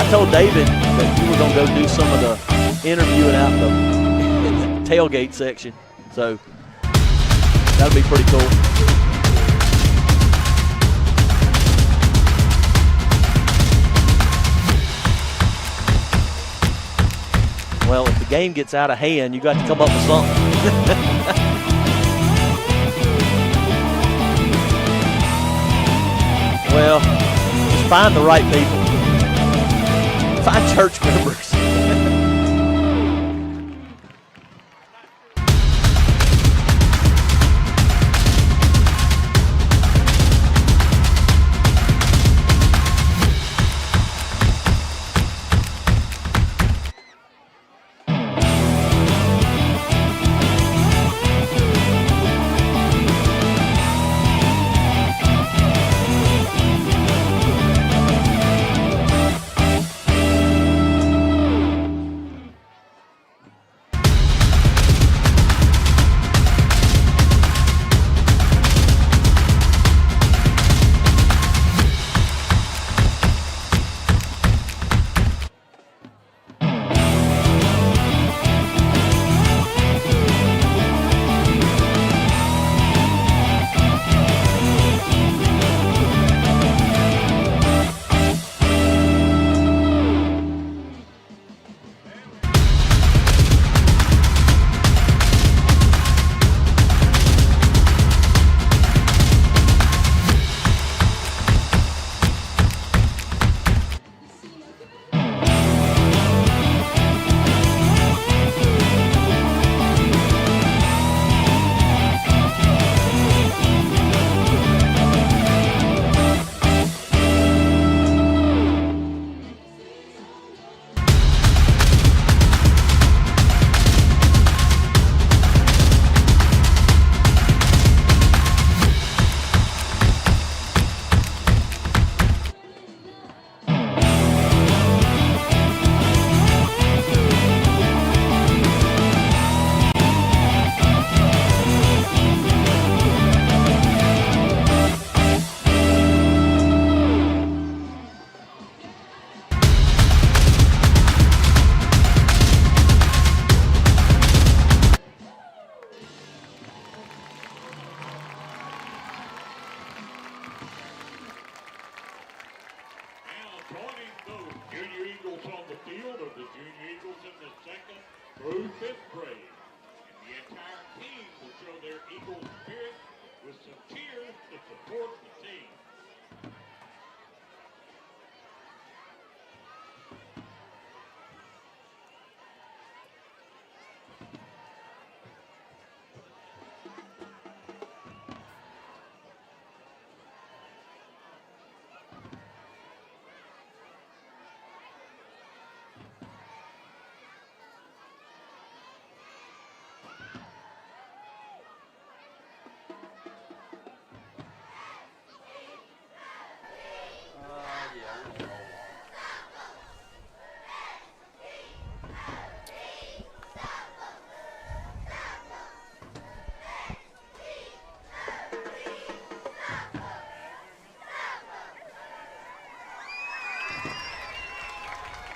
I told David that you were going to go do some of the interviewing out in the tailgate section. So that'll be pretty cool. Well, if the game gets out of hand, you got to come up with something. Well, just find the right people. Find church members.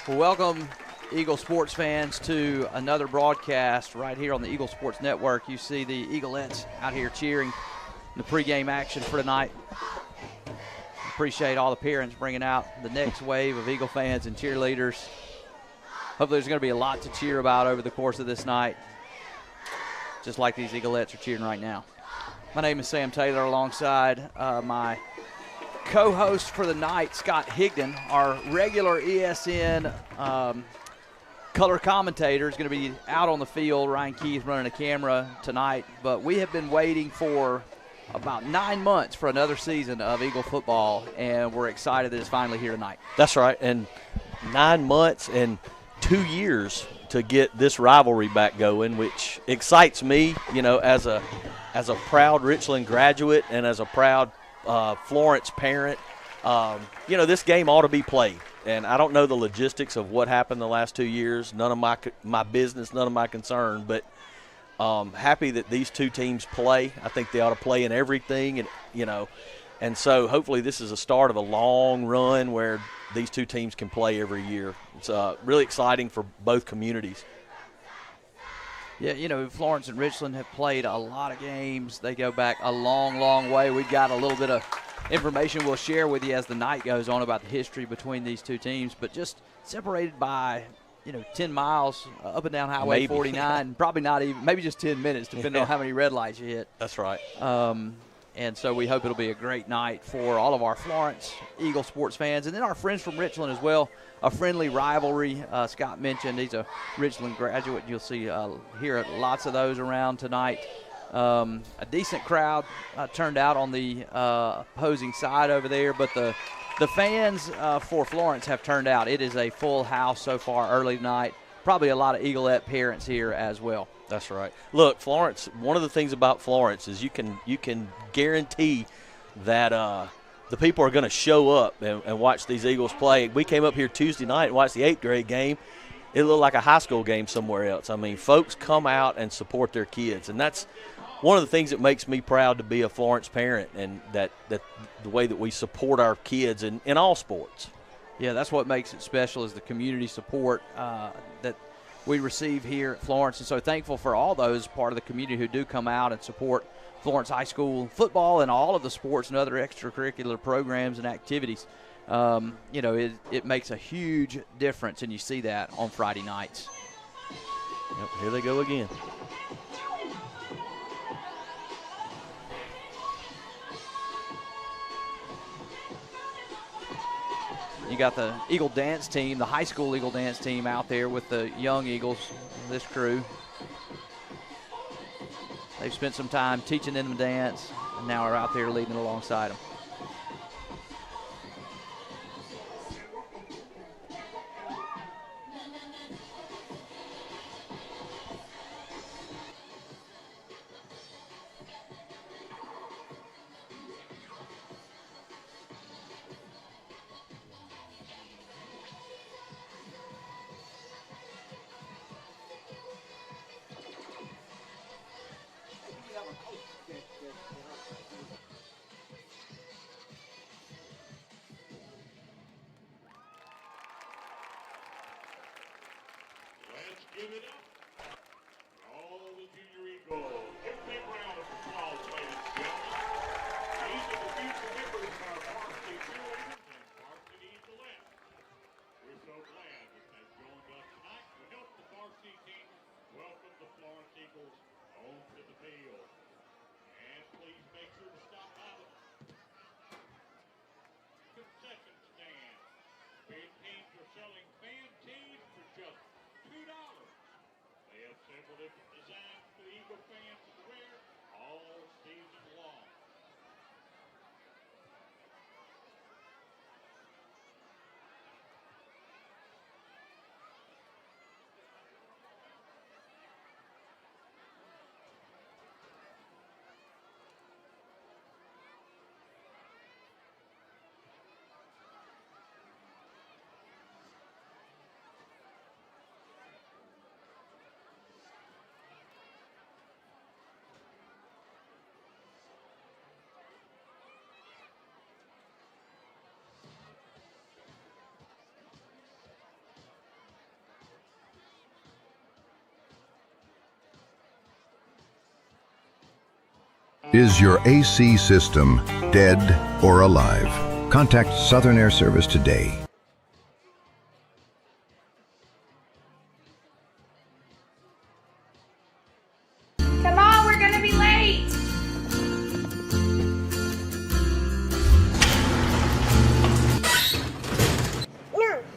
Well, welcome, Eagle sports fans, to another broadcast right here on the Eagle Sports Network. You see the Eagleettes out here cheering in the pregame action for tonight. Appreciate all the parents bringing out the next wave of Eagle fans and cheerleaders. Hopefully there's going to be a lot to cheer about over the course of this night, just like these Eagleettes are cheering right now. My name is Sam Taylor, alongside my co-host for the night, Scott Higdon. Our regular ESN color commentator is going to be out on the field. Ryan Keith running a camera tonight, but we have been waiting for about 9 months for another season of Eagle football, and we're excited that it's finally here tonight. That's right, and 9 months and 2 years to get this rivalry back going, which excites me, you know, as a proud Richland graduate and as a proud Florence parent. You know, this game ought to be played, and I don't know the logistics of what happened the last 2 years. None of my business, none of my concern, but happy that these two teams play. I think they ought to play in everything, and you know, And so hopefully this is a start of a long run where these two teams can play every year. It's really exciting for both communities. Yeah, you know, Florence and Richland have played a lot of games. They go back a long, long way. We've got a little bit of information we'll share with you as the night goes on about the history between these two teams, but just separated by, 10 miles up and down Highway 49, probably not even, maybe just 10 minutes, depending on how many red lights you hit. That's right. And so we hope it'll be a great night for all of our Florence Eagle sports fans, and then our friends from Richland as well. A friendly rivalry. Scott mentioned he's a Richland graduate. You'll see hear lots of those around tonight. A decent crowd turned out on the opposing side over there, but the fans for Florence have turned out. It is a full house so far early tonight. Probably a lot of Eagleette parents here as well. That's right. Look, Florence, one of the things about Florence is you can guarantee that the people are going to show up and watch these Eagles play. We came up here Tuesday night and watched the 8th grade game. It looked like a high school game somewhere else. I mean, folks come out and support their kids, and that's one of the things that makes me proud to be a Florence parent, and that the way that we support our kids in all sports. Yeah, that's what makes it special is the community support that we receive here at Florence. And so thankful for all those part of the community who do come out and support Florence High School football and all of the sports and other extracurricular programs and activities. It makes a huge difference, and you see that on Friday nights. Yep, here they go again. You got the Eagle dance team, the high school Eagle dance team out there with the young Eagles, this crew. They've spent some time teaching them to dance, and now are out there leading alongside them. Let's give it up for all the junior Eagles. Give a big round of applause, ladies and gentlemen. These are the future members of our varsity cheerleaders and varsity Eaglettes. We're so glad that they've joined us tonight to help the varsity team welcome the Florence Eagles home to the field. And please make sure to stop by the concession stand. Fan teams are selling fan tees for just $2. They have several different designs for the Eagle fans to wear all season long. Is your AC system dead or alive? Contact Southern Air Service today. Come on, we're gonna be late.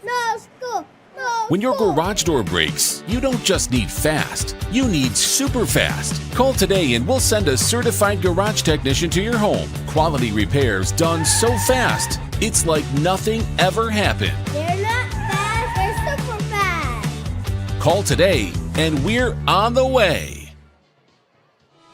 No school. No. When your garage door breaks, you don't just need fast, you need super fast. Call today and we'll send a certified garage technician to your home. Quality repairs done so fast, it's like nothing ever happened. They're not fast, they're super fast. Call today and we're on the way.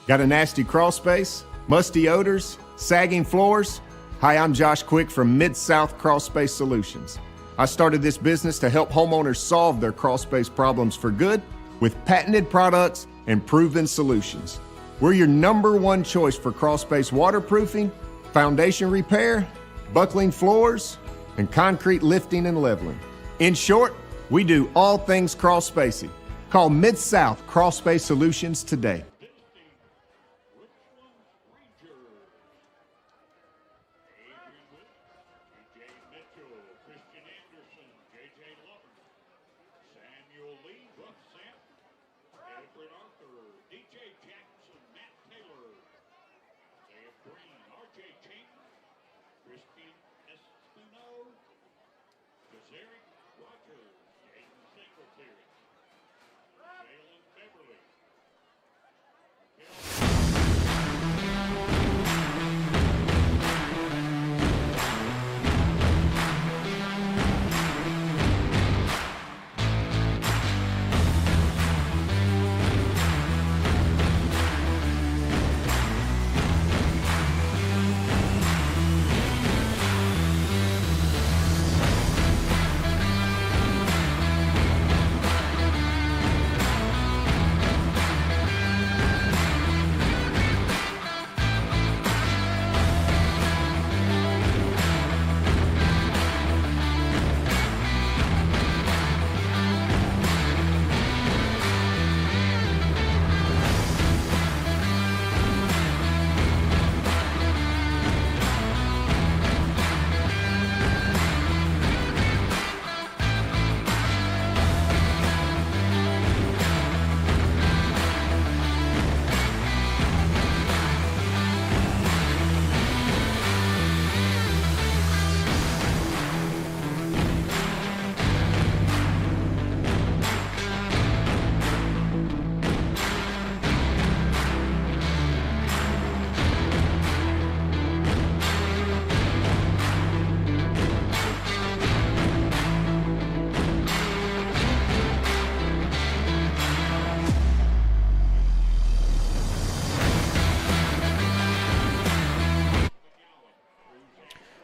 Got a nasty crawl space, musty odors, sagging floors? Hi, I'm Josh Quick from Mid-South Crawl Space Solutions. I started this business to help homeowners solve their crawl space problems for good with patented products and proven solutions. We're your #1 choice for crawl space waterproofing, foundation repair, buckling floors, and concrete lifting and leveling. In short, we do all things crawl spacing. Call Mid-South Crawl Space Solutions today.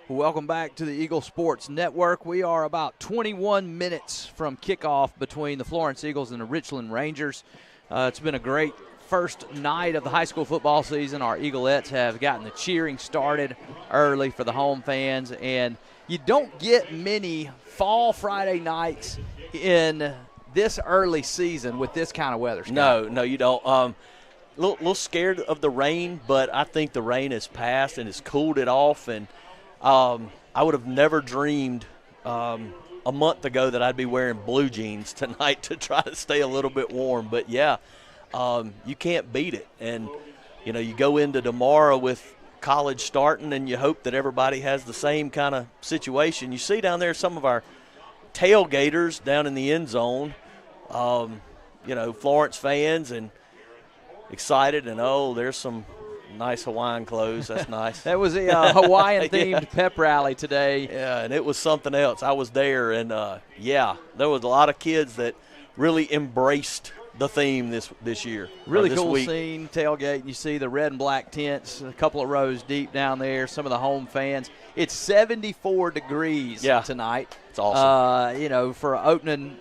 Welcome back to the Eagle Sports Network. We are about 21 minutes from kickoff between the Florence Eagles and the Richland Rangers. It's been a great first night of the high school football season. Our Eagleettes have gotten the cheering started early for the home fans, and you don't get many fall Friday nights in this early season with this kind of weather, Scott. No, you don't. Little scared of the rain, but I think the rain has passed and it's cooled it off, and I would have never dreamed a month ago that I'd be wearing blue jeans tonight to try to stay a little bit warm. But, yeah, you can't beat it. And, you know, you go into tomorrow with college starting and you hope that everybody has the same kind of situation. You see down there some of our tailgaters down in the end zone, Florence fans, and excited, and, there's some – nice Hawaiian clothes. That's nice. That was a Hawaiian-themed pep rally today. Yeah, and it was something else. I was there, and, there was a lot of kids that really embraced the theme this year. Really this cool week. scene, tailgate. You see the red and black tents, a couple of rows deep down there, some of the home fans. It's 74 degrees tonight. It's awesome. For an opening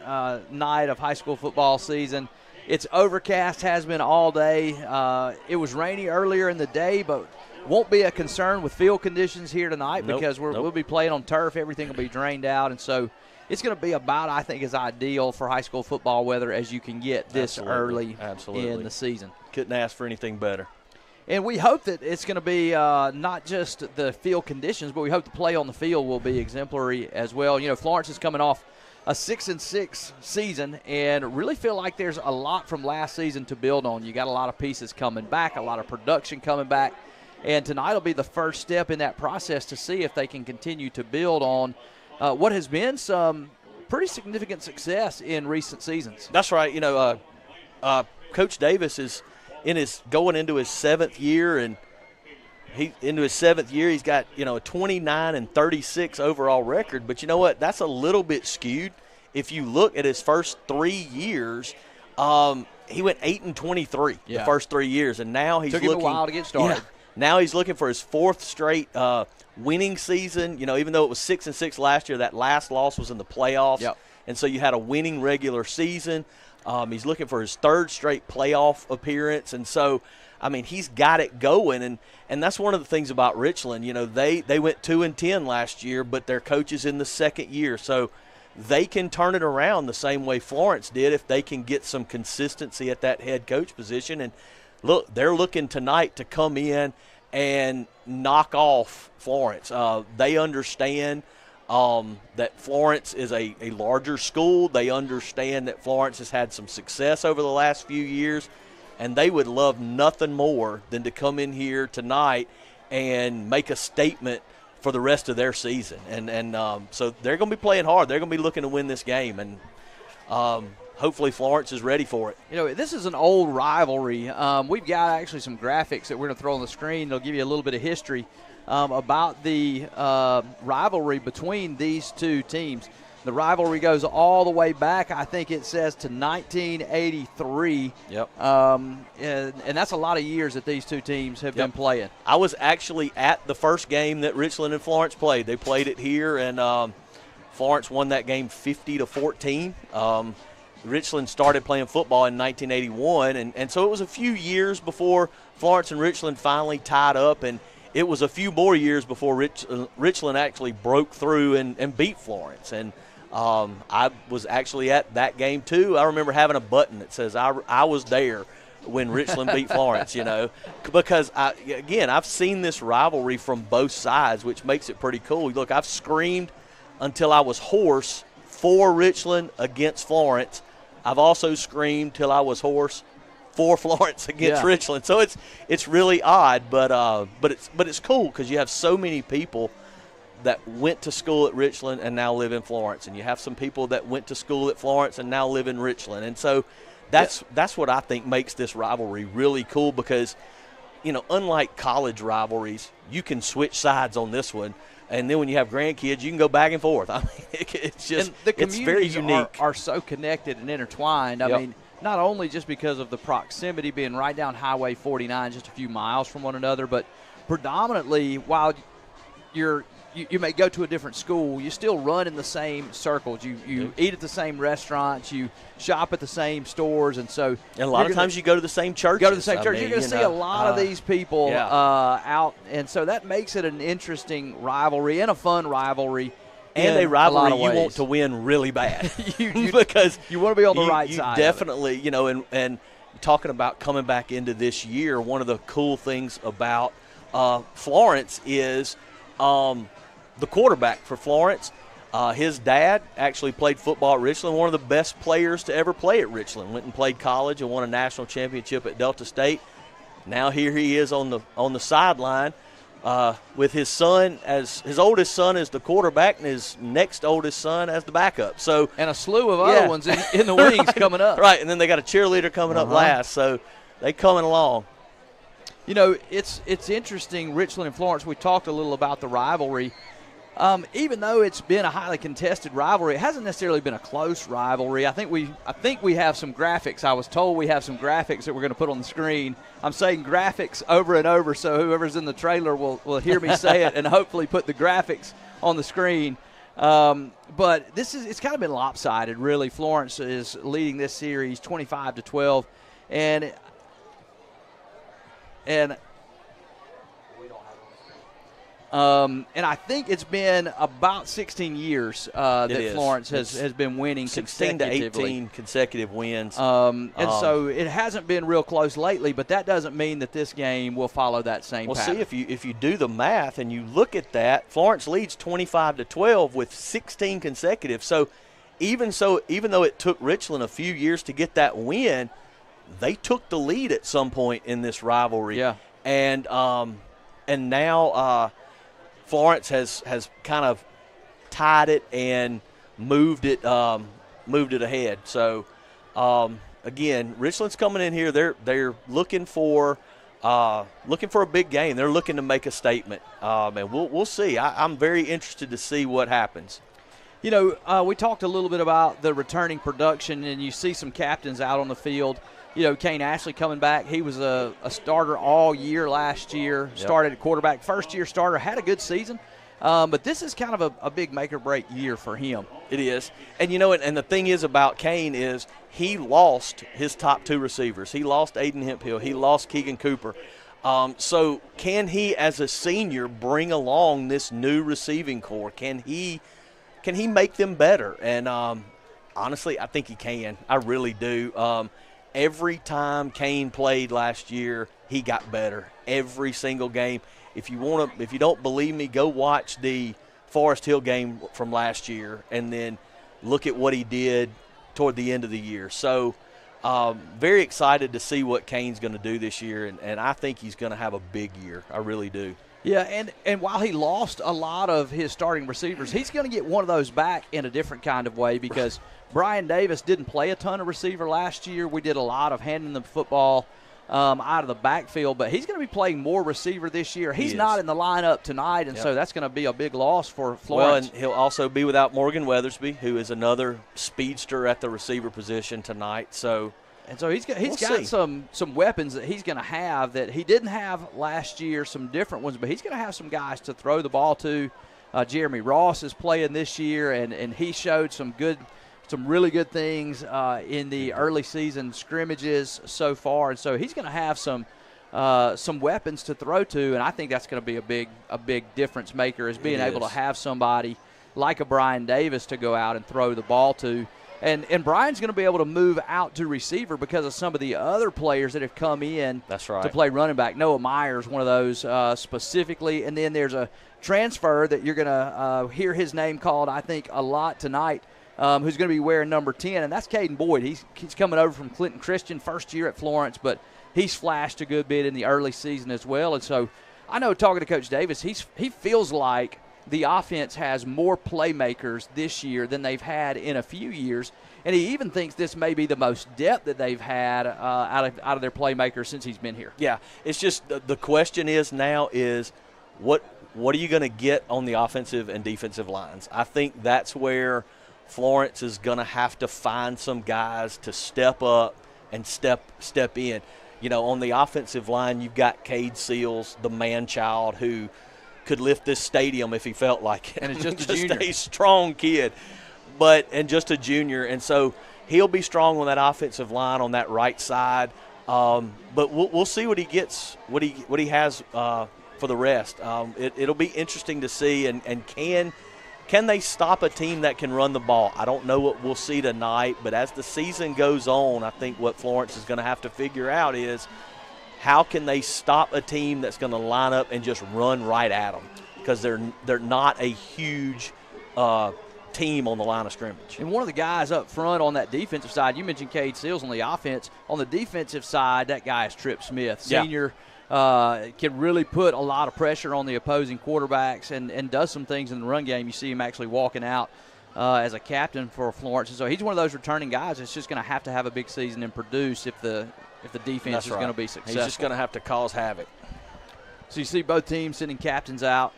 night of high school football season. It's overcast, has been all day. It was rainy earlier in the day, but won't be a concern with field conditions here tonight because we'll be playing on turf. Everything will be drained out, and so it's going to be about, I think, as ideal for high school football weather as you can get this early in the season. Couldn't ask for anything better. And we hope that it's going to be not just the field conditions, but we hope the play on the field will be exemplary as well. You know, Florence is coming off a 6-6 season and really feel like there's a lot from last season to build on. You got a lot of pieces coming back, a lot of production coming back, and tonight will be the first step in that process to see if they can continue to build on what has been some pretty significant success in recent seasons. That's right. Coach Davis is going into his seventh year, and he's got, a 29-36 overall record. But you know what? That's a little bit skewed. If you look at his first 3 years, he went 8-23 the first 3 years, and now he's took him a while to get started. Yeah, now he's looking for his fourth straight winning season. Even though it was 6-6 last year, that last loss was in the playoffs, and so you had a winning regular season. He's looking for his third straight playoff appearance, and so I mean, he's got it going, and that's one of the things about Richland. You know, they went 2-10 last year, but their coach is in the second year, so they can turn it around the same way Florence did if they can get some consistency at that head coach position. And look, they're looking tonight to come in and knock off Florence. They understand that Florence is a larger school. They understand that Florence has had some success over the last few years, and they would love nothing more than to come in here tonight and make a statement for the rest of their season. And so they're going to be playing hard. They're going to be looking to win this game, and hopefully Florence is ready for it. You know, this is an old rivalry. We've got actually some graphics that we're going to throw on the screen. They'll give you a little bit of history about the rivalry between these two teams. The rivalry goes all the way back, I think it says, to 1983. Yep. And that's a lot of years that these two teams have been playing. I was actually at the first game that Richland and Florence played. They played it here, and Florence won that game 50-14. Richland started playing football in 1981, and so it was a few years before Florence and Richland finally tied up, and it was a few more years before Richland actually broke through and beat Florence. And I was actually at that game too. I remember having a button that says I was there when Richland beat Florence, you know, because, I've seen this rivalry from both sides, which makes it pretty cool. Look, I've screamed until I was hoarse for Richland against Florence. I've also screamed till I was hoarse for Florence against Richland. So it's really odd, but it's cool because you have so many people that went to school at Richland and now live in Florence, and you have some people that went to school at Florence and now live in Richland. And so that's what I think makes this rivalry really cool, because, you know, unlike college rivalries, you can switch sides on this one. And then when you have grandkids, you can go back and forth. I mean, it's just, and the it's very unique. Are so connected and intertwined. I mean, not only just because of the proximity, being right down Highway 49, just a few miles from one another, but predominantly while you may go to a different school, you still run in the same circles. You eat at the same restaurants, you shop at the same stores, and so and a lot of times you go to the same church. Go to the same church. You're going to see a lot of these people out, and so that makes it an interesting rivalry and a fun rivalry. And a rivalry you want to win really bad. Because you want to be on the right side. Definitely, you know, and talking about coming back into this year, one of the cool things about Florence is the quarterback for Florence. His dad actually played football at Richland, one of the best players to ever play at Richland. Went and played college and won a national championship at Delta State. Now here he is on the sideline with his son, as his oldest son is the quarterback and his next oldest son as the backup. So and a slew of other ones in the wings coming up. Right, and then they got a cheerleader coming up last. So they coming along. You know, it's interesting, Richland and Florence. We talked a little about the rivalry. Even though it's been a highly contested rivalry, it hasn't necessarily been a close rivalry. I think we have some graphics. I was told we have some graphics that we're going to put on the screen. I'm saying graphics over and over, so whoever's in the trailer will hear me say it and hopefully put the graphics on the screen. But it's kind of been lopsided, really. Florence is leading this series 25-12, and I think it's been about 16 years that Florence has been winning 16 to 18 consecutive wins. So it hasn't been real close lately, but that doesn't mean that this game will follow that same pattern. Well, see, if you do the math and you look at that, Florence leads 25-12 with 16 consecutive. So even though it took Richland a few years to get that win, they took the lead at some point in this rivalry. Yeah. And now Florence has kind of tied it and moved it ahead. So again, Richland's coming in here. They're looking for a big game. They're looking to make a statement, and we'll see. I'm very interested to see what happens. You know, we talked a little bit about the returning production, and you see some captains out on the field. You know, Kane Ashley coming back. He was a starter all year last year, started at quarterback, first-year starter, had a good season. But this is kind of a big make-or-break year for him. It is. And, and the thing is about Kane is he lost his top 2 receivers. He lost Aiden Hemphill. He lost Keegan Cooper. So can he, as a senior, bring along this new receiving core? Can he make them better? And honestly, I think he can. I really do. Every time Kane played last year, he got better. Every single game. If you don't believe me, go watch the Forest Hill game from last year and then look at what he did toward the end of the year. So very excited to see what Kane's going to do this year, and I think he's going to have a big year. I really do. Yeah, and while he lost a lot of his starting receivers, he's going to get one of those back in a different kind of way because Brian Davis didn't play a ton of receiver last year. We did a lot of handing the football out of the backfield, but he's going to be playing more receiver this year. He's not in the lineup tonight, and so that's going to be a big loss for Florence. Well, and he'll also be without Morgan Weathersby, who is another speedster at the receiver position tonight. So he's got some weapons that he's going to have that he didn't have last year, some different ones, but he's going to have some guys to throw the ball to. Jeremy Ross is playing this year, and he showed some really good things in the early season scrimmages so far, and so he's going to have some weapons to throw to, and I think that's going to be a big difference maker is being able to have somebody like a Brian Davis to go out and throw the ball to. And Brian's going to be able to move out to receiver because of some of the other players that have come in to play running back. Noah Myers, one of those specifically. And then there's a transfer that you're going to hear his name called, I think, a lot tonight, who's going to be wearing number 10, and that's Caden Boyd. He's coming over from Clinton Christian, first year at Florence, but he's flashed a good bit in the early season as well. And so I know talking to Coach Davis, he feels like the offense has more playmakers this year than they've had in a few years, and he even thinks this may be the most depth that they've had out of their playmakers since he's been here. Yeah, it's just the question is what are you going to get on the offensive and defensive lines? I think that's where Florence is going to have to find some guys to step up and step in. On the offensive line, you've got Cade Seals, the man-child, who could lift this stadium if he felt like it. And it's just a junior. A strong kid, and just a junior. And so he'll be strong on that offensive line on that right side. But we'll see what he gets, what he has for the rest. It'll be interesting to see. And can they stop a team that can run the ball? I don't know what we'll see tonight, but as the season goes on, I think what Florence is going to have to figure out is how can they stop a team that's going to line up and just run right at them, because they're not a huge team on the line of scrimmage. And one of the guys up front on that defensive side, you mentioned Cade Seals on the offense. On the defensive side, that guy is Tripp Smith, senior. Can really put a lot of pressure on the opposing quarterbacks and does some things in the run game. You see him actually walking out as a captain for Florence. And so he's one of those returning guys that's just going to have a big season and produce if the defense is going to be successful. He's just going to have to cause havoc. So you see both teams sending captains out.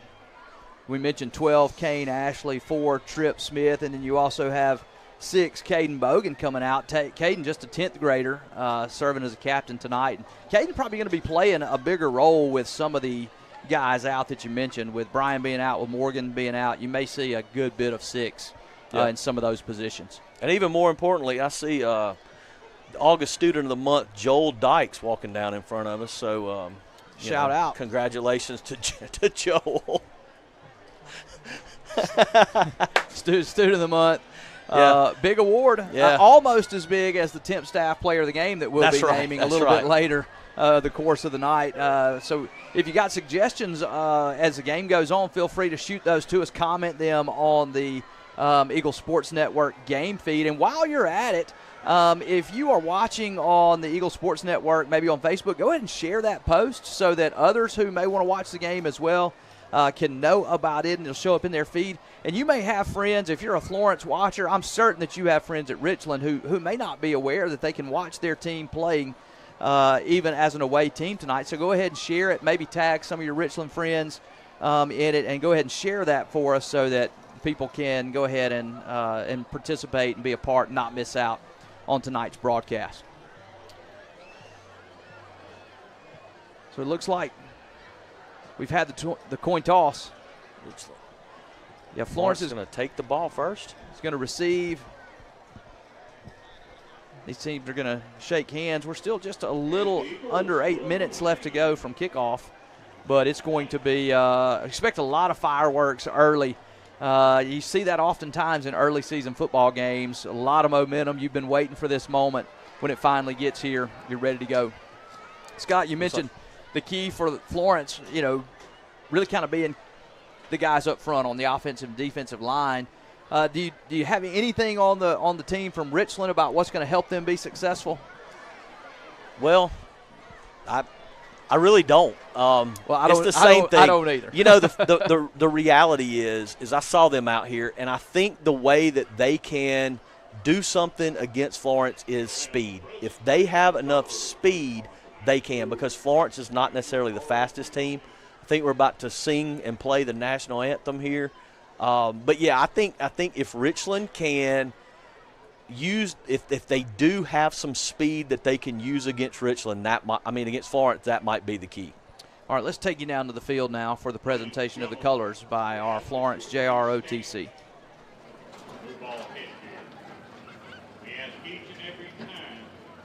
We mentioned 12, Kane Ashley, 4, Tripp Smith, and then you also have 6, Caden Bogan coming out. Caden, just a 10th grader, serving as a captain tonight. Caden probably going to be playing a bigger role with some of the guys out that you mentioned. With Brian being out, with Morgan being out, you may see a good bit of 6 in some of those positions. And even more importantly, I see the August Student of the Month, Joel Dykes, walking down in front of us. So shout out. Congratulations to Joel. Student of the Month. Big award. Yeah. Almost as big as the Temp Staff Player of the Game that we'll be naming a little bit later the course of the night. So if you got suggestions as the game goes on, feel free to shoot those to us. Comment them on the Eagle Sports Network game feed. And while you're at it, if you are watching on the Eagle Sports Network, maybe on Facebook, go ahead and share that post so that others who may want to watch the game as well can know about it, and it'll show up in their feed. And you may have friends, if you're a Florence watcher, I'm certain that you have friends at Richland who may not be aware that they can watch their team playing even as an away team tonight. So go ahead and share it. Maybe tag some of your Richland friends in it, and go ahead and share that for us so that people can go ahead and participate and be a part and not miss out on tonight's broadcast. So it looks like we've had the coin toss. Yeah, Florence is going to take the ball first. He's going to receive. These teams are going to shake hands. We're still just a little under 8 minutes left to go from kickoff, but it's going to be expect a lot of fireworks early. You see that oftentimes in early season football games. A lot of momentum. You've been waiting for this moment. When it finally gets here, you're ready to go. Scott, you mentioned the key for Florence, really kind of being the guys up front on the offensive and defensive line. Do you have anything on the team from Richland about what's going to help them be successful? Well, I really don't. It's the same thing. I don't either. The reality is I saw them out here, and I think the way that they can do something against Florence is speed. If they have enough speed, they can, because Florence is not necessarily the fastest team. I think we're about to sing and play the national anthem here. But yeah, I think if Richland can use, if they do have some speed that they can use against Richland, against Florence, that might be the key. All right, let's take you down to the field now for the presentation of the colors by our Florence JROTC. We ask each and every time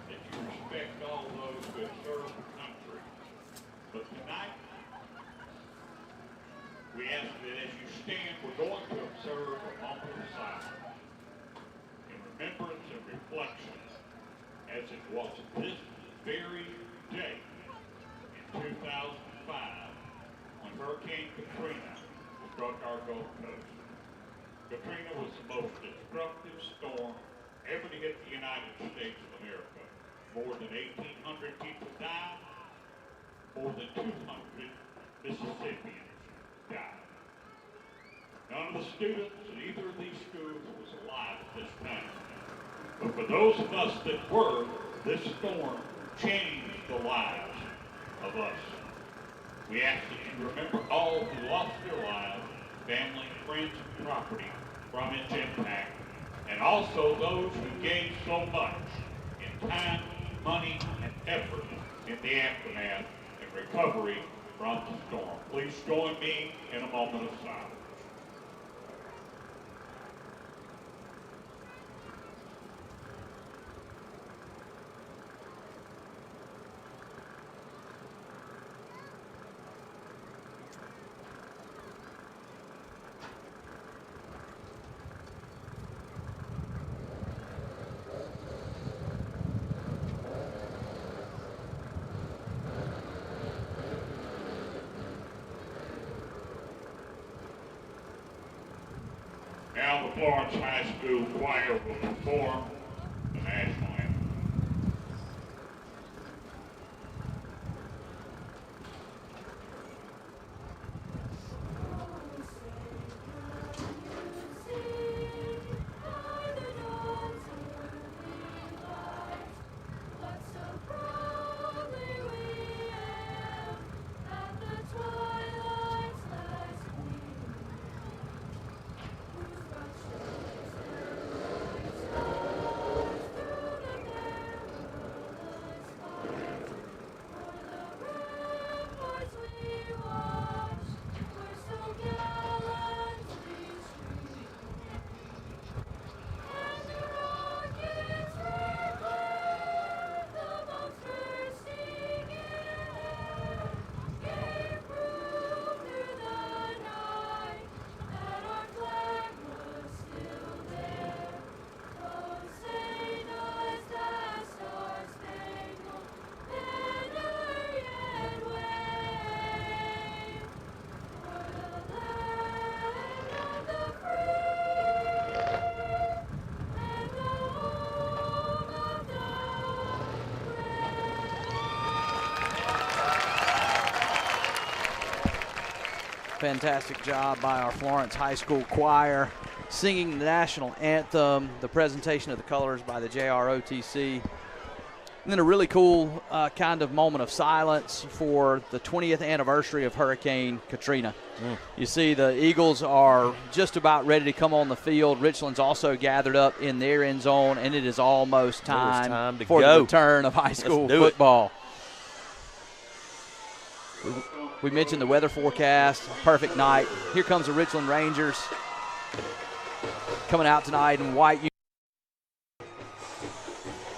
that you respect all those who have served the country. But tonight, we ask that as you stand, we're going to observe a moment of silence in remembrance and reflection, as it was this very day in 2005 when Hurricane Katrina struck our Gulf Coast. Katrina was the most destructive storm ever to hit the United States of America. More than 1,800 people died. More than 200 Mississippians died. None of the students in either of these schools was alive at this time. But for those of us that were, this storm changed the lives of us. We ask that you remember all who lost their lives, family, friends, and property from its impact, and also those who gave so much in time, money, and effort in the aftermath and recovery from the storm. Please join me in a moment of silence. Now the Florence High School Choir will perform the national anthem. Fantastic job by our Florence High School Choir singing the national anthem, the presentation of the colors by the JROTC. And then a really cool kind of moment of silence for the 20th anniversary of Hurricane Katrina. You see the Eagles are just about ready to come on the field. Richland's also gathered up in their end zone, and it is almost time for the return of high school football. We mentioned the weather forecast, perfect night. Here comes the Richland Rangers coming out tonight in white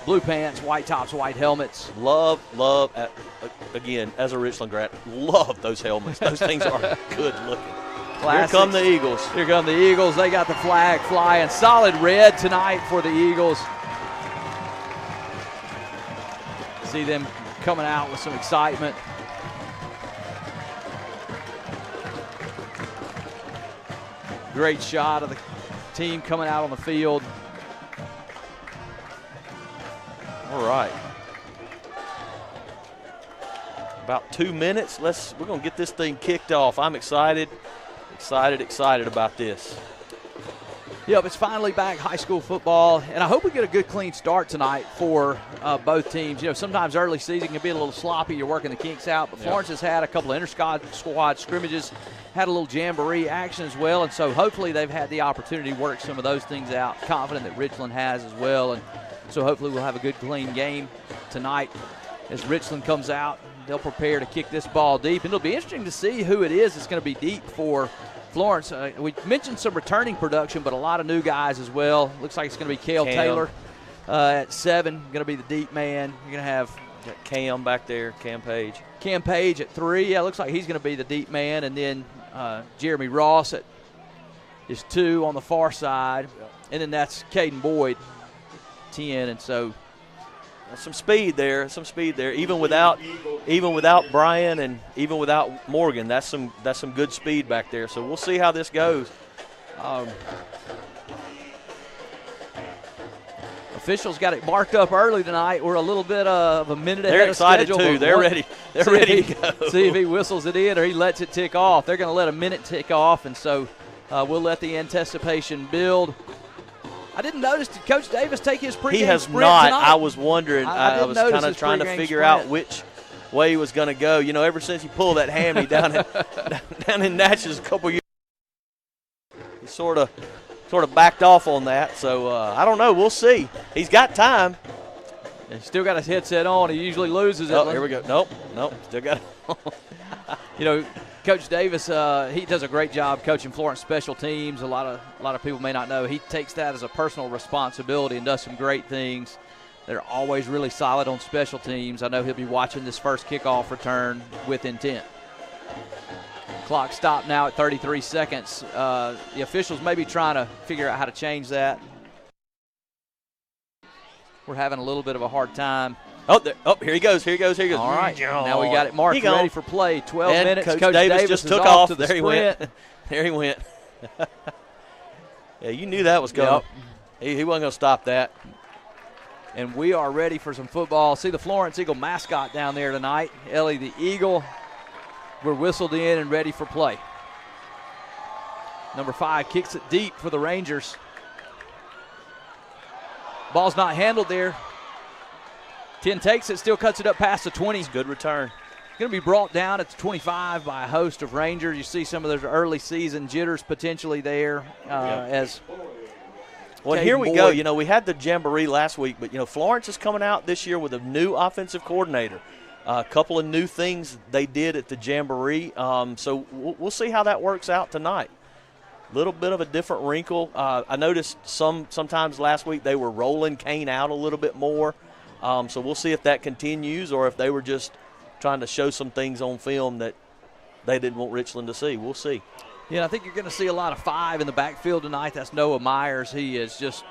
blue pants, white tops, white helmets. Love, again, as a Richland grad, love those helmets. Those things are good looking. Classics. Here come the Eagles. Here come the Eagles. They got the flag flying. Solid red tonight for the Eagles. See them coming out with some excitement. Great shot of the team coming out on the field. All right. About 2 minutes. We're going to get this thing kicked off. I'm excited about this. Yep, it's finally back, high school football, and I hope we get a good, clean start tonight for both teams. You know, sometimes early season can be a little sloppy. You're working the kinks out, but Florence has had a couple of inter-squad scrimmages, had a little jamboree action as well, and so hopefully they've had the opportunity to work some of those things out. Confident that Richland has as well, and so hopefully we'll have a good, clean game tonight as Richland comes out. They'll prepare to kick this ball deep, and it'll be interesting to see who it is that's going to be deep for Florence. We mentioned some returning production, but a lot of new guys as well. Looks like it's going to be Cale Taylor at 7, going to be the deep man. You're going to have Cam back there, Cam Page. Cam Page at 3. Yeah, looks like he's going to be the deep man. And then Jeremy Ross is 2 on the far side. And then that's Caden Boyd, 10. And so some speed there. Even without Brian and even without Morgan, that's some good speed back there. So we'll see how this goes. Officials got it marked up early tonight. We're a little bit of a minute ahead of They're schedule. excited too. They're ready. They're ready to go. See if he whistles it in or he lets it tick off. They're going to let a minute tick off, and so we'll let the anticipation build. I didn't notice, did Coach Davis take his pregame sprint He has tonight? not. I was wondering. I was kind of trying to figure out which way he was going to go. You know, ever since he pulled that hammy down in Natchez a couple years, he sort of backed off on that. So I don't know. We'll see. He's got time. He's still got his headset on. He usually loses it. Oh, here we go. Nope. Still got it on. You know, Coach Davis, he does a great job coaching Florence special teams. A lot of people may not know he takes that as a personal responsibility and does some great things. They're always really solid on special teams. I know he'll be watching this first kickoff return with intent. Clock stopped now at 33 seconds. The officials may be trying to figure out how to change that. We're having a little bit of a hard time. Oh, here he goes. All right. Now we got it marked ready for play. 12 and minutes. Coach Davis just took off. To the there sprint. He went. Yeah, you knew that was coming. Yep. He wasn't going to stop that. And we are ready for some football. See the Florence Eagle mascot down there tonight. Ellie the Eagle. We're whistled in and ready for play. Number 5 kicks it deep for the Rangers. Ball's not handled there. 10 takes it, still cuts it up past the 20. It's a good return. Going to be brought down at the 25 by a host of Rangers. You see some of those early season jitters potentially there as well, here we go. You know, we had the jamboree last week, but, you know, Florence is coming out this year with a new offensive coordinator. A couple of new things they did at the jamboree. So we'll see how that works out tonight. A little bit of a different wrinkle. I noticed sometimes last week they were rolling Kane out a little bit more. So we'll see if that continues or if they were just trying to show some things on film that they didn't want Richland to see. We'll see. Yeah, I think you're going to see a lot of 5 in the backfield tonight. That's Noah Myers. He is just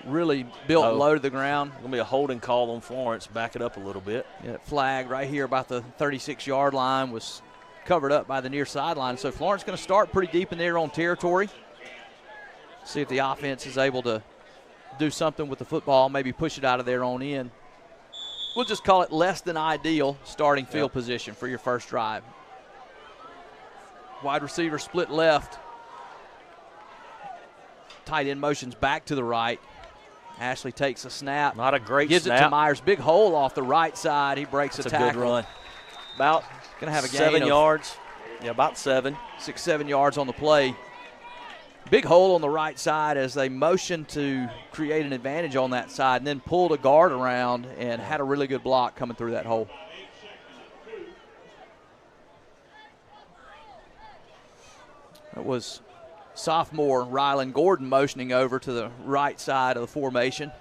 really built low to the ground. Going to be a holding call on Florence. Back it up a little bit. Yeah, flag right here about the 36-yard line was covered up by the near sideline. So Florence going to start pretty deep in their own territory. See if the offense is able to do something with the football, maybe push it out of their own end. We'll just call it less than ideal starting field position for your first drive. Wide receiver split left. Tight end motions back to the right. Ashley takes a snap. Not a great Gives snap. it to Myers. Big hole off the right side. He breaks a tackle. That's a good run. About going to have a gain 7 of yards. Yeah, about 7. 6-7 yards on the play. Big hole on the right side as they motioned to create an advantage on that side and then pulled a guard around and had a really good block coming through that hole. That was sophomore Ryland Gordon motioning over to the right side of the formation.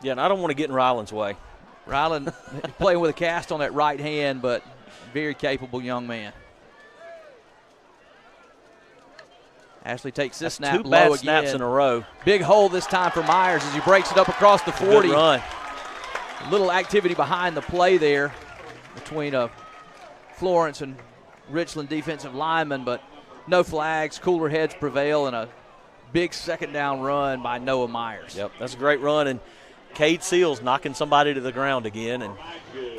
Yeah, and I don't want to get in Ryland's way. Ryland playing with a cast on that right hand, but very capable young man. Ashley takes this snap two low bad again. snaps in a row. Big hole this time for Myers as he breaks it up across the 40. Good run. A little activity behind the play there between Florence and Richland defensive lineman, but no flags. Cooler heads prevail, and a big second down run by Noah Myers. Yep, that's a great run, and Cade Seals knocking somebody to the ground again, and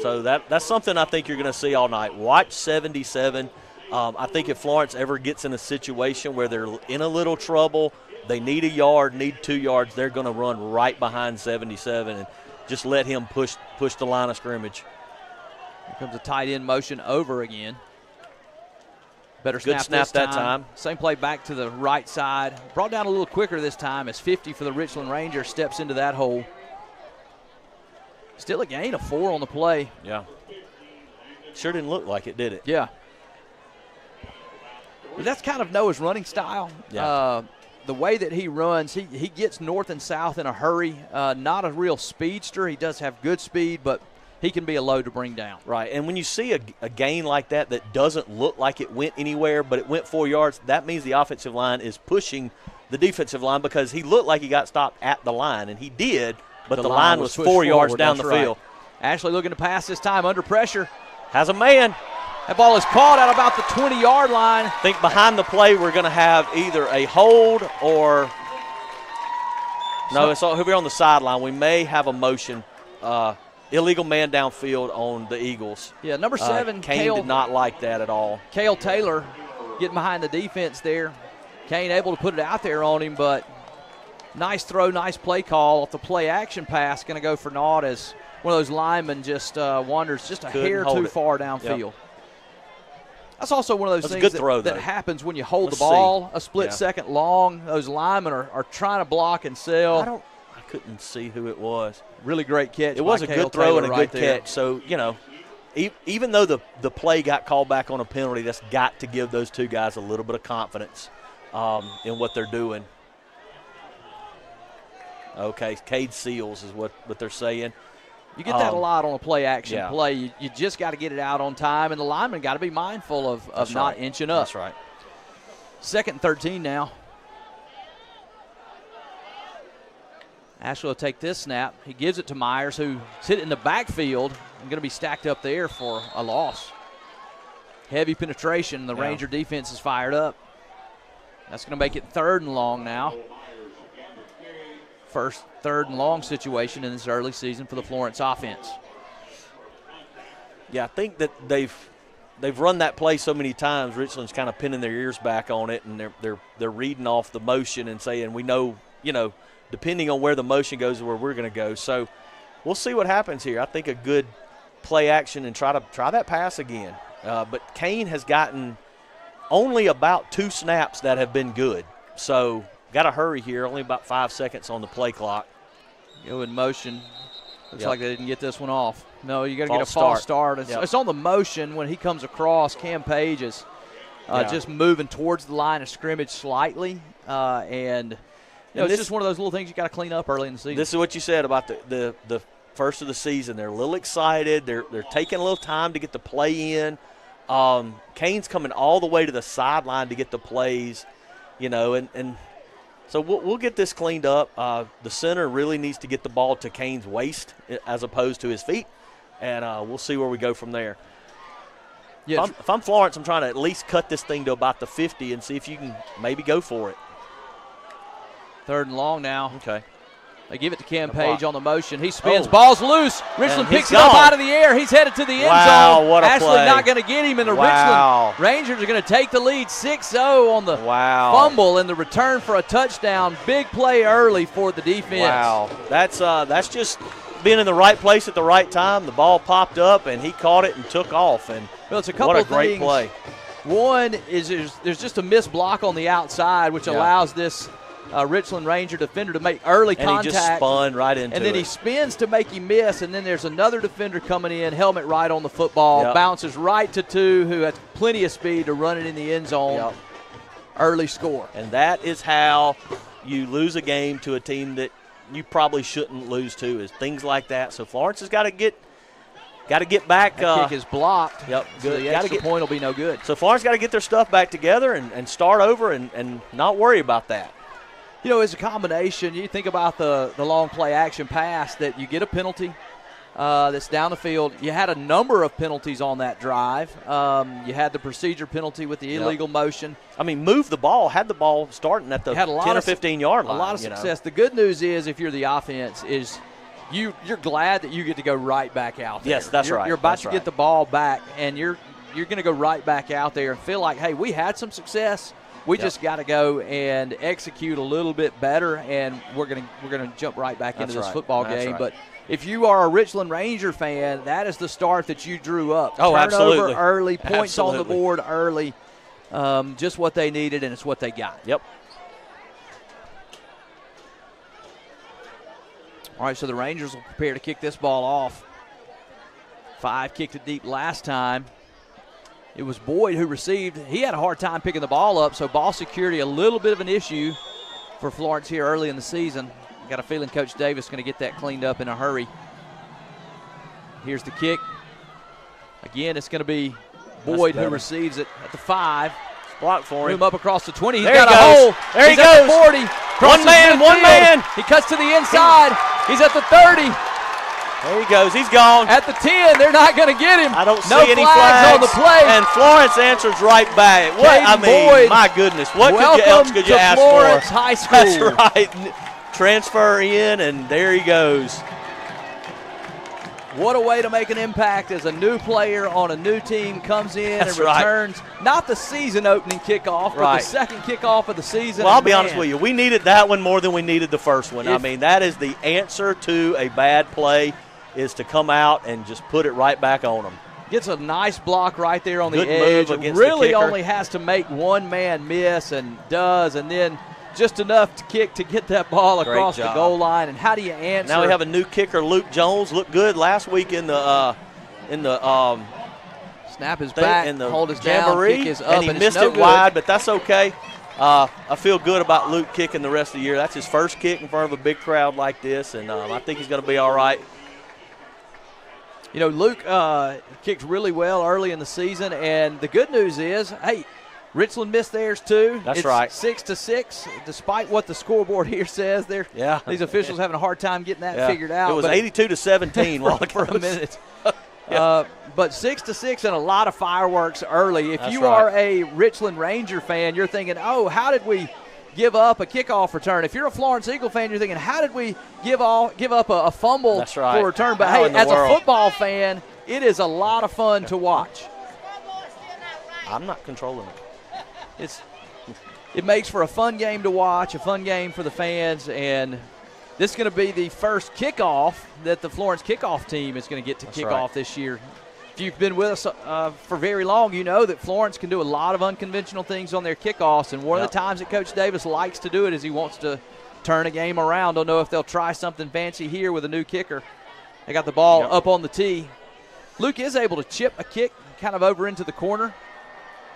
so that's something I think you're going to see all night. Watch 77. I think if Florence ever gets in a situation where they're in a little trouble, they need a yard, need 2 yards, they're going to run right behind 77 and just let him push the line of scrimmage. Here comes a tight end motion over again. Better Good snap that time. Same play back to the right side. Brought down a little quicker this time as 50 for the Richland Rangers steps into that hole. Still a gain of 4 on the play. Yeah. Sure didn't look like it, did it? Yeah. But that's kind of Noah's running style. Yeah. The way that he runs, he gets north and south in a hurry. Not a real speedster. He does have good speed, but he can be a load to bring down. Right, and when you see a gain like that doesn't look like it went anywhere, but it went 4 yards, that means the offensive line is pushing the defensive line because he looked like he got stopped at the line, and he did, but the line was 4 yards down the field. Ashley looking to pass this time under pressure. Has a man. That ball is caught at about the 20-yard line. I think behind the play we're going to have either a hold or – no, it's over on the sideline. We may have a motion illegal man downfield on the Eagles. Yeah, number 7, Kane did not like that at all. Cale Taylor getting behind the defense there. Kane able to put it out there on him, but nice throw, nice play call off the play action pass. Going to go for naught as one of those linemen just wanders just a hair too far downfield. Yep. That's also one of those things that happens when you hold the ball a split second long. Those linemen are trying to block and sell. I couldn't see who it was. Really great catch. It was a good throw and a good catch. So, you know, even though the play got called back on a penalty, that's got to give those two guys a little bit of confidence in what they're doing. Okay, Cade Seals is what they're saying. You get that a lot on a play action play. You just got to get it out on time, and the lineman got to be mindful of not inching up. That's right. 2nd and 13 now. Ashley will take this snap. He gives it to Myers, who's hit it in the backfield and going to be stacked up there for a loss. Heavy penetration. The Ranger defense is fired up. That's going to make it 3rd and long now. First 3rd and long situation in this early season for the Florence offense. Yeah, I think that they've run that play so many times. Richland's kind of pinning their ears back on it, and they're reading off the motion and saying, we know, you know, depending on where the motion goes is where we're going to go. So we'll see what happens here. I think a good play action and try that pass again. But Kane has gotten only about 2 snaps that have been good. So got to hurry here. Only about 5 seconds on the play clock. Go in motion. Looks like they didn't get this one off. No, you got to get a false start. It's on the motion when he comes across. Cam Page is just moving towards the line of scrimmage slightly, and it's just one of those little things you got to clean up early in the season. This is what you said about the first of the season. They're a little excited. They're taking a little time to get the play in. Kane's coming all the way to the sideline to get the plays, you know, and so we'll get this cleaned up. The center really needs to get the ball to Kane's waist as opposed to his feet, and we'll see where we go from there. Yeah, if I'm Florence, I'm trying to at least cut this thing to about the 50 and see if you can maybe go for it. 3rd and long now. Okay. They give it to Cam Page on the motion. He spins. Ball's loose. Richland picks it up out of the air. He's headed to the end zone. What a Ashley play. Not going to get him, and the Richland Rangers are going to take the lead 6-0 on the fumble and the return for a touchdown. Big play early for the defense. Wow. That's just being in the right place at the right time. The ball popped up, and he caught it and took off. And it's a couple what a great play. One is there's just a missed block on the outside, which allows this Richland Ranger defender to make early contact. And he just spun right into it. And then he spins to make him miss, and then there's another defender coming in, helmet right on the football, bounces right to 2, who has plenty of speed to run it in the end zone. early score. And that is how you lose a game to a team that you probably shouldn't lose to, is things like that. So Florence has got to get back. That kick is blocked. Yep, So good. the extra point will be no good. So Florence got to get their stuff back together and start over and not worry about that. You know, it's a combination. You think about the long play action pass that you get a penalty that's down the field. You had a number of penalties on that drive. You had the procedure penalty with the illegal motion. I mean, move the ball, had the ball starting at the 10 or 15-yard line. A lot of success. The good news is, if you're the offense, is you're glad that you get to go right back out there. Yes, that's right. You're about That's to right. get the ball back, and you're going to go right back out there and feel like, hey, we had some success. We just got to go and execute a little bit better, and we're going to jump right back into this football game. Right. But if you are a Richland Ranger fan, that is the start that you drew up. Oh, Turnover absolutely. early, points on the Absolutely. board early, just what they needed, and it's what they got. Yep. All right, so the Rangers will prepare to kick this ball off. 5 kicked it deep last time. It was Boyd who received. He had a hard time picking the ball up, so ball security a little bit of an issue for Florence here early in the season. Got a feeling Coach Davis is going to get that cleaned up in a hurry. Here's the kick. Again, it's going to be Boyd who receives it at the 5. Block for him. Move up across the 20. He's There got he a goes. hole. There He's he at the goes. 40. One man, one man. He cuts to the inside. He's at the 30. There he goes. He's gone. At the 10, they're not going to get him. I don't see no any flags on the play. And Florence answers right back. What Caden I mean, Boyd, my goodness, what welcome else could you to ask Florence for? High School. That's right. Transfer in, and there he goes. What a way to make an impact as a new player on a new team comes in That's and right. returns. Not the season opening kickoff, but Right. the second kickoff of the season. Well, I'll And be man, honest with you. We needed that one more than we needed the first one. I mean, that is the answer to a bad play, is to come out and just put it right back on them. Gets a nice block right there on Good the move edge. against the Really kicker. only has to make one man miss, and does, and then just enough to kick to get that ball Great across the job. goal line. And how do you answer? Now we have a new kicker, Luke Jones. Looked good last week in the snap his thing, back, in the hold his jamboree, down, kick is up, and he it's missed no it good. wide, but that's okay. I feel good about Luke kicking the rest of the year. That's his first kick in front of a big crowd like this, and I think he's going to be all right. You know, Luke kicked really well early in the season, and the good news is, hey, Richland missed theirs too. That's It's right. 6-6, despite what the scoreboard here says. These officials having a hard time getting that figured out. It was but 82-17 for a minute. But 6-6 and a lot of fireworks early. If That's you right. are a Richland Ranger fan, you're thinking, oh, how did we give up a kickoff return? If you're a Florence Eagle fan, you're thinking, how did we give up a fumble That's right. for a return? But How hey, in the as world? a football fan, it is a lot of fun to watch. I'm not controlling it. It makes for a fun game to watch, a fun game for the fans, and this is going to be the first kickoff that the Florence kickoff team is going to get to kick off this year. If you've been with us for very long, you know that Florence can do a lot of unconventional things on their kickoffs, and one of the times that Coach Davis likes to do it is he wants to turn a game around. Don't know if they'll try something fancy here with a new kicker. They got the ball up on the tee. Luke is able to chip a kick kind of over into the corner.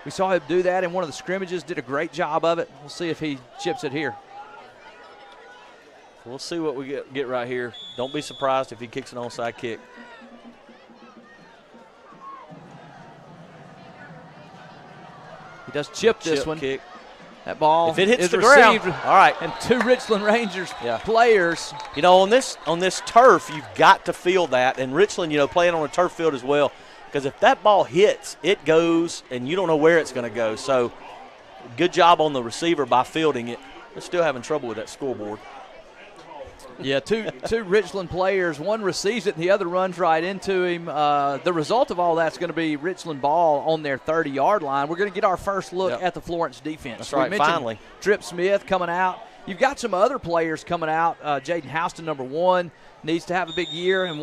We saw him do that in one of the scrimmages, did a great job of it. We'll see if he chips it here. We'll see what we get right here. Don't be surprised if he kicks an onside kick. He does chip this one. Kick. That ball If it hits is the ground, received, all right. and 2 Richland Rangers players. You know, on this turf, you've got to feel that. And Richland, you know, playing on a turf field as well. Because if that ball hits, it goes, and you don't know where it's going to go. So, good job on the receiver by fielding it. They're still having trouble with that scoreboard. Yeah, two Richland players. One receives it, and the other runs right into him. The result of all that's going to be Richland ball on their 30-yard line. We're going to get our first look at the Florence defense. That's right, we mentioned finally. Trip Smith coming out. You've got some other players coming out. Jaden Houston, number 1, needs to have a big year. And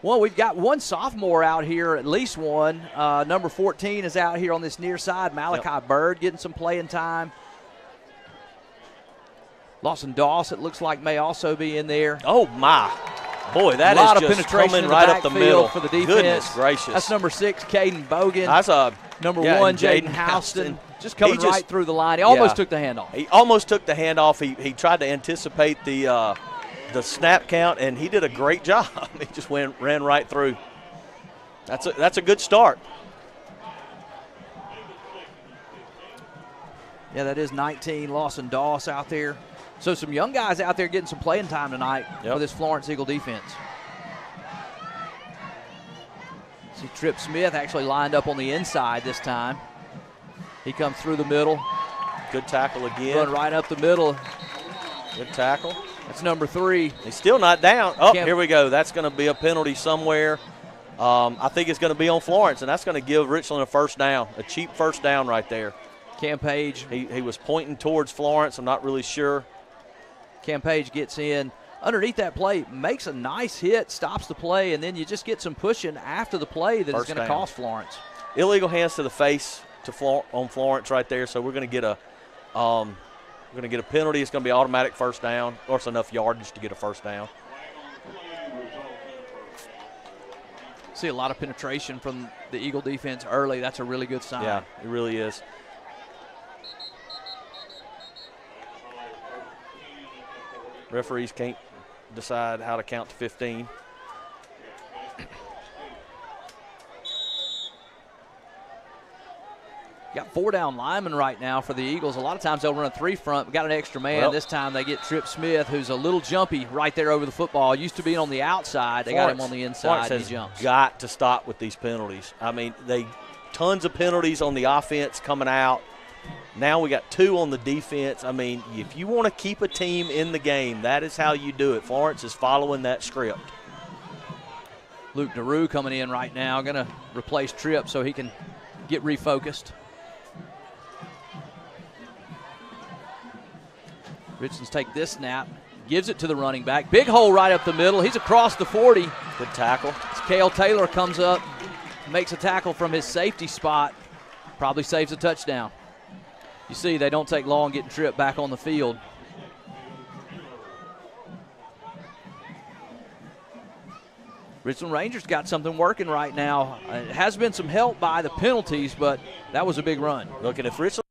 we've got one sophomore out here, at least one. Number 14 is out here on this near side. Malachi Bird getting some playing time. Lawson Doss, it looks like, may also be in there. Oh, my. Boy, that a lot is of just penetration coming in the right up the backfield middle. for the defense. Goodness gracious. That's number 6, Caden Bogan. That's number yeah, 1, and Jaden Jaden Houston. Houston. Just coming right through the line. He almost took the handoff. He almost took the handoff. He tried to anticipate the snap count, and he did a great job. He just ran right through. That's a good start. Yeah, that is 19. Lawson Doss out there. So some young guys out there getting some playing time tonight for this Florence Eagle defense. See Trip Smith actually lined up on the inside this time. He comes through the middle. Good tackle again. Run right up the middle. Good tackle. That's number 3. He's still not down. Oh, here we go. That's going to be a penalty somewhere. I think it's going to be on Florence, and that's going to give Richland a first down, a cheap first down right there. Cam Page. He was pointing towards Florence. I'm not really sure. Cam Page gets in underneath that play, makes a nice hit, stops the play, and then you just get some pushing after the play that is going to cost Florence. Illegal hands to the face on Florence right there. So we're going to get a penalty. It's going to be automatic first down, or it's enough yardage to get a first down. See a lot of penetration from the Eagle defense early. That's a really good sign. Yeah, it really is. Referees can't decide how to count to 15. Got 4 down linemen right now for the Eagles. A lot of times they'll run a 3 front. We got an extra man. This time they get Trip Smith, who's a little jumpy right there over the football. Used to be on the outside. They got him on the inside, and he jumps. Got to stop with these penalties. I mean, tons of penalties on the offense coming out. Now we got 2 on the defense. I mean, if you want to keep a team in the game, that is how you do it. Florence is following that script. Luke DeRue coming in right now, going to replace Tripp so he can get refocused. Richlands take this snap, gives it to the running back. Big hole right up the middle. He's across the 40. Good tackle. As Cale Taylor comes up, makes a tackle from his safety spot. Probably saves a touchdown. You see, they don't take long getting Tripp back on the field. Richland Rangers got something working right now. It has been some help by the penalties, but that was a big run. Look, and if Richland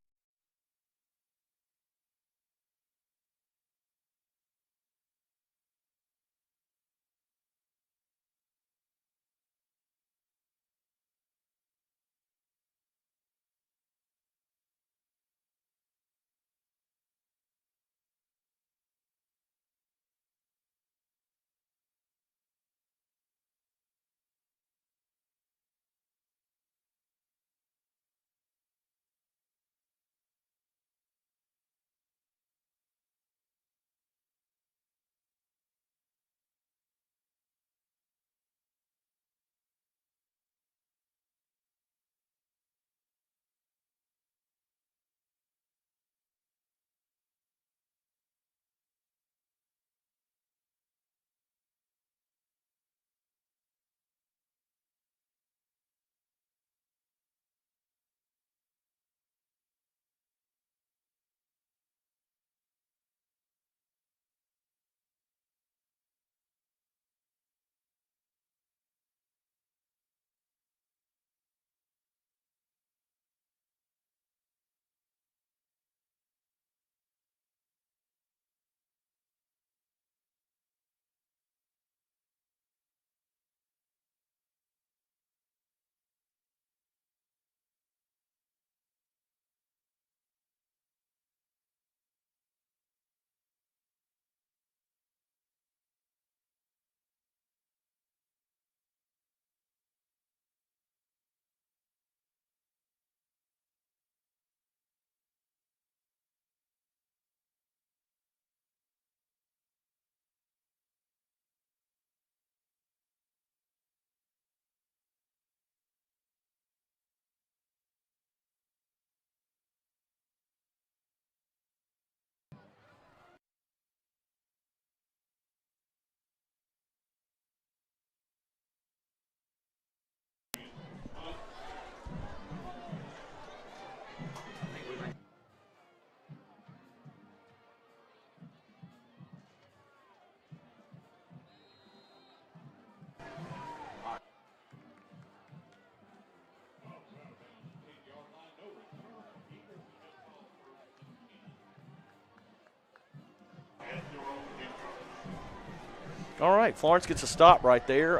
All right, Florence gets a stop right there.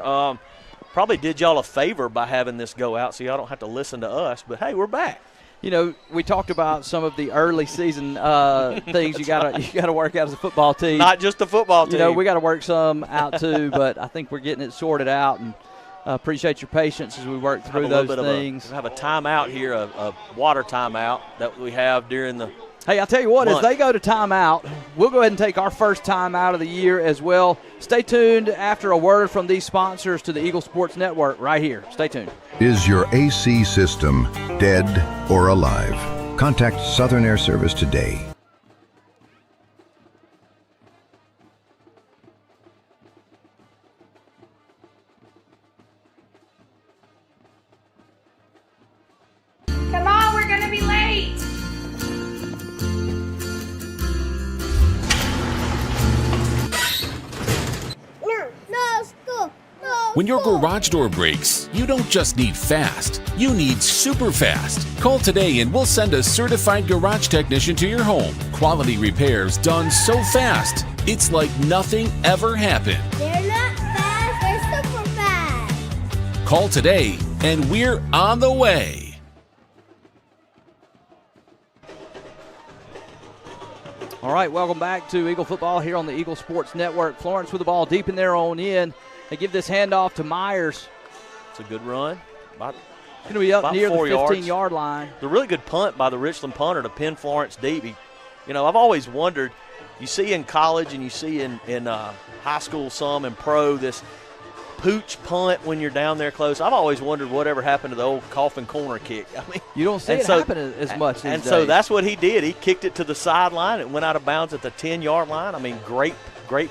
Probably did y'all a favor by having this go out so y'all don't have to listen to us, but hey, we're back. You know, we talked about some of the early season things you gotta work out as a football team. Not just the football team. You know, we got to work some out too, but I think we're getting it sorted out, and appreciate your patience as we work through those things. We have a timeout here, a water timeout that we have during the Hey, I'll tell you what, month. as they go to timeout, we'll go ahead and take our first timeout of the year as well. Stay tuned after a word from these sponsors to the Eagle Sports Network right here. Stay tuned. Is your AC system dead or alive? Contact Southern Air Service today. Come on, we're gonna be late. No school. No When your school. garage door breaks, you don't just need fast, you need super fast. Call today and we'll send a certified garage technician to your home. Quality repairs done so fast, it's like nothing ever happened. They're not fast. They're super fast. Call today and we're on the way. All right, welcome back to Eagle Football here on the Eagle Sports Network. Florence with the ball deep in their own end. They give this handoff to Myers. It's a good run. Going to be up about near the 4 yards. 15-yard line. The really good punt by the Richland punter to pin Florence deep. I've always wondered, you see in college and you see in high school some and pro, this pooch punt when you're down there close. I've always wondered whatever happened to the old coffin corner kick. I mean, You don't see it happen as much these And days. so that's what he did. He kicked it to the sideline. It went out of bounds at the 10-yard line. I mean, great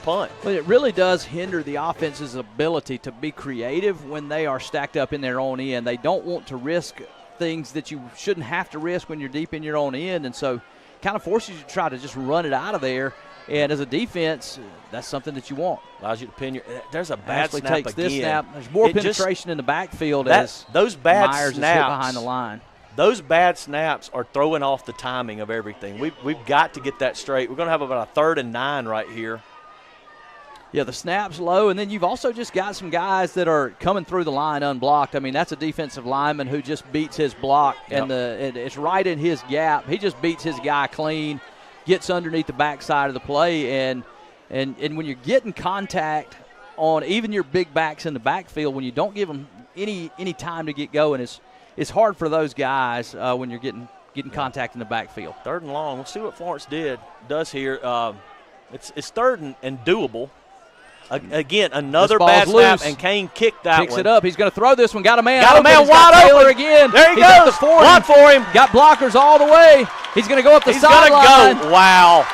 punt. But it really does hinder the offense's ability to be creative when they are stacked up in their own end. They don't want to risk things that you shouldn't have to risk when you're deep in your own end, and so kind of forces you to try to just run it out of there. And as a defense, that's something that you want. Allows you to pin your – there's a bad Ashley snap takes again. This snap. There's more It just- penetration in the backfield that- as those bad Myers snaps, is hit behind the line. Those bad snaps are throwing off the timing of everything. We've got to get that straight. We're going to have about a 3rd and 9 right here. Yeah, the snap's low, and then you've also just got some guys that are coming through the line unblocked. I mean, that's a defensive lineman who just beats his block, and it's right in his gap. He just beats his guy clean, gets underneath the backside of the play, and when you're getting contact on even your big backs in the backfield, when you don't give them any time to get going, it's hard for those guys when you're getting contact in the backfield. 3rd and long. We'll see what Florence does here. It's 3rd and doable. Again, another This bad ball's snap, loose. and Kane kicked that Picks one. it up. He's going to throw this one. Got a man Got a open. man He's got wide Taylor open. again. There he He's at goes. the 40. Run for him. Got blockers all the way. He's going to go up the He's going sideline. to go. Wow.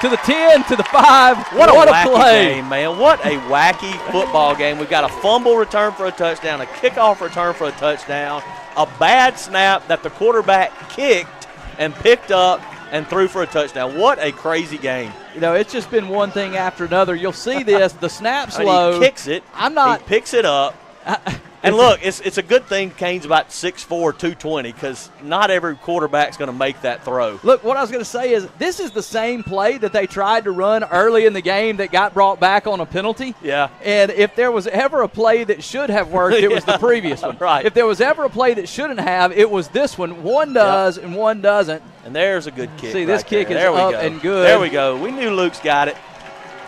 To the 10, to the 5. What a wacky play. game, man. What a wacky football game. We've got a fumble return for a touchdown, a kickoff return for a touchdown, a bad snap that the quarterback kicked and picked up and threw for a touchdown. What a crazy game. You know, it's just been one thing after another. You'll see this. The snap's I mean, low. he kicks it. He picks it up. And look, it's a good thing Kane's about 6'4", 220, because not every quarterback's going to make that throw. Look, what I was going to say is this is the same play that they tried to run early in the game that got brought back on a penalty. Yeah. And if there was ever a play that should have worked, it was the previous one. Right. If there was ever a play that shouldn't have, it was this one. One does and one doesn't. And there's a good kick. See, this right kick there. is There we up go. and good. There we go. We knew Luke's got it.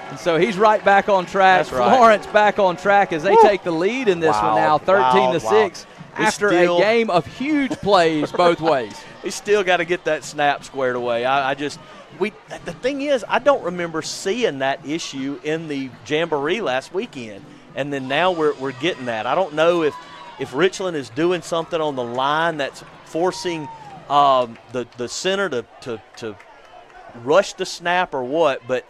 And so he's right back on track. That's right. Florence back on track as they take the lead in this one now, 13-6, after a game of huge plays both ways. We still got to get that snap squared away. The thing is, I don't remember seeing that issue in the Jamboree last weekend, and then now we're getting that. I don't know if Richland is doing something on the line that's forcing the center to rush the snap or what, but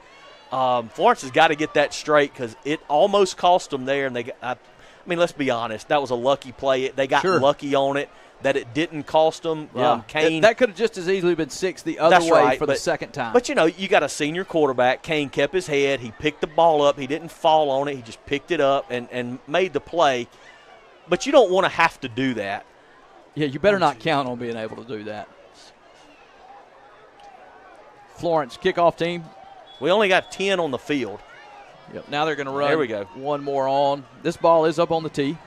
Florence has got to get that straight because it almost cost them there. And I mean, let's be honest, that was a lucky play. They got lucky on it that it didn't cost them. Yeah. Kane, that could have just as easily been 6 the other way for the second time. But, you got a senior quarterback. Kane kept his head. He picked the ball up. He didn't fall on it. He just picked it up and made the play. But you don't want to have to do that. Yeah, you better not count on being able to do that. Florence kickoff team. We only got 10 on the field. Yep. Now they're going to run There we go. one more on. This ball is up on the tee.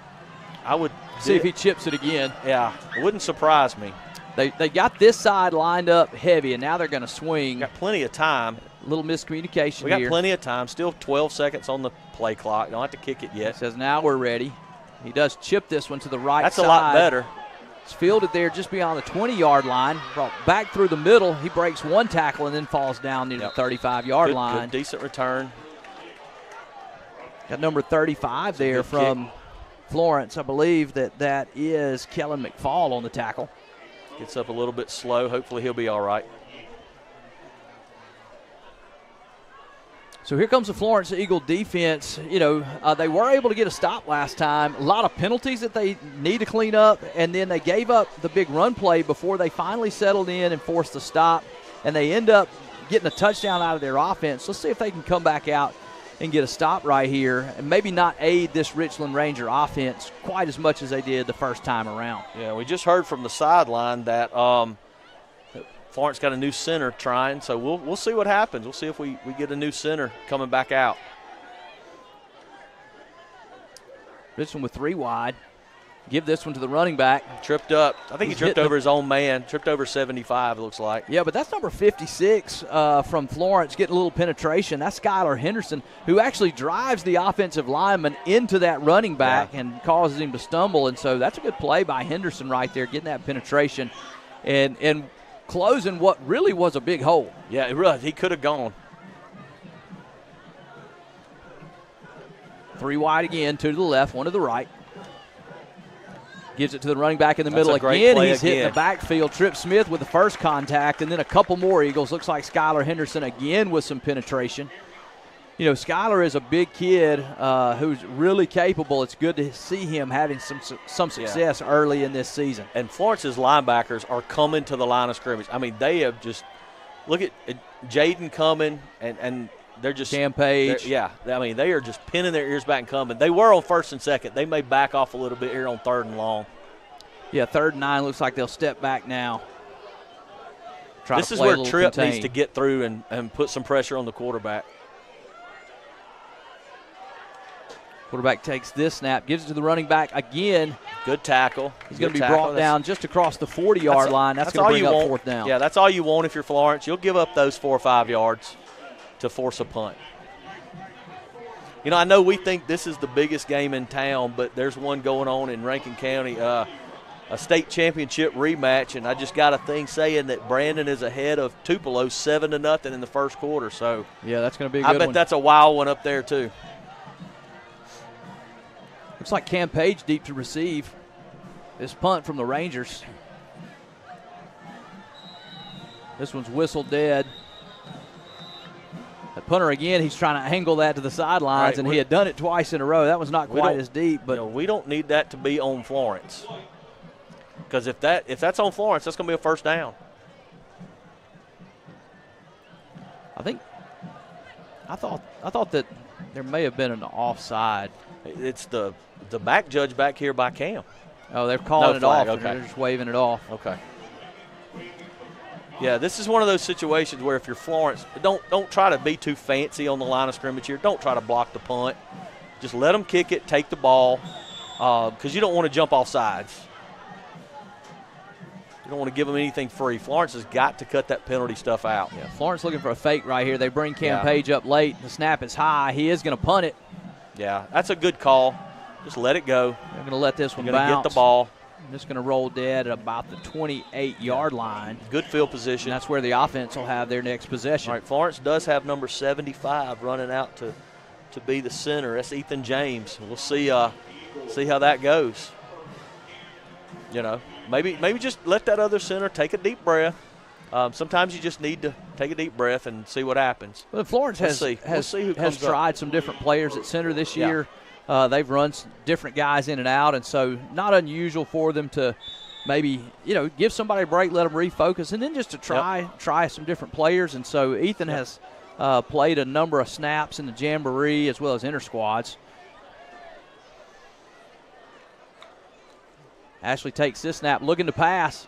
I would see if he chips it again. Yeah, it wouldn't surprise me. They got this side lined up heavy, and now they're going to swing. Got plenty of time. A little miscommunication We got here. plenty of time. Still 12 seconds on the play clock. Don't have to kick it yet. He says now we're ready. He does chip this one to the right That's side. a lot better. It's fielded there just beyond the 20-yard line. Brought back through the middle. He breaks one tackle and then falls down near the 35-yard line. Good, decent return. Got number 35 there from Florence. I believe that is Kellen McFall on the tackle. Gets up a little bit slow. Hopefully he'll be all right. So here comes the Florence Eagle defense. You know, they were able to get a stop last time. A lot of penalties that they need to clean up, and then they gave up the big run play before they finally settled in and forced the stop, and they end up getting a touchdown out of their offense. Let's see if they can come back out and get a stop right here and maybe not aid this Richland Ranger offense quite as much as they did the first time around. Yeah, we just heard from the sideline that Florence got a new center trying, so we'll see what happens. We'll see if we get a new center coming back out. Richland with 3 wide. Give this one to the running back. Tripped up. I think he tripped over his own man. Tripped over 75, it looks like. Yeah, but that's number 56 from Florence getting a little penetration. That's Skylar Henderson, who actually drives the offensive lineman into that running back and causes him to stumble. And so that's a good play by Henderson right there, getting that penetration and closing what really was a big hole. Yeah, it really, he could have gone. 3 wide again, 2 to the left, 1 to the right. Gives it to the running back in the middle again. He's hitting the backfield. Trip Smith with the first contact, and then a couple more Eagles. Looks like Skylar Henderson again with some penetration. You know, Skylar is a big kid who's really capable. It's good to see him having some success early in this season. And Florence's linebackers are coming to the line of scrimmage. I mean, they have just – look at Jaden coming, and they're just – Cam Page. Yeah, I mean, they are just pinning their ears back and coming. They were on 1st and 2nd. They may back off a little bit here on 3rd and long. Yeah, 3rd and 9 looks like they'll step back now. This is where Tripp needs to get through and put some pressure on the quarterback. Quarterback takes this snap, gives it to the running back again. Good tackle. He's going to be brought down just across the 40-yard line. That's going to bring up 4th down. Yeah, that's all you want if you're Florence. You'll give up those 4 or 5 yards to force a punt. You know, I know we think this is the biggest game in town, but there's one going on in Rankin County, a state championship rematch, and I just got a thing saying that Brandon is ahead of Tupelo 7-0 in the first quarter. So yeah, that's going to be a good one. I bet that's a wild one up there too. Looks like Cam Page deep to receive this punt from the Rangers. This one's whistled dead. The punter again, he's trying to angle that to the sidelines, and he had done it twice in a row. That was not quite as deep, but we don't need that to be on Florence, because if that's on Florence, that's going to be a 1st down. I thought that there may have been an offside. It's the back judge back here by Cam. Oh, they're calling it off. Okay. They're just waving it off. Okay. Yeah, this is one of those situations where if you're Florence, don't try to be too fancy on the line of scrimmage here. Don't try to block the punt. Just let them kick it, take the ball, because you don't want to jump off sides. You don't want to give them anything free. Florence has got to cut that penalty stuff out. Yeah, Florence looking for a fake right here. They bring Cam Page up late. The snap is high. He is going to punt it. Yeah, that's a good call. Just let it go. They're going to let this one bounce. Going to get the ball. Just going to roll dead at about the 28-yard line. Good field position. And that's where the offense will have their next possession. All right, Florence does have number 75 running out to be the center. That's Ethan James. We'll see how that goes. You know, maybe just let that other center take a deep breath. Sometimes you just need to take a deep breath and see what happens. Well, Florence has tried some different players at center this year. They've run some different guys in and out, and so not unusual for them to maybe, give somebody a break, let them refocus, and then just to try some different players. And so Ethan has played a number of snaps in the Jamboree as well as inter squads. Ashley takes this snap, looking to pass.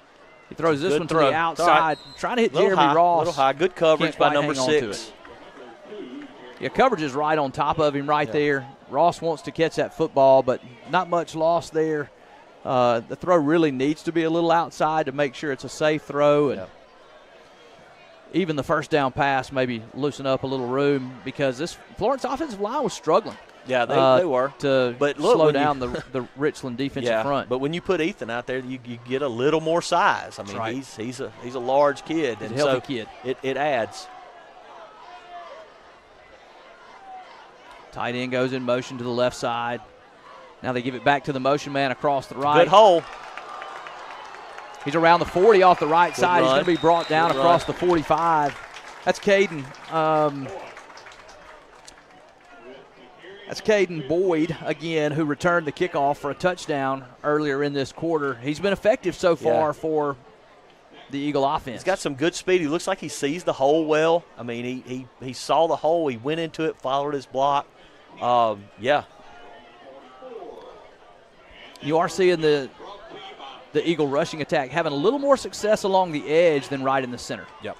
He throws this one to the outside, trying to hit Jeremy Ross. A little high. Good coverage by number 6. Yeah, coverage is right on top of him right there. Ross wants to catch that football, but not much loss there. The throw really needs to be a little outside to make sure it's a safe throw. And even the first down pass maybe loosen up a little room because this Florence offensive line was struggling. Yeah, they were. But slow down the Richland defensive front. But when you put Ethan out there, you get a little more size. I mean, he's a large kid. He's a healthy kid. It adds. Tight end goes in motion to the left side. Now they give it back to the motion man across the right. Good hole. He's around the 40 off the right side. He's going to be brought down across the 45. That's Caden. That's Caden Boyd, again, who returned the kickoff for a touchdown earlier in this quarter. He's been effective so far for the Eagle offense. He's got some good speed. He looks like he sees the hole well. I mean, he saw the hole. He went into it, followed his block. You are seeing the Eagle rushing attack having a little more success along the edge than right in the center. Yep.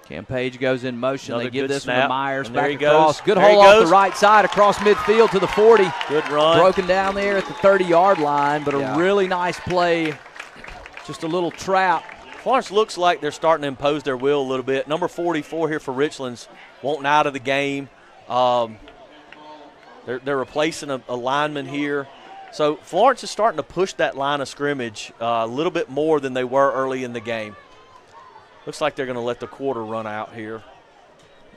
Cam Page goes in motion. Another they give this snap. one to Myers. And Back there he across. goes. Good There he hole off goes. the right side across midfield to the 40. Good run. Broken down there at the 30-yard line, but a really nice play. Just a little trap. Florence looks like they're starting to impose their will a little bit. Number 44 here for Richland's wanting out of the game. They're replacing a lineman here. So Florence is starting to push that line of scrimmage a little bit more than they were early in the game. Looks like they're going to let the quarter run out here.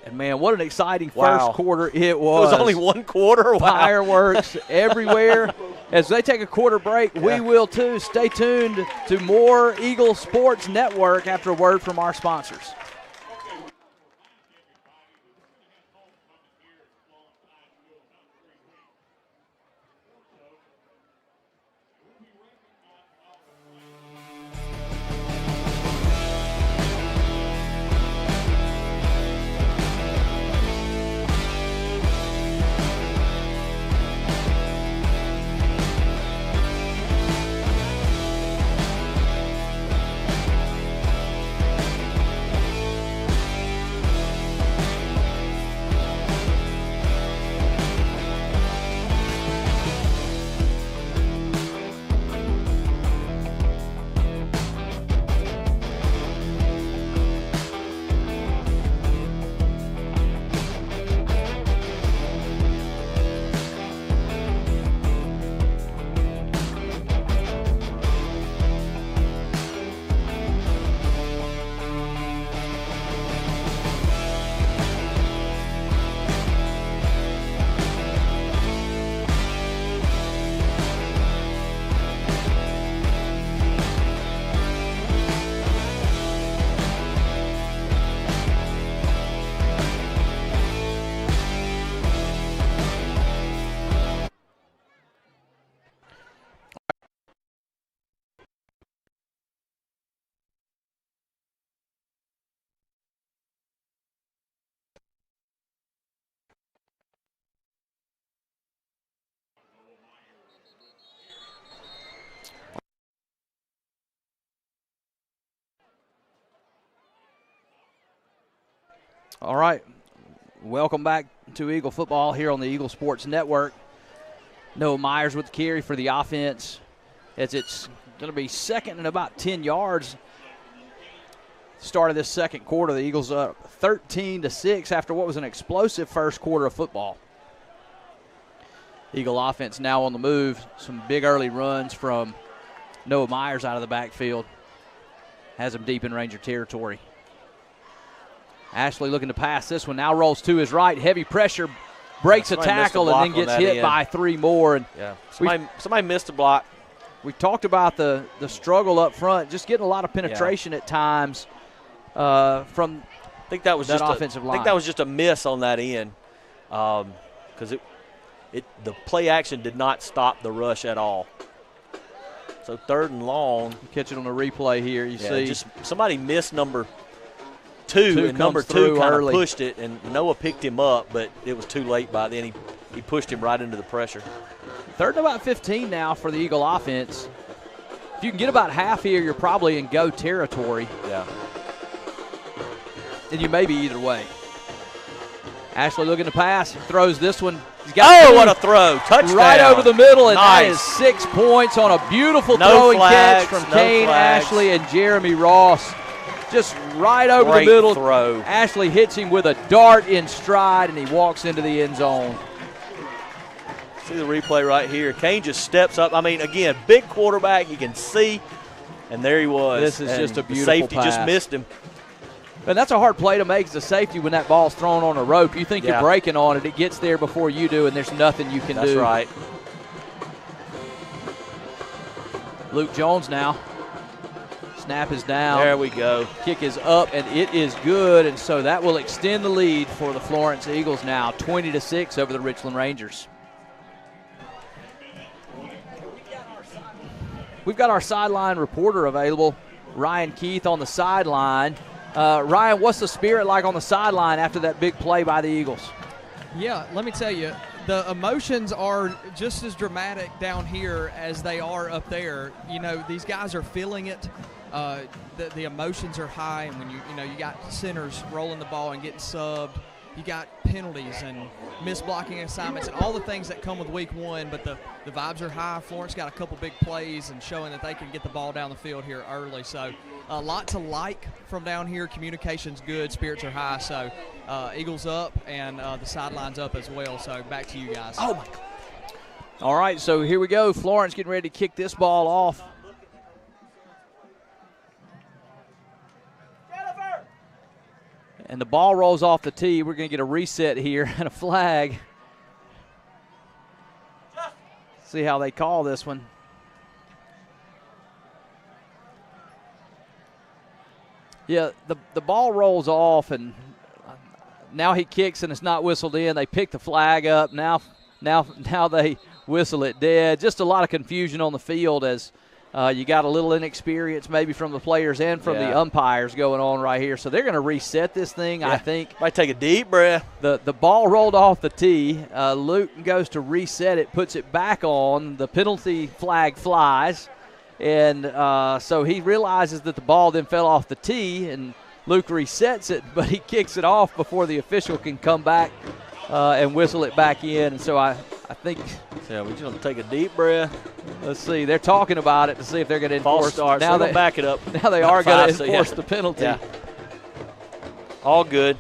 And, man, what an exciting first quarter it was. It was only one quarter? Wow. Fireworks everywhere. As they take a quarter break, we will too. Stay tuned to more Eagle Sports Network after a word from our sponsors. All right, welcome back to Eagle football here on the Eagle Sports Network. Noah Myers with the carry for the offense as it's going to be second and about 10 yards. Start of this second quarter, the Eagles up 13-6 after what was an explosive first quarter of football. Eagle offense now on the move. Some big early runs from Noah Myers out of the backfield. Has him deep in Ranger territory. Ashley looking to pass this one. Now rolls to his right. Heavy pressure. Breaks a tackle and then gets hit by three more. And somebody missed a block. We talked about the struggle up front, just getting a lot of penetration at times from I think that was that just offensive line. I think that was just a miss on that end because the play action did not stop the rush at all. So third and long. You catch it on the replay here. You see just somebody missed number two and number two kind of pushed it, and Noah picked him up, but it was too late by then. He pushed him right into the pressure. Third and about 15 now for the Eagle offense. If you can get about half here, you're probably in go territory. Yeah. and you may be either way. Ashley looking to pass, throws this one. He's got what a throw. Touchdown. right over the middle, and nice. that is 6 points on a beautiful No throwing flags, catch from no Kane flags. Ashley and Jeremy Ross. Just right over Great the middle. throw. Ashley hits him with a dart in stride, and he walks into the end zone. See the replay right here. Kane just steps up. I mean, again, big quarterback. He can see, and there he was. This is And just a the beautiful safety just pass. missed him. And that's a hard play to make as a safety when that ball's thrown on a rope. You think Yeah. you're breaking on it. It gets there before you do, and there's nothing you can do. That's right. Luke Jones now. Snap is down. There we go. Kick is up, and it is good. And so that will extend the lead for the Florence Eagles now, 20-6 over the Richland Rangers. We've got our sideline reporter available, Ryan Keith, on the sideline. Ryan, what's the spirit like on the sideline after that big play by the Eagles? Yeah, let me tell you, the emotions are just as dramatic down here as they are up there. You know, these guys are feeling it. The emotions are high, and when you got centers rolling the ball and getting subbed, you got penalties and missed blocking assignments and all the things that come with week one, but the vibes are high. Florence got a couple big plays and showing that they can get the ball down the field here early. So a lot to like from down here. Communication's good, spirits are high. So Eagles up and the sideline's up as well. So back to you guys. Oh, my God. All right, so here we go. Florence getting ready to kick this ball off. And the ball rolls off the tee. We're going to get a reset here and a flag. See how they call this one. Yeah, the ball rolls off, and now he kicks and it's not whistled in. They pick the flag up. Now they whistle it dead. Just a lot of confusion on the field as you got a little inexperience maybe from the players and from the umpires going on right here. So they're going to reset this thing, I think. Might take a deep breath. The ball rolled off the tee. Luke goes to reset it, puts it back on. The penalty flag flies. And so he realizes that the ball then fell off the tee, and Luke resets it, but he kicks it off before the official can come back and whistle it back in. And so I think – yeah, we're just going to take a deep breath. Let's see. They're talking about it to see if they're going to enforce. False start. Now they back it up. Now they are going to enforce the penalty. Yeah. All good.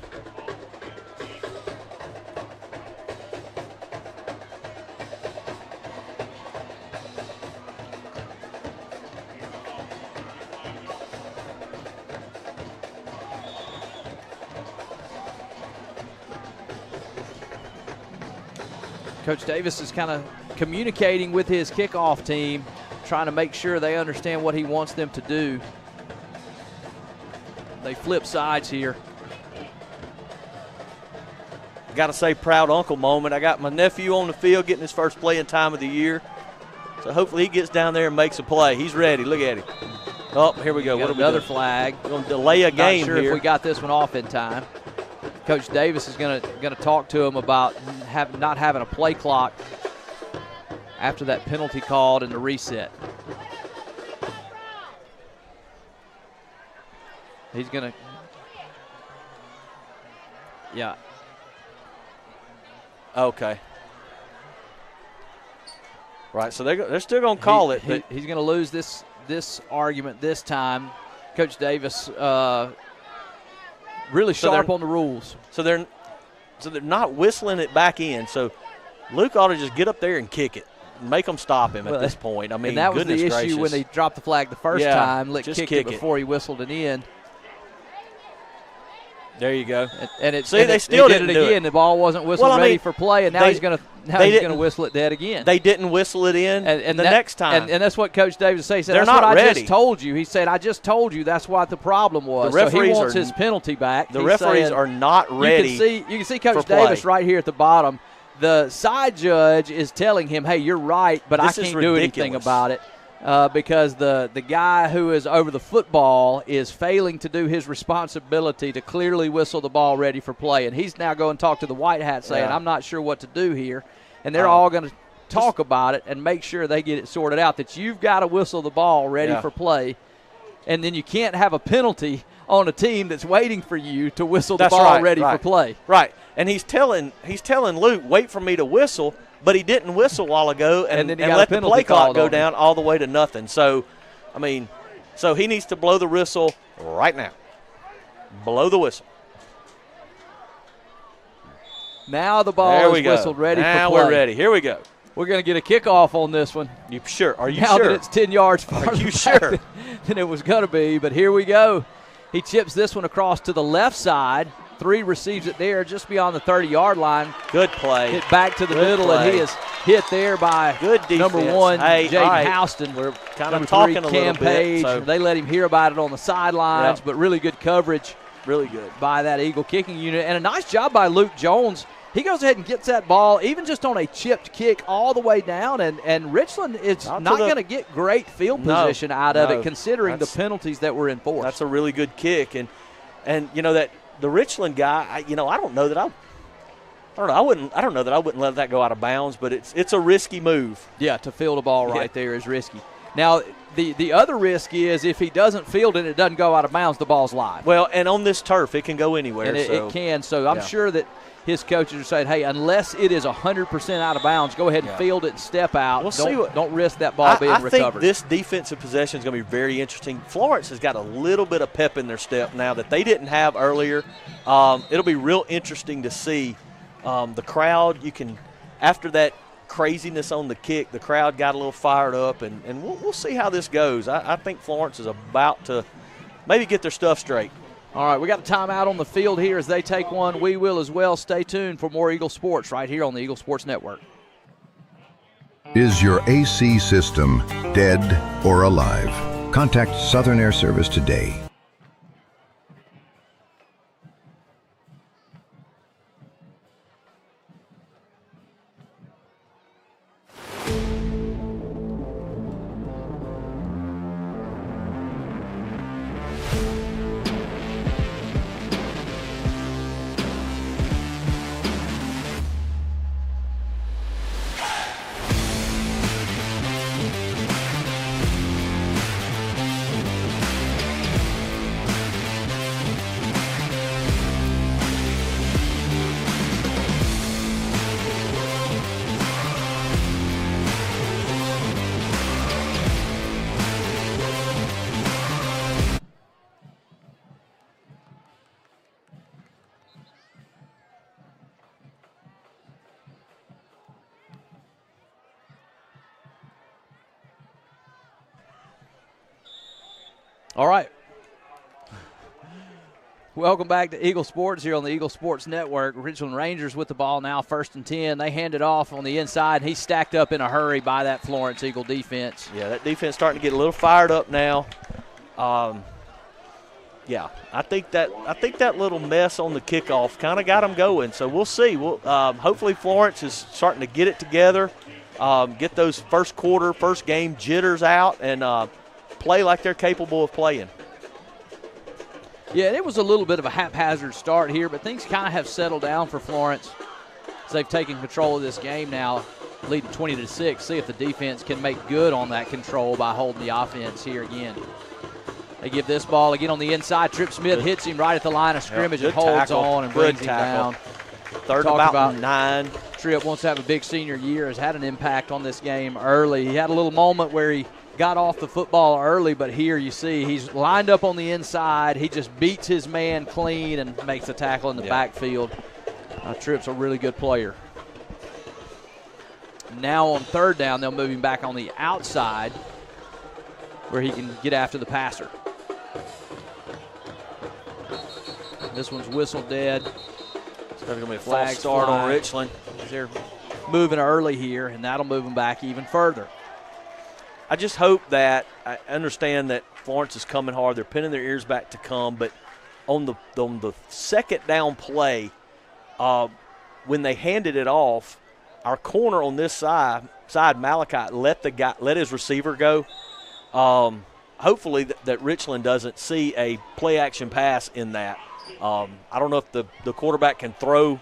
Coach Davis is kind of communicating with his kickoff team, trying to make sure they understand what he wants them to do. They flip sides here. Got to say, proud uncle moment. I got my nephew on the field getting his first playing time of the year. So hopefully he gets down there and makes a play. He's ready. Look at him. Oh, here we go. What another flag. We're going to delay a game Not sure here. if we got this one off in time. Coach Davis is going to talk to him about not having a play clock after that penalty called in the reset. He's going to, yeah. Okay. Right, so they're still going to call it. But He's going to lose this argument this time. Coach Davis really sharp on the rules. So they're not whistling it back in. So Luke ought to just get up there and kick it. Make them stop him at this point. I mean, and that was the issue gracious. when they dropped the flag the first time. Lick just kicked kick it before he whistled it in. There you go. And they still did it again. The ball wasn't whistled ready for play, and now he's going to whistle it dead again. They didn't whistle it in and the next time. And that's what Coach Davis said. He said, They're that's not what I ready. just told you. He said, I just told you that's what the problem was. The referees so he wants his penalty back. The referees are not ready. You can see Coach Davis right here at the bottom. The side judge is telling him, hey, you're right, but I can't do anything about it. Because the guy who is over the football is failing to do his responsibility to clearly whistle the ball ready for play. And he's now going to talk to the White Hat saying, I'm not sure what to do here. And they're all going to talk about it and make sure they get it sorted out, that you've got to whistle the ball ready for play. and then you can't have a penalty on a team that's waiting for you to whistle the That's ball right, ready right. for play. Right. And he's telling Luke, wait for me to whistle, but he didn't whistle a while ago and then he got a let the penalty play clock called go on down all the way to nothing. So, I mean, so he needs to blow the whistle right now. Blow the whistle. Now the ball is whistled, ready now for play. We're ready. Here we go. We're going to get a kickoff on this one. You sure? Are you now sure? that it's 10 yards farther Are you back sure? than it was going to be, but here we go. He chips this one across to the left side. 3 receives it there just beyond the 30-yard line. Good play. Hit back to the Good middle, play. and he is hit there by Good defense. number 1, Hey, Jaden all right. Houston. We're kind number of talking 3, a Cam little bit. Page. So They let him hear about it on the sidelines, Yep. but really good coverage really good. by that Eagle kicking unit. And a nice job by Luke Jones. He goes ahead and gets that ball, even just on a chipped kick, all the way down. And Richland is not going to get great field position out of it, considering the penalties that were enforced. That's a really good kick. And you know, that the Richland guy, I don't know that I wouldn't let that go out of bounds, but it's a risky move. Yeah, to field a ball right there is risky. Now, the other risk is if he doesn't field it, it doesn't go out of bounds, the ball's live. Well, and on this turf, it can go anywhere. And it can. So I'm sure that his coaches are saying, hey, unless it is 100% out of bounds, go ahead and field it and step out. Don't risk that ball being recovered. I think this defensive possession is going to be very interesting. Florence has got a little bit of pep in their step now that they didn't have earlier. It'll be real interesting to see the crowd. After that craziness on the kick, the crowd got a little fired up, and we'll see how this goes. I think Florence is about to maybe get their stuff straight. All right, we got a timeout on the field here as they take one. We will as well. Stay tuned for more Eagle Sports right here on the Eagle Sports Network. Is your AC system dead or alive? Contact Southern Air Service today. All right. Welcome back to Eagle Sports here on the Eagle Sports Network. Richland Rangers with the ball now, 1st and 10. They hand it off on the inside. He's stacked up in a hurry by that Florence Eagle defense. Yeah, that defense starting to get a little fired up now. Yeah, I think that little mess on the kickoff kind of got them going. So we'll see. Hopefully Florence is starting to get it together, get those first game jitters out, and play like they're capable of playing. Yeah, it was a little bit of a haphazard start here, but things kind of have settled down for Florence as they've taken control of this game now, leading 20-6. See if the defense can make good on that control by holding the offense here again. They give this ball again on the inside. Trip Smith hits him right at the line of scrimmage and holds on and brings him down. Third about 9. Tripp wants to have a big senior year, has had an impact on this game early. He had a little moment where he got off the football early, but here you see he's lined up on the inside. He just beats his man clean and makes the tackle in the backfield. Tripp's a really good player. Now on 3rd down, they'll move him back on the outside where he can get after the passer. This one's whistled dead. It's going to be a false start on Richland. They're moving early here, and that'll move them back even further. I just hope that – I understand that Florence is coming hard. They're pinning their ears back to come. But on the 2nd down play, when they handed it off, our corner on this side Malachi, let his receiver go. Hopefully that Richland doesn't see a play-action pass in that. I don't know if the quarterback can throw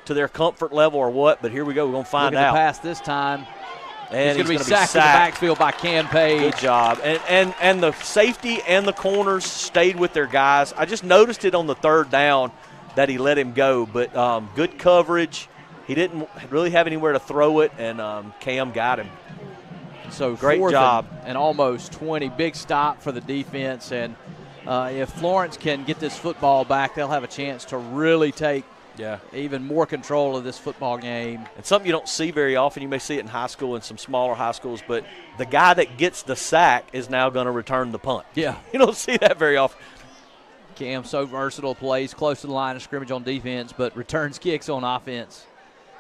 to their comfort level or what, but here we go. We're going to find out. The pass this time. And he's going to be gonna sacked in the backfield by Cam Page. Good job. And the safety and the corners stayed with their guys. I just noticed it on the third down that he let him go, but good coverage. He didn't really have anywhere to throw it, and Cam got him. So great job. And almost 20. Big stop for the defense. And if Florence can get this football back, they'll have a chance to really take even more control of this football game. And something you don't see very often. You may see it in high school and some smaller high schools, but the guy that gets the sack is now going to return the punt. Yeah. You don't see that very often. Cam so versatile, plays close to the line of scrimmage on defense, but returns kicks on offense.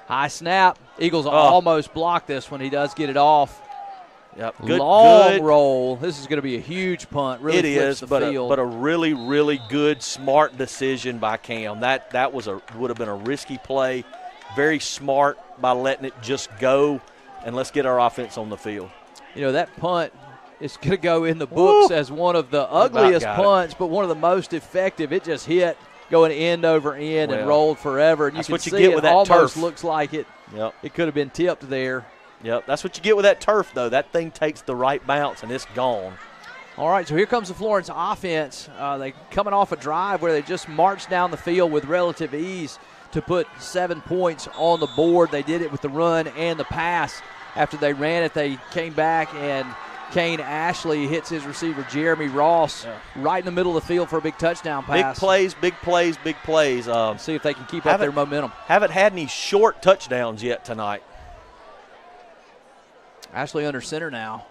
High snap. Eagles almost block this when he does get it off. Yep. Long roll. This is going to be a huge punt. Really it is, the but field. A really, really good, smart decision by Cam. That would have been a risky play. Very smart by letting it just go, and let's get our offense on the field. You know, that punt is going to go in the books as one of the ugliest punts, but one of the most effective. It just hit going end over end and rolled forever. And that's you can what you see get it with that almost turf. Looks like it. Yep. It could have been tipped there. Yep, that's what you get with that turf, though. That thing takes the right bounce, and it's gone. All right, so here comes the Florence offense. They coming off a drive where they just marched down the field with relative ease to put 7 points on the board. They did it with the run and the pass. After they ran it, they came back, and Kane Ashley hits his receiver, Jeremy Ross, right in the middle of the field for a big touchdown pass. Big plays, big plays, big plays. See if they can keep up their momentum. Haven't had any short touchdowns yet tonight. Ashley under center now.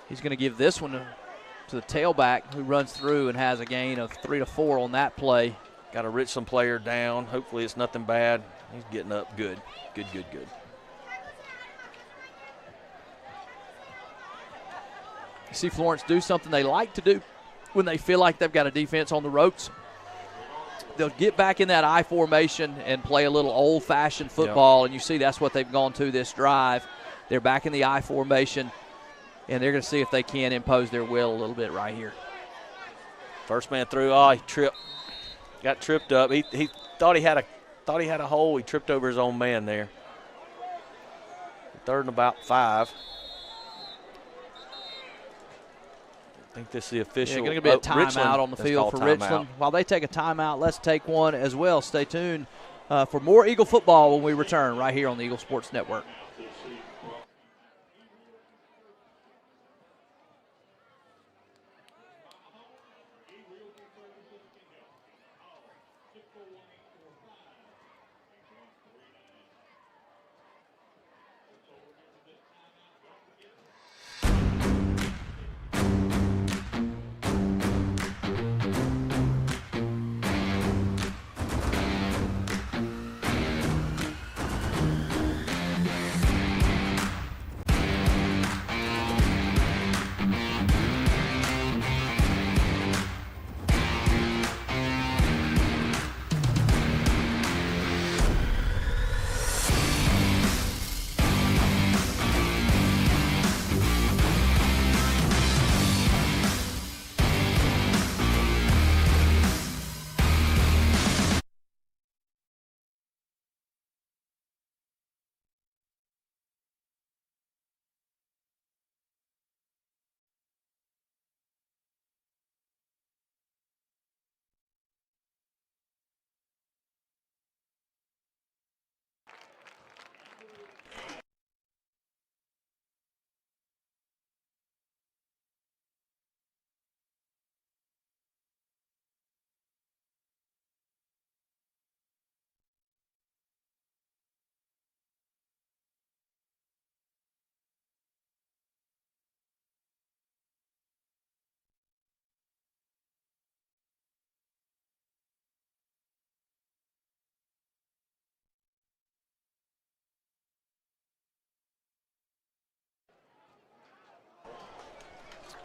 He's going to give this one to the tailback who runs through and has a gain of 3 to 4 on that play. Got a Richland player down. Hopefully it's nothing bad. He's getting up good. Good. You see Florence do something they like to do when they feel like they've got a defense on the ropes. They'll get back in that I formation and play a little old-fashioned football, and you see that's what they've gone to this drive. They're back in the I formation, and they're going to see if they can impose their will a little bit right here. First man through. Oh, he tripped. Got tripped up. He thought he had a hole. He tripped over his own man there. 3rd and about 5. I think this is the official. Going to be a timeout on the field for Richland. Timeout. While they take a timeout, let's take one as well. Stay tuned for more Eagle football when we return right here on the Eagle Sports Network.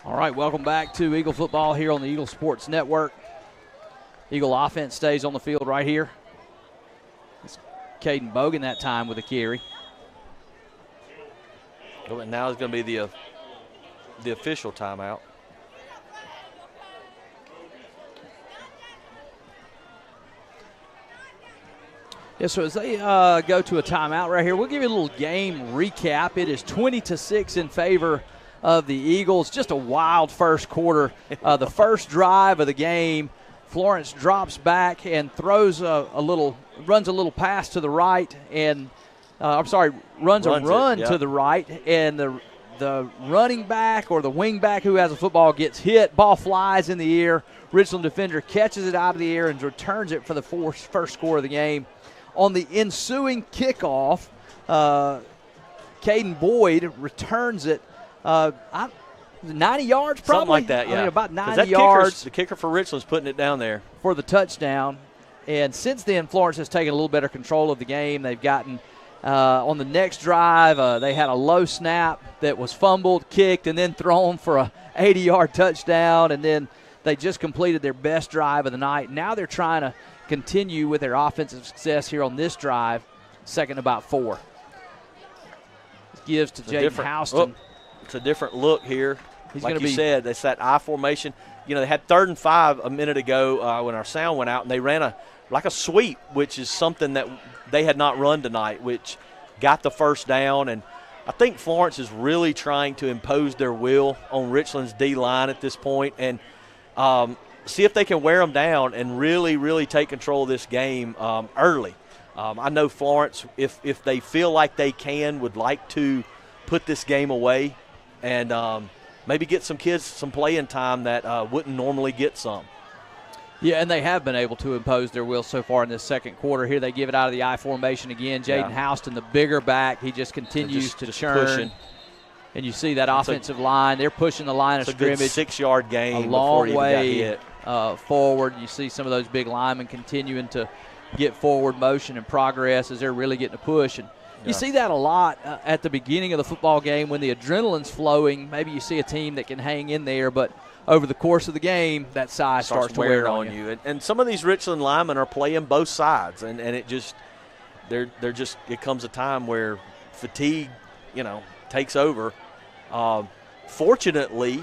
All right, welcome back to Eagle football here on the Eagle Sports Network. Eagle offense stays on the field right here. It's Caden Bogan that time with a carry. Oh, and now it's going to be the official timeout. Yeah, so as they go to a timeout right here, we'll give you a little game recap. It is 20-6 in favor of the Eagles. Just a wild first quarter. The first drive of the game, Florence drops back and throws runs a little pass to the right, and runs a run to the right, and the running back or the wing back who has a football gets hit. Ball flies in the air. Richland defender catches it out of the air and returns it for the first score of the game. On the ensuing kickoff, Caden Boyd returns it 90 yards probably? Something like that, yeah. I mean, about 90 yards. The kicker for Richland's putting it down there. For the touchdown. And since then, Florence has taken a little better control of the game. They've gotten on the next drive, they had a low snap that was fumbled, kicked, and then thrown for a 80-yard touchdown. And then they just completed their best drive of the night. Now they're trying to continue with their offensive success here on this drive, second about 4. Gives to Jaden Houston. It's a different look here. He's like you said, it's that I formation. You know, they had 3rd and 5 a minute ago when our sound went out, and they ran a sweep, which is something that they had not run tonight, which got the first down. And I think Florence is really trying to impose their will on Richland's D-line at this point and see if they can wear them down and really, really take control of this game early. I know Florence, if they feel like they can, would like to put this game away and maybe get some kids some playing time that wouldn't normally get some. Yeah, and they have been able to impose their will so far in this second quarter. Here they give it out of the I formation again. Jaden Houston, the bigger back, he just continues to churn. Pushing. And you see that offensive line. They're pushing the line of scrimmage. It's a good 6-yard gain a long before way he got hit. Forward. You see some of those big linemen continuing to get forward motion and progress as they're really getting a push. And you see that a lot at the beginning of the football game when the adrenaline's flowing. Maybe you see a team that can hang in there, but over the course of the game, that size starts to wear on you. And some of these Richland linemen are playing both sides, and it just it comes a time where fatigue, takes over. Fortunately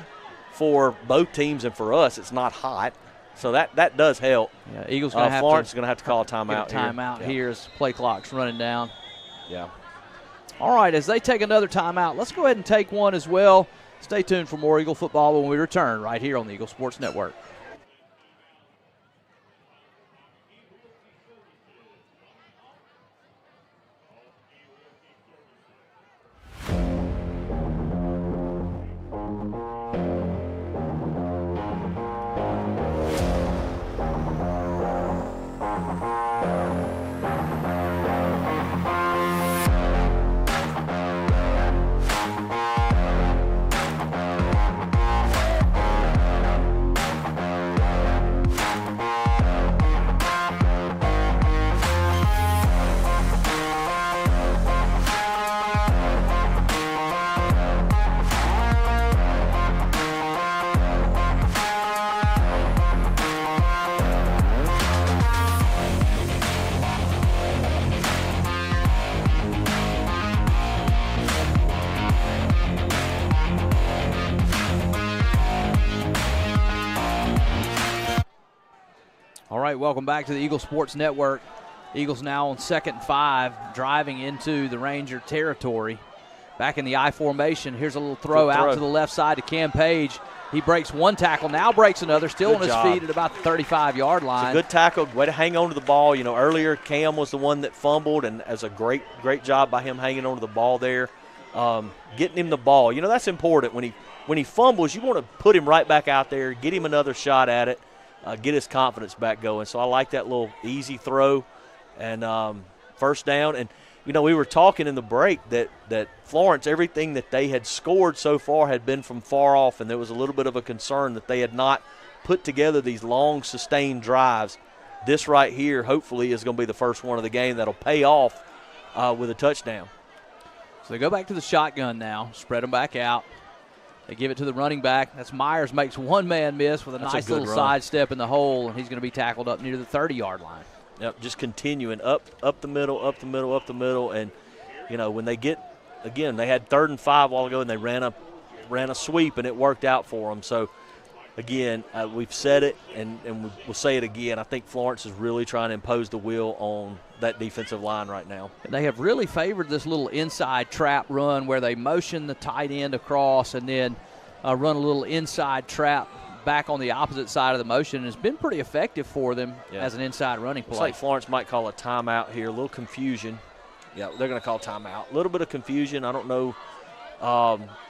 for both teams and for us, it's not hot, so that does help. Yeah, Eagles going to have Florence is going to have to call a timeout. Here as play clock's running down. Yeah. All right, as they take another timeout, let's go ahead and take one as well. Stay tuned for more Eagle football when we return right here on the Eagle Sports Network. Welcome back to the Eagle Sports Network. Eagles now on 2nd and 5, driving into the Ranger territory. Back in the I formation. Here's a little throw out to the left side to Cam Page. He breaks one tackle, now breaks another, still on his feet at about the 35-yard line. It's a good tackle, way to hang on to the ball. Earlier Cam was the one that fumbled, and as a great job by him hanging on to the ball there, getting him the ball. That's important. When he fumbles, you want to put him right back out there, get him another shot at it. Get his confidence back going. So I like that little easy throw and first down. And, we were talking in the break that Florence, everything that they had scored so far had been from far off, and there was a little bit of a concern that they had not put together these long, sustained drives. This right here hopefully is going to be the first one of the game that'll pay off with a touchdown. So they go back to the shotgun now, spread them back out. They give it to the running back. That's Myers, makes one man miss with a nice little sidestep in the hole, and he's going to be tackled up near the 30-yard line. Yep, just continuing up the middle. And, when they get, again, they had 3rd and 5 a while ago, and they ran a sweep, and it worked out for them. So again, we've said it, and we'll say it again. I think Florence is really trying to impose the will on that defensive line right now. They have really favored this little inside trap run where they motion the tight end across and then run a little inside trap back on the opposite side of the motion, and it's been pretty effective for them as an inside running play. Looks like Florence might call a timeout here, a little confusion. Yeah, they're going to call timeout. A little bit of confusion. I don't know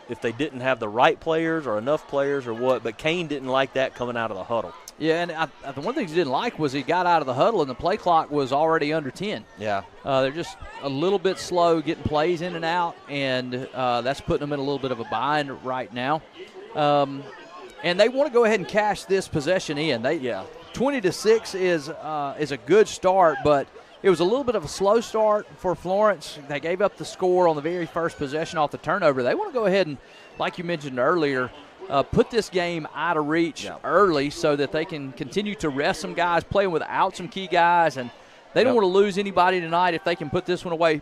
if they didn't have the right players or enough players or what, but Kane didn't like that coming out of the huddle. Yeah, and the one thing he didn't like was he got out of the huddle and the play clock was already under 10. Yeah. They're just a little bit slow getting plays in and out, and that's putting them in a little bit of a bind right now. And they want to go ahead and cash this possession in. 20-6 is a good start, but it was a little bit of a slow start for Florence. They gave up the score on the very first possession off the turnover. They want to go ahead and, like you mentioned earlier, put this game out of reach early so that they can continue to rest some guys, playing without some key guys, and they don't want to lose anybody tonight if they can put this one away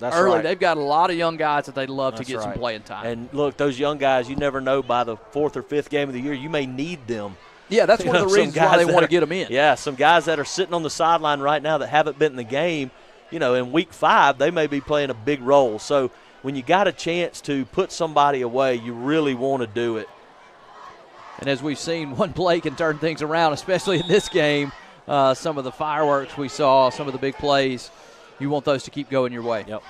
early. Right. They've got a lot of young guys that they'd love to get some playing time. And look, those young guys, you never know, by the 4th or 5th game of the year, you may need them. Yeah, that's one of the reasons why they want to get them in. Yeah, some guys that are sitting on the sideline right now that haven't been in the game, in week 5, they may be playing a big role. So when you got a chance to put somebody away, you really want to do it. And as we've seen, one play can turn things around, especially in this game. Some of the fireworks we saw, some of the big plays, you want those to keep going your way. Yep.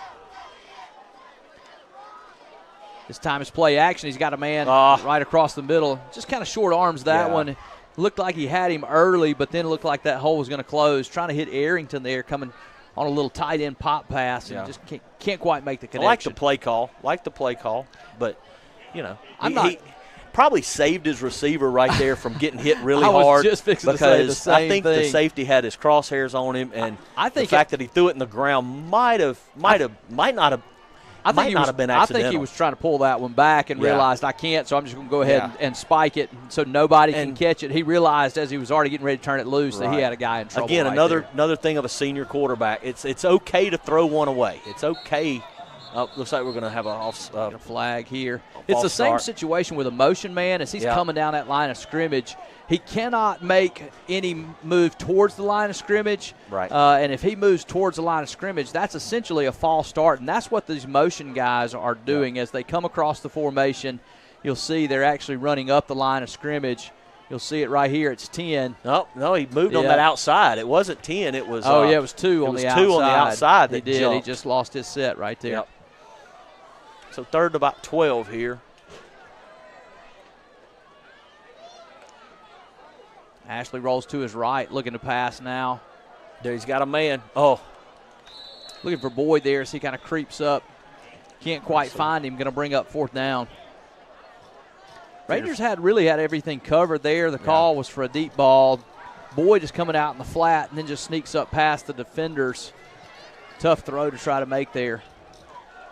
This time it's play action. He's got a man right across the middle. Just kind of short arms that one. Looked like he had him early, but then it looked like that hole was going to close. Trying to hit Arrington there, coming on a little tight end pop pass, and just can't quite make the connection. I like the play call. But, he probably saved his receiver right there from getting hit really hard. Just fixing to say the same I think thing. the safety had his crosshairs on him, and I think the fact that he threw it in the ground might not have been accidental. I think he was trying to pull that one back and realized I can't, so I'm just going to go ahead and spike it so nobody can catch it. He realized as he was already getting ready to turn it loose that he had a guy in trouble. Again, another thing of a senior quarterback. It's okay to throw one away. It's okay. Looks like we're going to have a flag here. It's the same situation with a motion man as he's coming down that line of scrimmage. He cannot make any move towards the line of scrimmage. Right. And if he moves towards the line of scrimmage, that's essentially a false start. And that's what these motion guys are doing as they come across the formation. You'll see they're actually running up the line of scrimmage. You'll see it right here. It's 10. No, he moved on that outside. It wasn't 10. It was. It was 2 on the outside. 2 on the outside. He did. Jumped. He just lost his set right there. Yep. So 3rd and about 12 here. Ashley rolls to his right, looking to pass now. There he's got a man. Looking for Boyd there as he kind of creeps up. Can't quite find him. Going to bring up 4th down. Rangers really had everything covered there. The call was for a deep ball. Boyd is coming out in the flat and then just sneaks up past the defenders. Tough throw to try to make there.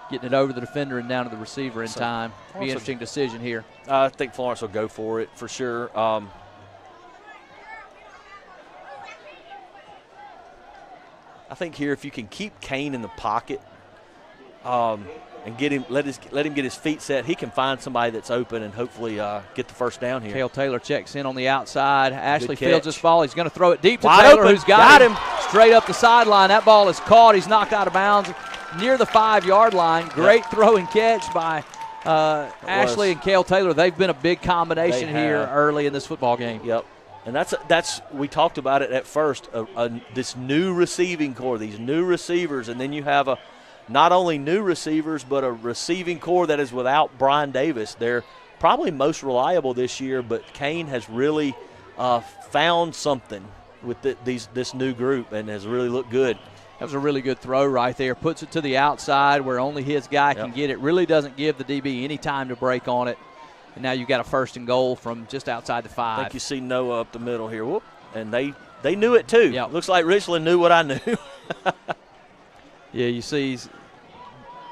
Getting it over the defender and down to the receiver in time. Be an interesting decision here. I think Florence will go for it for sure. I think here if you can keep Kane in the pocket and get him, let him get his feet set, he can find somebody that's open and hopefully get the first down here. Cale Taylor checks in on the outside. Ashley fields his ball. He's going to throw it deep to Wide Taylor, open. who's got him straight up the sideline. That ball is caught. He's knocked out of bounds near the 5-yard line. Great throw and catch by Ashley and Cale Taylor. They've been a big combination here early in this football game. Yep. And that's we talked about it at first, this new receiving core, these new receivers, and then you have not only new receivers but a receiving core that is without Brian Davis. They're probably most reliable this year, but Kane has really found something with this new group and has really looked good. That was a really good throw right there. Puts it to the outside where only his guy can get it. Really doesn't give the DB any time to break on it. And now you've got a 1st and goal from just outside the 5. I think you see Noah up the middle here. Whoop. And they knew it too. Yep. Looks like Richland knew what I knew. Yeah, you see he's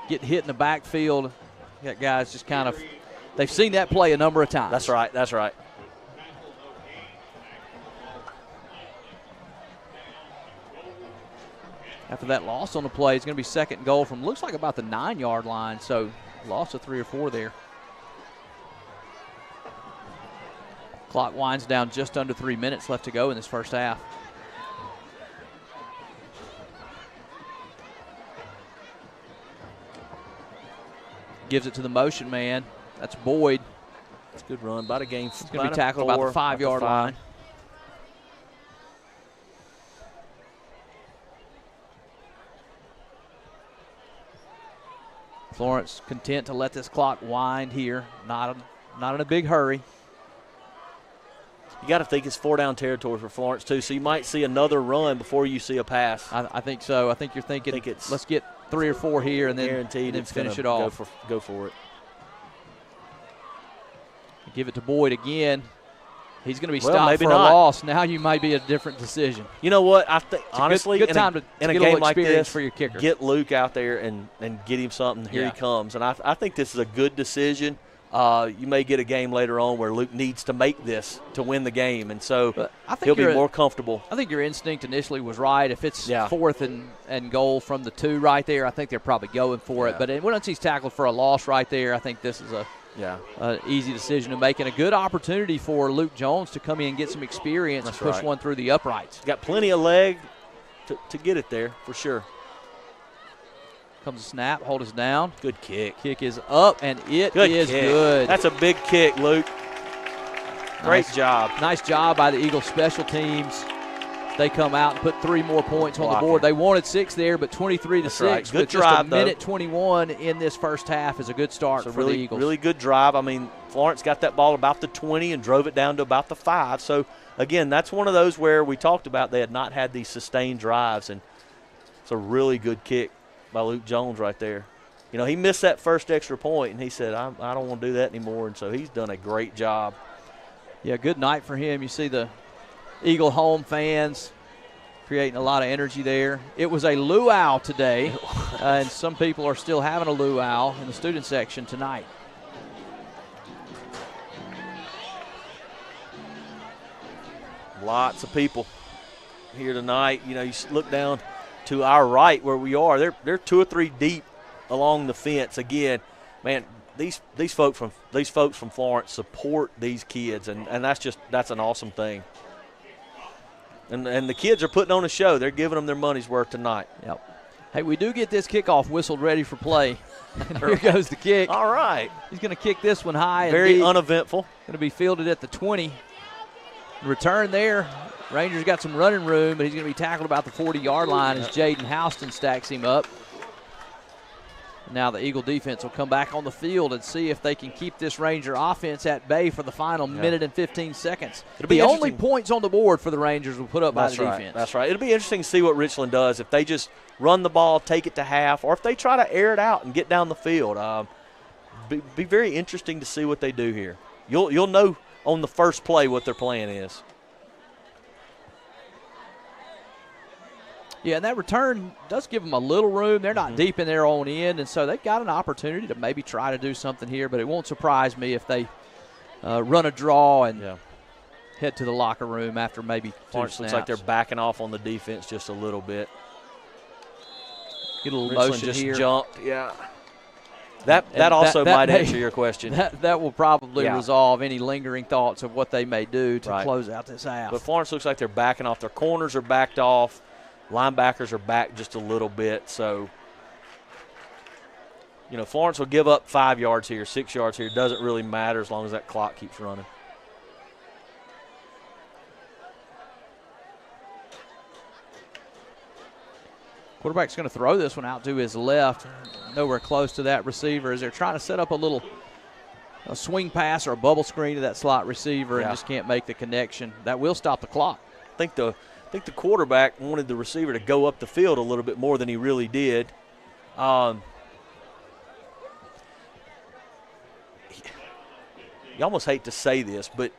getting hit in the backfield. You got guys just kind of – they've seen that play a number of times. That's right. After that loss on the play, it's going to be 2nd and goal from looks like about the 9-yard line, so loss of 3 or 4 there. Clock winds down, just under 3 minutes left to go in this first half. Gives it to the motion man. That's Boyd. It's a good run. About a game. He's going to be tackled about the 5-yard line. Florence content to let this clock wind here. Not in a big hurry. You got to think it's 4-down territory for Florence, too, so you might see another run before you see a pass. I think so. I think you're thinking, let's get 3 or 4 here and then, guaranteed and then finish it off. Go for it. Give it to Boyd again. He's going to be stopped for a loss. Now you might be a different decision. You know what? I think honestly, good time to in a get game like this, for your kicker. Get Luke out there and get him something. Here he comes, and I think this is a good decision. You may get a game later on where Luke needs to make this to win the game, and so he'll be more comfortable. I think your instinct initially was right. If it's 4th and goal from the 2 right there, I think they're probably going for it. But once he's tackled for a loss right there, I think this is an easy decision to make and a good opportunity for Luke Jones to come in and get some experience and push one through the uprights. Got plenty of leg to get it there for sure. Comes a snap, hold us down. Good kick. Kick is up, and it is good. That's a big kick, Luke. Great job. Nice job by the Eagles special teams. They come out and put 3 more points on the board. They wanted 6 there, but 23-6. Right. Good drive, just a minute 21 in this first half is a good start for the Eagles. Really good drive. I mean, Florence got that ball about the 20 and drove it down to about the 5. So, again, that's one of those where we talked about they had not had these sustained drives, and it's a really good kick by Luke Jones right there. You know, he missed that first extra point, and he said, I don't want to do that anymore, and so he's done a great job. Yeah, good night for him. You see the Eagle home fans creating a lot of energy there. It was a luau today, and some people are still having a luau in the student section tonight. Lots of people here tonight. You know, you look down to our right where we are. They're 2 or 3 deep along the fence. Again, man, these folks from Florence support these kids, and that's an awesome thing. And the kids are putting on a show. They're giving them their money's worth tonight. Yep. Hey, we do get this kickoff whistled ready for play. And here goes the kick. All right. He's going to kick this one high. Very uneventful. Going to be fielded at the 20. Return there. Rangers got some running room, but he's going to be tackled about the 40-yard line as Jaden Houston stacks him up. Now the Eagle defense will come back on the field and see if they can keep this Ranger offense at bay for the final minute and 15 seconds. The only points on the board for the Rangers will put up by the defense. That's right. It'll be interesting to see what Richland does. If they just run the ball, take it to half, or if they try to air it out and get down the field. Be very interesting to see what they do here. You'll know on the first play what their plan is. Yeah, and that return does give them a little room. They're not deep in their own end, and so they've got an opportunity to maybe try to do something here, but it won't surprise me if they run a draw and head to the locker room after maybe 2 snaps. Looks like they're backing off on the defense just a little bit. Get a little Richland motion just here. Jumped, That also might answer your question. That will probably resolve any lingering thoughts of what they may do to close out this half. But Florence looks like they're backing off. Their corners are backed off. Linebackers are back just a little bit. So, you know, Florence will give up 5 yards here, 6 yards here. Doesn't really matter as long as that clock keeps running. Quarterback's going to throw this one out to his left. Nowhere close to that receiver as they're trying to set up a swing pass or a bubble screen to that slot receiver and just can't make the connection. That will stop the clock. I think the quarterback wanted the receiver to go up the field a little bit more than he really did. You almost hate to say this, but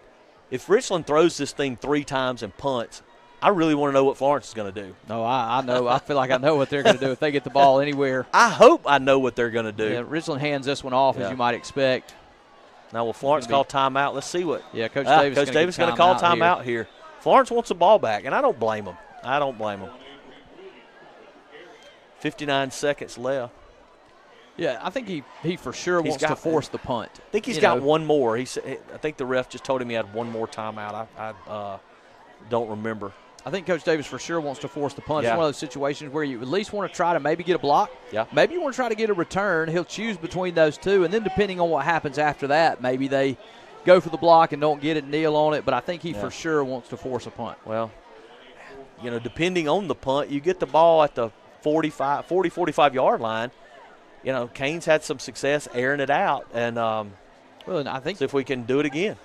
if Richland throws this thing 3 times and punts, I really want to know what Florence is going to do. No, I know. I feel like I know what they're going to do if they get the ball anywhere. I hope I know what they're going to do. Yeah, Richland hands this one off, as you might expect. Now, will Florence call timeout? Let's see what. Yeah, Coach Davis is going to call timeout here. Florence wants the ball back, and I don't blame him. 59 seconds left. Yeah, I think he for sure wants to force the punt. I think he's got one more. I think the ref just told him he had one more timeout. I don't remember. I think Coach Davis for sure wants to force the punt. Yeah. It's one of those situations where you at least want to try to maybe get a block. Yeah. Maybe you want to try to get a return. He'll choose between those two, and then depending on what happens after that, maybe they go for the block and don't get it, kneel on it. But I think he for sure wants to force a punt. Well, depending on the punt, you get the ball at the 45-yard line. Kane's had some success airing it out, and I think see if we can do it again.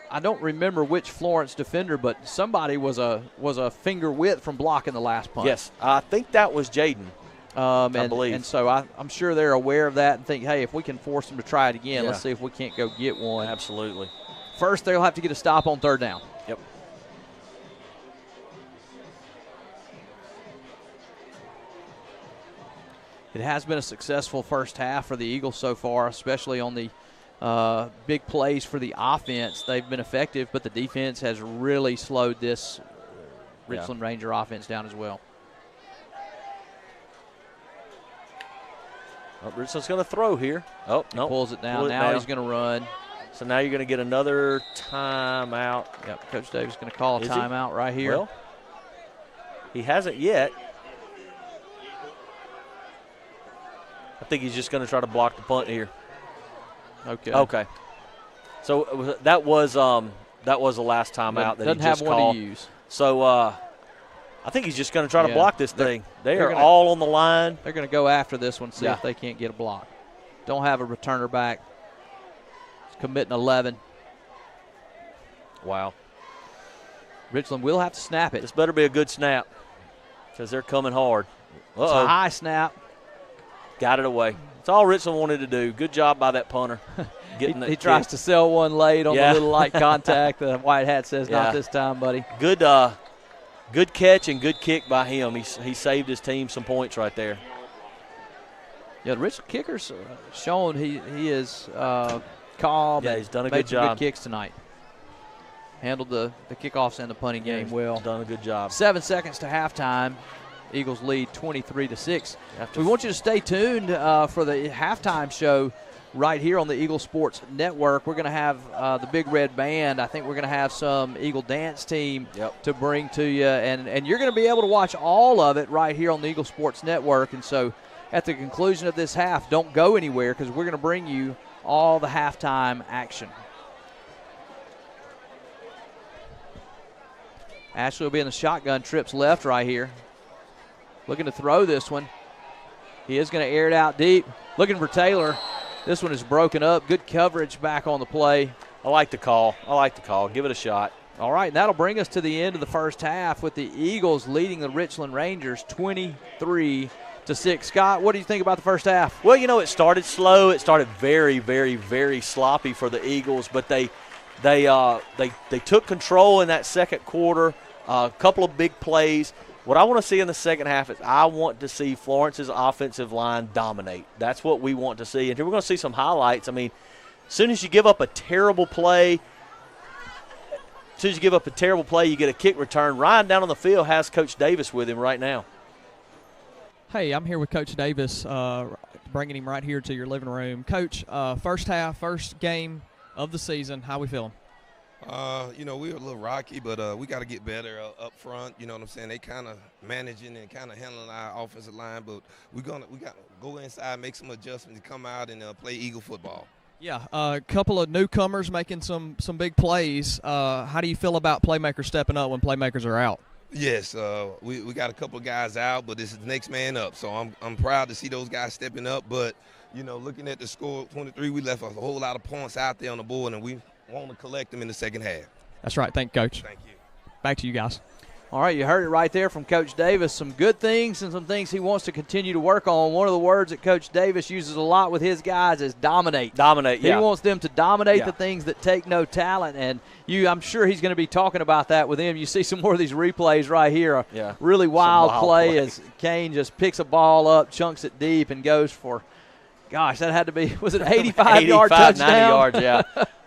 I don't remember which Florence defender, but somebody was a finger width from blocking the last punt. Yes, I think that was Jaden. I believe. And so I'm sure they're aware of that and think, hey, if we can force them to try it again, let's see if we can't go get one. Absolutely. First, they'll have to get a stop on third down. Yep. It has been a successful first half for the Eagles so far, especially on the big plays for the offense. They've been effective, but the defense has really slowed this Richland Ranger offense down as well. Richland's going to throw here. Oh, no. Pulls it down. Now he's going to run. So now you're going to get another timeout. Yep, Coach Davis is going to call a timeout right here. Well, he hasn't yet. I think he's just going to try to block the punt here. Okay. So that was the last timeout that he just called. Doesn't have one to use. So I think he's just going to try to block this thing. They are all on the line. They're going to go after this one, see if they can't get a block. Don't have a returner back. It's committing 11. Wow. Richland will have to snap it. This better be a good snap because they're coming hard. It's a high snap. Got it away. That's all Richland wanted to do. Good job by that punter. He tries to sell one late on the little light contact. The white hat says, not this time, buddy. Good catch and good kick by him. He saved his team some points right there. Yeah, the Richland kicker's shown he is calm. Yeah, he's done a made good job. Good kicks tonight. Handled the kickoffs and the punting game well. Done a good job. 7 seconds to halftime. Eagles lead 23-6. We want you to stay tuned for the halftime show right here on the Eagle Sports Network. We're going to have the Big Red Band. I think we're going to have some Eagle dance team to bring to you. And you're going to be able to watch all of it right here on the Eagle Sports Network. And so at the conclusion of this half, don't go anywhere because we're going to bring you all the halftime action. Ashley will be in the shotgun, trips left right here. Looking to throw this one. He is going to air it out deep. Looking for Taylor. This one is broken up. Good coverage back on the play. I like the call. Give it a shot. All right, and that'll bring us to the end of the first half with the Eagles leading the Richland Rangers 23-6. Scott, what do you think about the first half? Well, it started slow. It started very, very, very sloppy for the Eagles, but they took control in that second quarter. A couple of big plays. What I want to see in the second half is I want to see Florence's offensive line dominate. That's what we want to see. And we're going to see some highlights. I mean, as soon as you give up a terrible play, you get a kick return. Ryan down on the field has Coach Davis with him right now. Hey, I'm here with Coach Davis, bringing him right here to your living room. Coach, first half, first game of the season, how we feeling? We were a little rocky, but we got to get better up front. You know what I'm saying? They kind of managing and kind of handling our offensive line, but we got to go inside, make some adjustments, and come out and play Eagle football. Yeah, a couple of newcomers making some big plays. How do you feel about playmakers stepping up when playmakers are out? Yes, we got a couple of guys out, but this is the next man up. So I'm proud to see those guys stepping up. But looking at the score, 23, we left a whole lot of points out there on the board, and we want to collect them in the second half. That's right. Thank you, Coach. Thank you. Back to you guys. All right, you heard it right there from Coach Davis. Some good things and some things he wants to continue to work on. One of the words that Coach Davis uses a lot with his guys is dominate. Dominate, yeah. He wants them to dominate the things that take no talent, and I'm sure he's going to be talking about that with them. You see some more of these replays right here. Yeah. Really wild play as Kane just picks a ball up, chunks it deep, and goes for, gosh, that had to be, was it an 85-yard touchdown? 90 yards, yeah.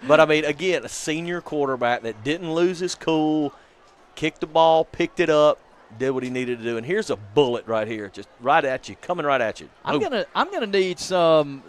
But, I mean, again, a senior quarterback that didn't lose his cool, kicked the ball, picked it up, did what he needed to do. And here's a bullet right here, just right at you, coming right at you. I'm gonna need some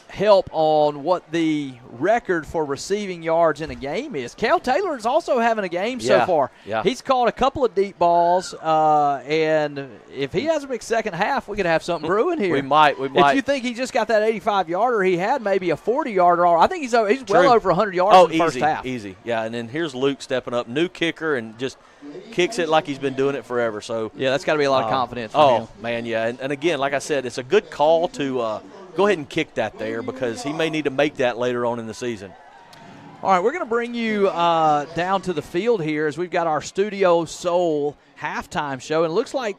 help on what the record for receiving yards in a game is. Cal Taylor is also having a game so far. Yeah. He's caught a couple of deep balls, and if he has a big second half, we could have something brewing here. We might. If you think he just got that 85-yarder, he had maybe a 40-yarder. I think he's well over 100 yards in the first half. Easy. Yeah, and then here's Luke stepping up, new kicker, and just kicks it like he's been doing it forever. So yeah, that's got to be a lot of confidence for him. Man, yeah. And again, like I said, it's a good call to go ahead and kick that there because he may need to make that later on in the season. All right, we're going to bring you down to the field here as we've got our Studio Soul halftime show. And it looks like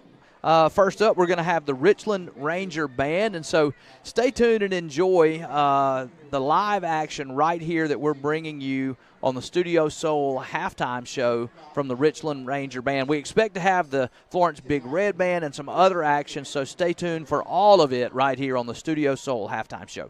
first up we're going to have the Richland Ranger Band. And so stay tuned and enjoy the live action right here that we're bringing you on the Studio Soul halftime show from the Richland Ranger Band. We expect to have the Florence Big Red Band and some other action, so stay tuned for all of it right here on the Studio Soul halftime show.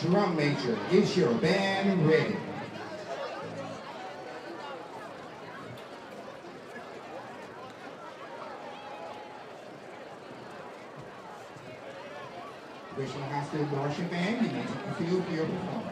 Drum major, is your band ready? Richland High School Marching Band, you may take the field for your performance.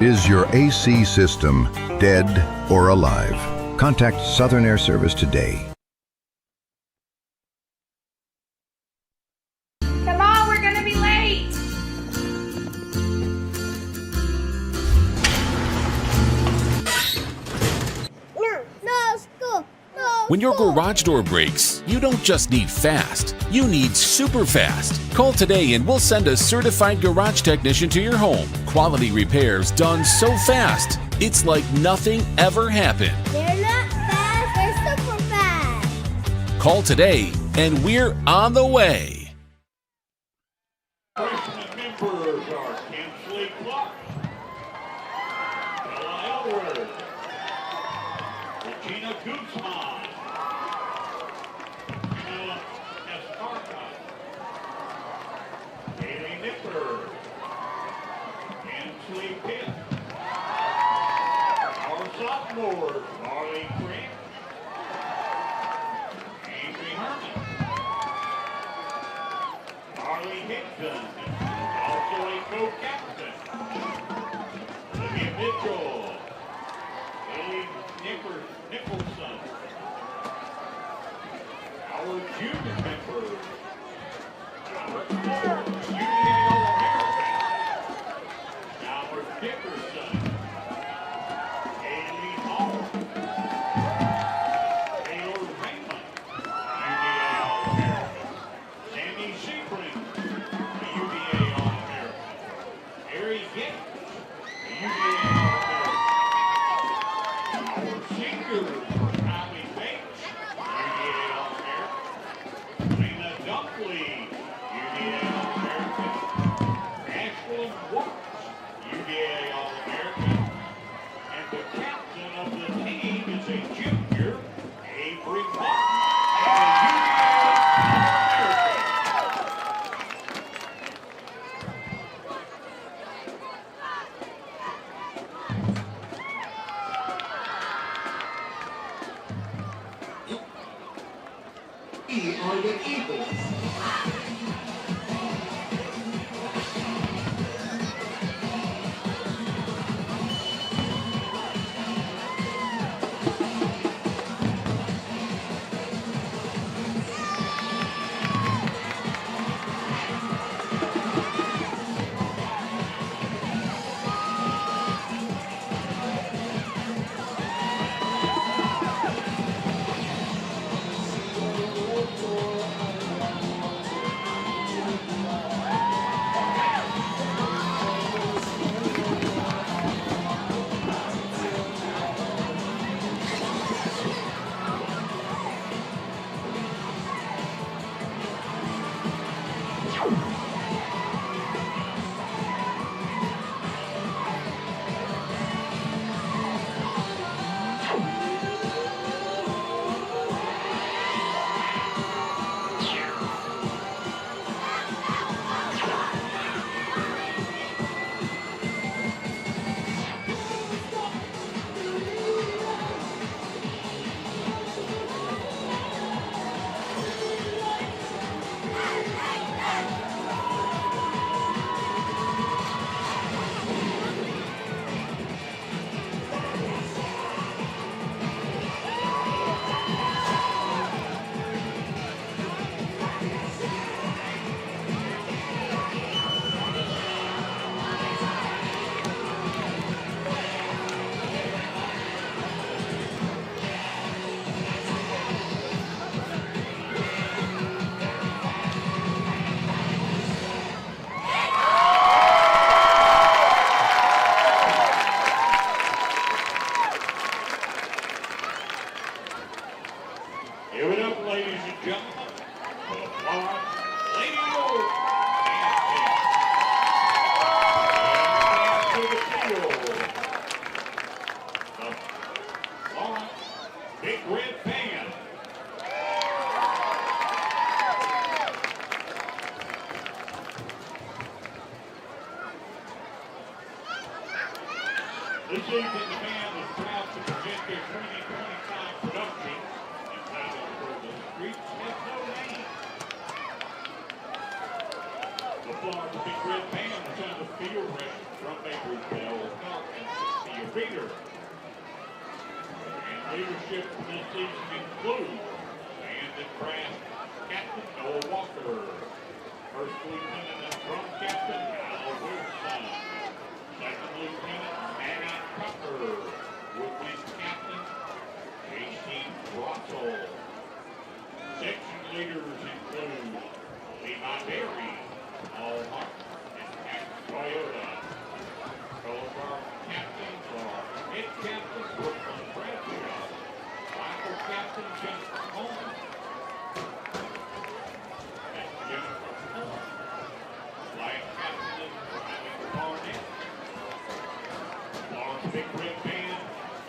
Is your AC system dead or alive? Contact Southern Air Service today. Come on, we're gonna be late. No school. No When your school. garage door breaks, you don't just need fast, you need super fast. Call today and we'll send a certified garage technician to your home. Quality repairs done so fast, it's like nothing ever happened. They're not fast. They're super fast. Call today and we're on the way. Freshman members are Kinsley Clark, Ella Elwood, Regina Guzman, Camilla Escarpa, Haley Nipper, Kinsley Pitt. Our sophomores, Marley Grant, Amy Herman, Harley Hickson, also a co-captain. Olivia Mitchell, Lily Nicholson, our junior members, Robert Moore, UVA All-American, Howard Dickerson, Haley Hall, Taylor Raymond, UVA All-American, Sammy Sebring, the UVA All-American, Harry Gates, the UVA All-American. Our seniors are Kylie Bates, UVA All-American, Lena Dunkley, UVA All-American, Ashlyn Watts, UVA All-American, and the captain of the team is a junior, Avery Martin, and the UVA All-American. We are the Eagles. Give it up, ladies and gentlemen, for the Florence Lady Lord and to the field, the Florence Big Red Band. This evening, the band is proud to present their 2025 production entitled "Where the Streets Have No Name." The Florence Big Red Band is under Sophia Ray from Bakersville, and Sophia Reader. And leadership for this season includes band and brass captain Noah Walker, first lieutenant and drum captain Al Wilson, second lieutenant Manny Tucker, woodwind captain J.C. Russell. Section leaders include Levi Berry, Paul Hart, and Max Toyota. Color guard captains are head captain Brooklyn Bradshaw, rifle captain Jennifer Holmes, and Jennifer Holmes. Flag captain Riley Barnett. Florence Big Red Band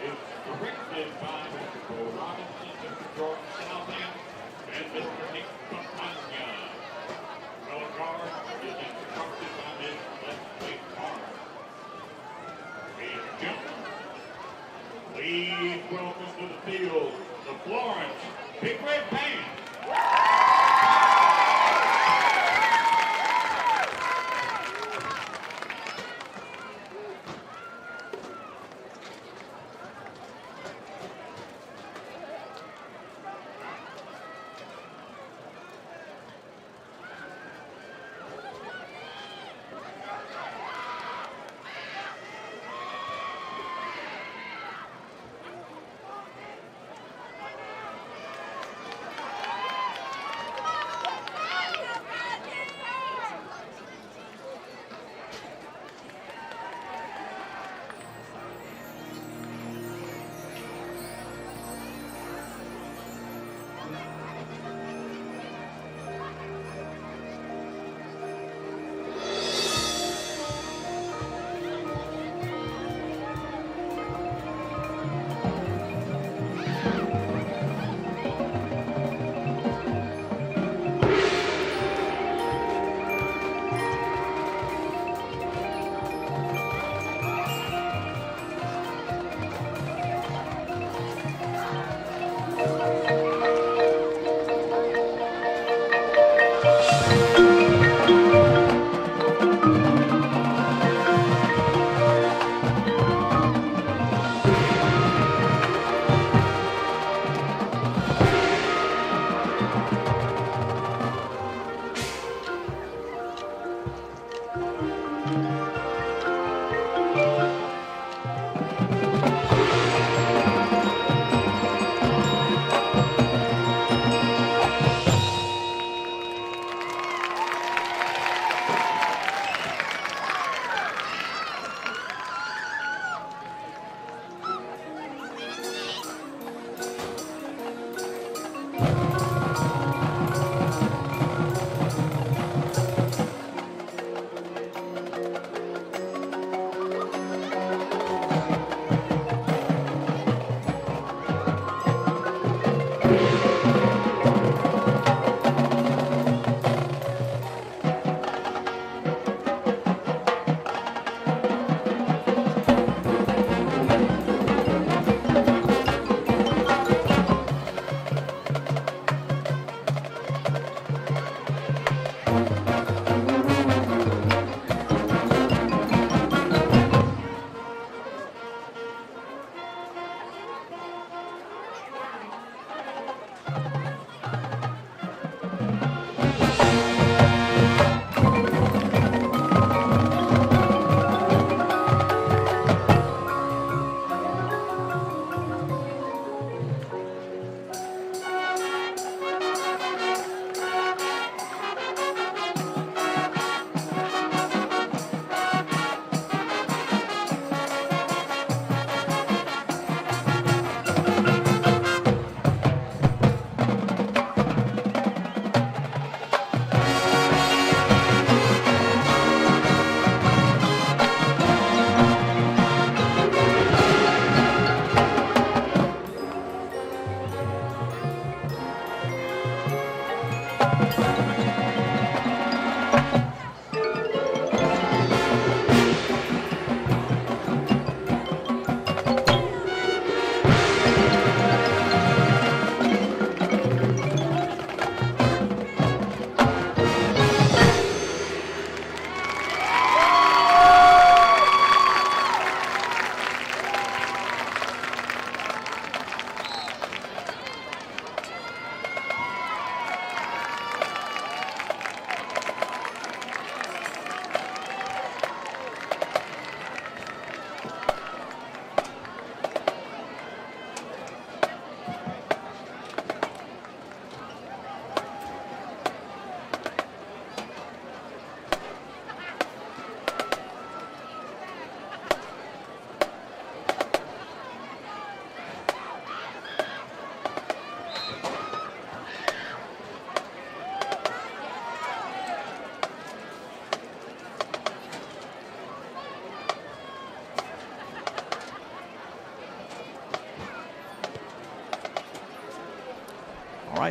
is directed by Mr. Bo Robinson, Mr. Jordan Southend, and Mr. Nick Campagna.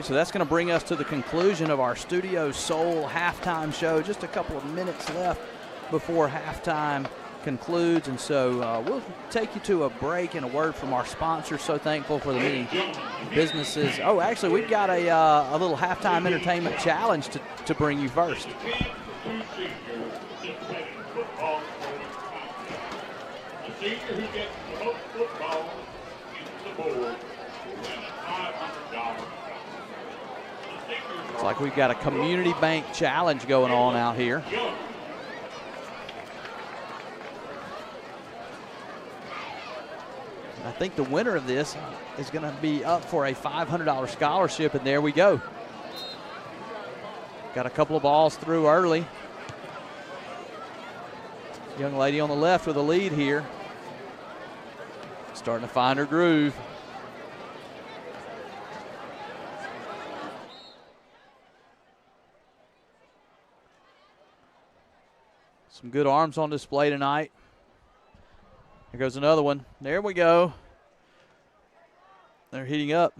right, so that's going to bring us to the conclusion of our Studio Soul halftime show. Just a couple of minutes left before halftime concludes, and so we'll take you to a break and a word from our sponsors. So thankful for the many businesses. Oh, actually, we've got a little halftime entertainment challenge to bring you first. The senior who gets the most football into the board wins $500. It's like we've got a community bank challenge going on out here. I think the winner of this is going to be up for a $500 scholarship, and there we go. Got a couple of balls through early. Young lady on the left with a lead here. Starting to find her groove. Some good arms on display tonight. Here goes another one. There we go. They're heating up,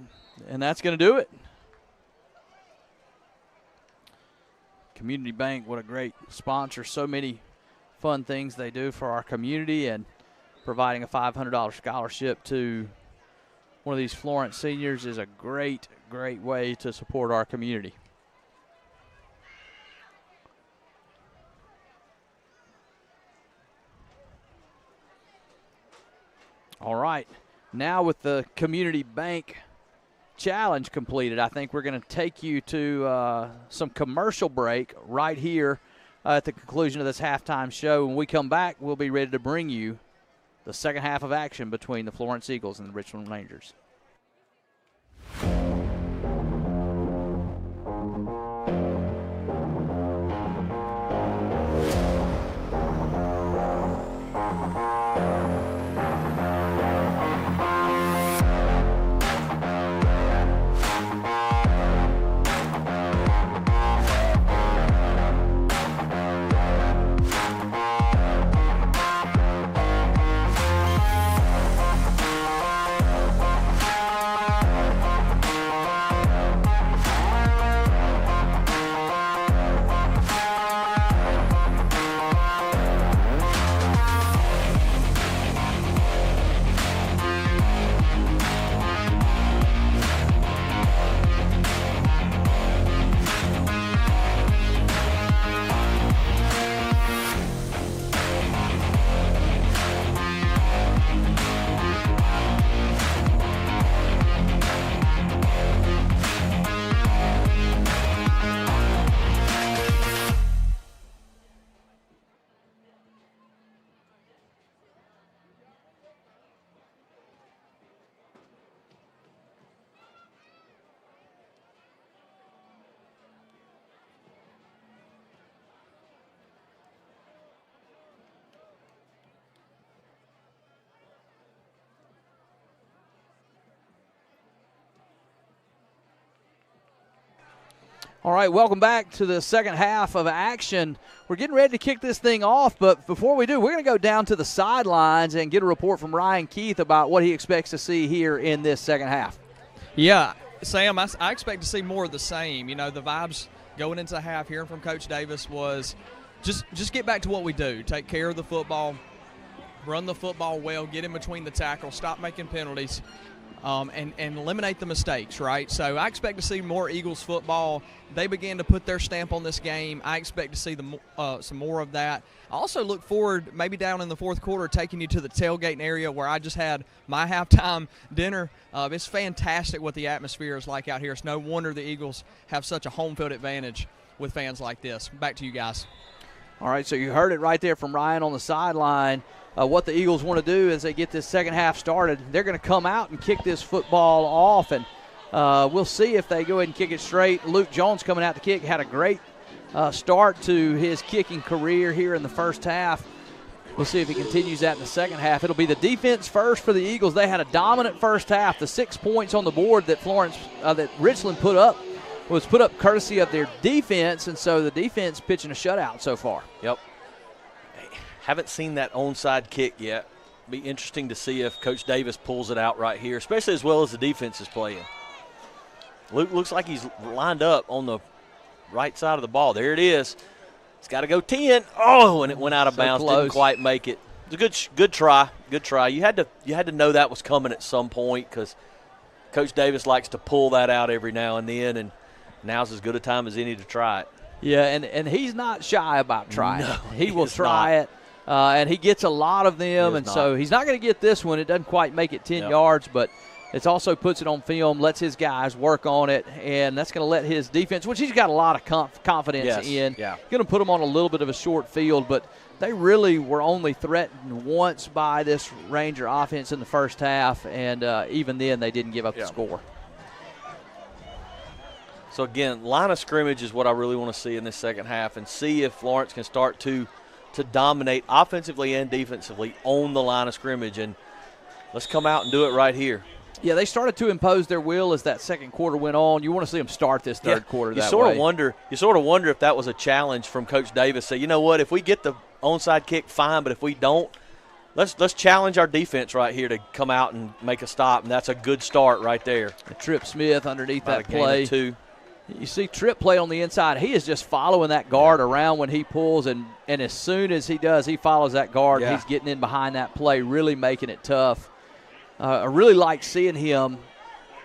and that's going to do it. Community Bank, what a great sponsor. So many fun things they do for our community, and providing a $500 scholarship to one of these Florence seniors is a great, great way to support our community. All right, now with the Community Bank challenge completed, I think we're going to take you to some commercial break right here at the conclusion of this halftime show. When we come back, we'll be ready to bring you the second half of action between the Florence Eagles and the Richland Rangers. All right, welcome back to the second half of action. We're getting ready to kick this thing off, but before we do, we're going to go down to the sidelines and get a report from Ryan Keith about what he expects to see here in this second half. Yeah, Sam, I expect to see more of the same. You know, the vibes going into the half, hearing from Coach Davis, was just get back to what we do. Take care of the football, run the football well, get in between the tackles, stop making penalties, and eliminate the mistakes, right? So I expect to see more Eagles football. They began to put their stamp on this game. I expect to see some more of that. I also look forward, maybe down in the fourth quarter, taking you to the tailgating area where I just had my halftime dinner. It's fantastic what the atmosphere is like out here. It's no wonder the Eagles have such a home field advantage with fans like this. Back to you guys. All right, so you heard it right there from Ryan on the sideline. What the Eagles want to do as they get this second half started, they're going to come out and kick this football off, and we'll see if they go ahead and kick it straight. Luke Jones coming out to kick, had a great start to his kicking career here in the first half. We'll see if he continues that in the second half. It'll be the defense first for the Eagles. They had a dominant first half. The 6 points on the board that that Richland put up was put up courtesy of their defense, and so the defense pitching a shutout so far. Yep. Haven't seen that onside kick yet. Be interesting to see if Coach Davis pulls it out right here, especially as well as the defense is playing. Luke looks like he's lined up on the right side of the ball. There it is. It's got to go 10. Oh, and it went out of bounds. Close. Didn't quite make it. It was a good try. Good try. You had to know that was coming at some point because Coach Davis likes to pull that out every now and then, and now's as good a time as any to try it. Yeah, and he's not shy about trying No, it. He will try not. it, and he gets a lot of them, and so he's not going to get this one. It doesn't quite make it 10 yards, but it also puts it on film, lets his guys work on it, and that's going to let his defense, which he's got a lot of confidence in, going to put them on a little bit of a short field, but they really were only threatened once by this Ranger offense in the first half, and even then they didn't give up the score. So, again, line of scrimmage is what I really want to see in this second half and see if Florence can start to dominate offensively and defensively on the line of scrimmage. And let's come out and do it right here. Yeah, they started to impose their will as that second quarter went on. You want to see them start this third quarter You that sort way. of wonder if that was a challenge from Coach Davis. Say, you know what, if we get the onside kick, fine, but if we don't, let's challenge our defense right here to come out and make a stop, and that's a good start right there. Tripp Smith underneath About that a gain of play. 2. You see Tripp play on the inside. He is just following that guard around when he pulls, and as soon as he does, he follows that guard. Yeah. He's getting in behind that play, really making it tough. I really like seeing him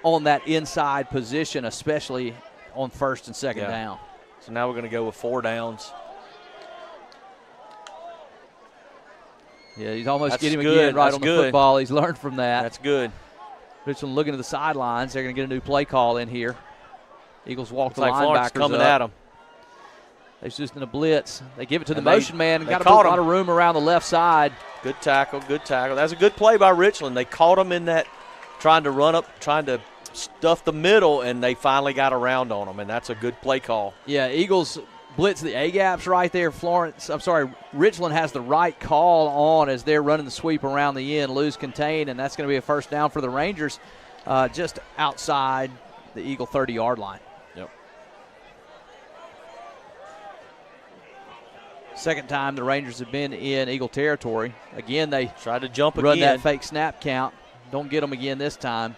on that inside position, especially on first and second down. So now we're going to go with 4 downs. Yeah, he's almost That's getting him good. again right That's on the good. football. He's learned from that. That's good. Richland looking to the sidelines. They're going to get a new play call in here. Eagles walk Looks the like linebackers Florence coming up. at him. They're just in a blitz. They give it to the And motion man. they Got a caught lot him. of room around the left side. Good tackle, good tackle. That's a good play by Richland. They caught him in that, trying to run up, trying to stuff the middle, and they finally got around on him, and that's a good play call. Yeah, Eagles blitz the A-gaps right there. Richland has the right call on as they're running the sweep around the end, lose contain, and that's going to be a first down for the Rangers just outside the Eagle 30-yard line. Yep. Second time the Rangers have been in Eagle territory. Again, they tried to jump run again. that fake snap count. Don't get them again this time.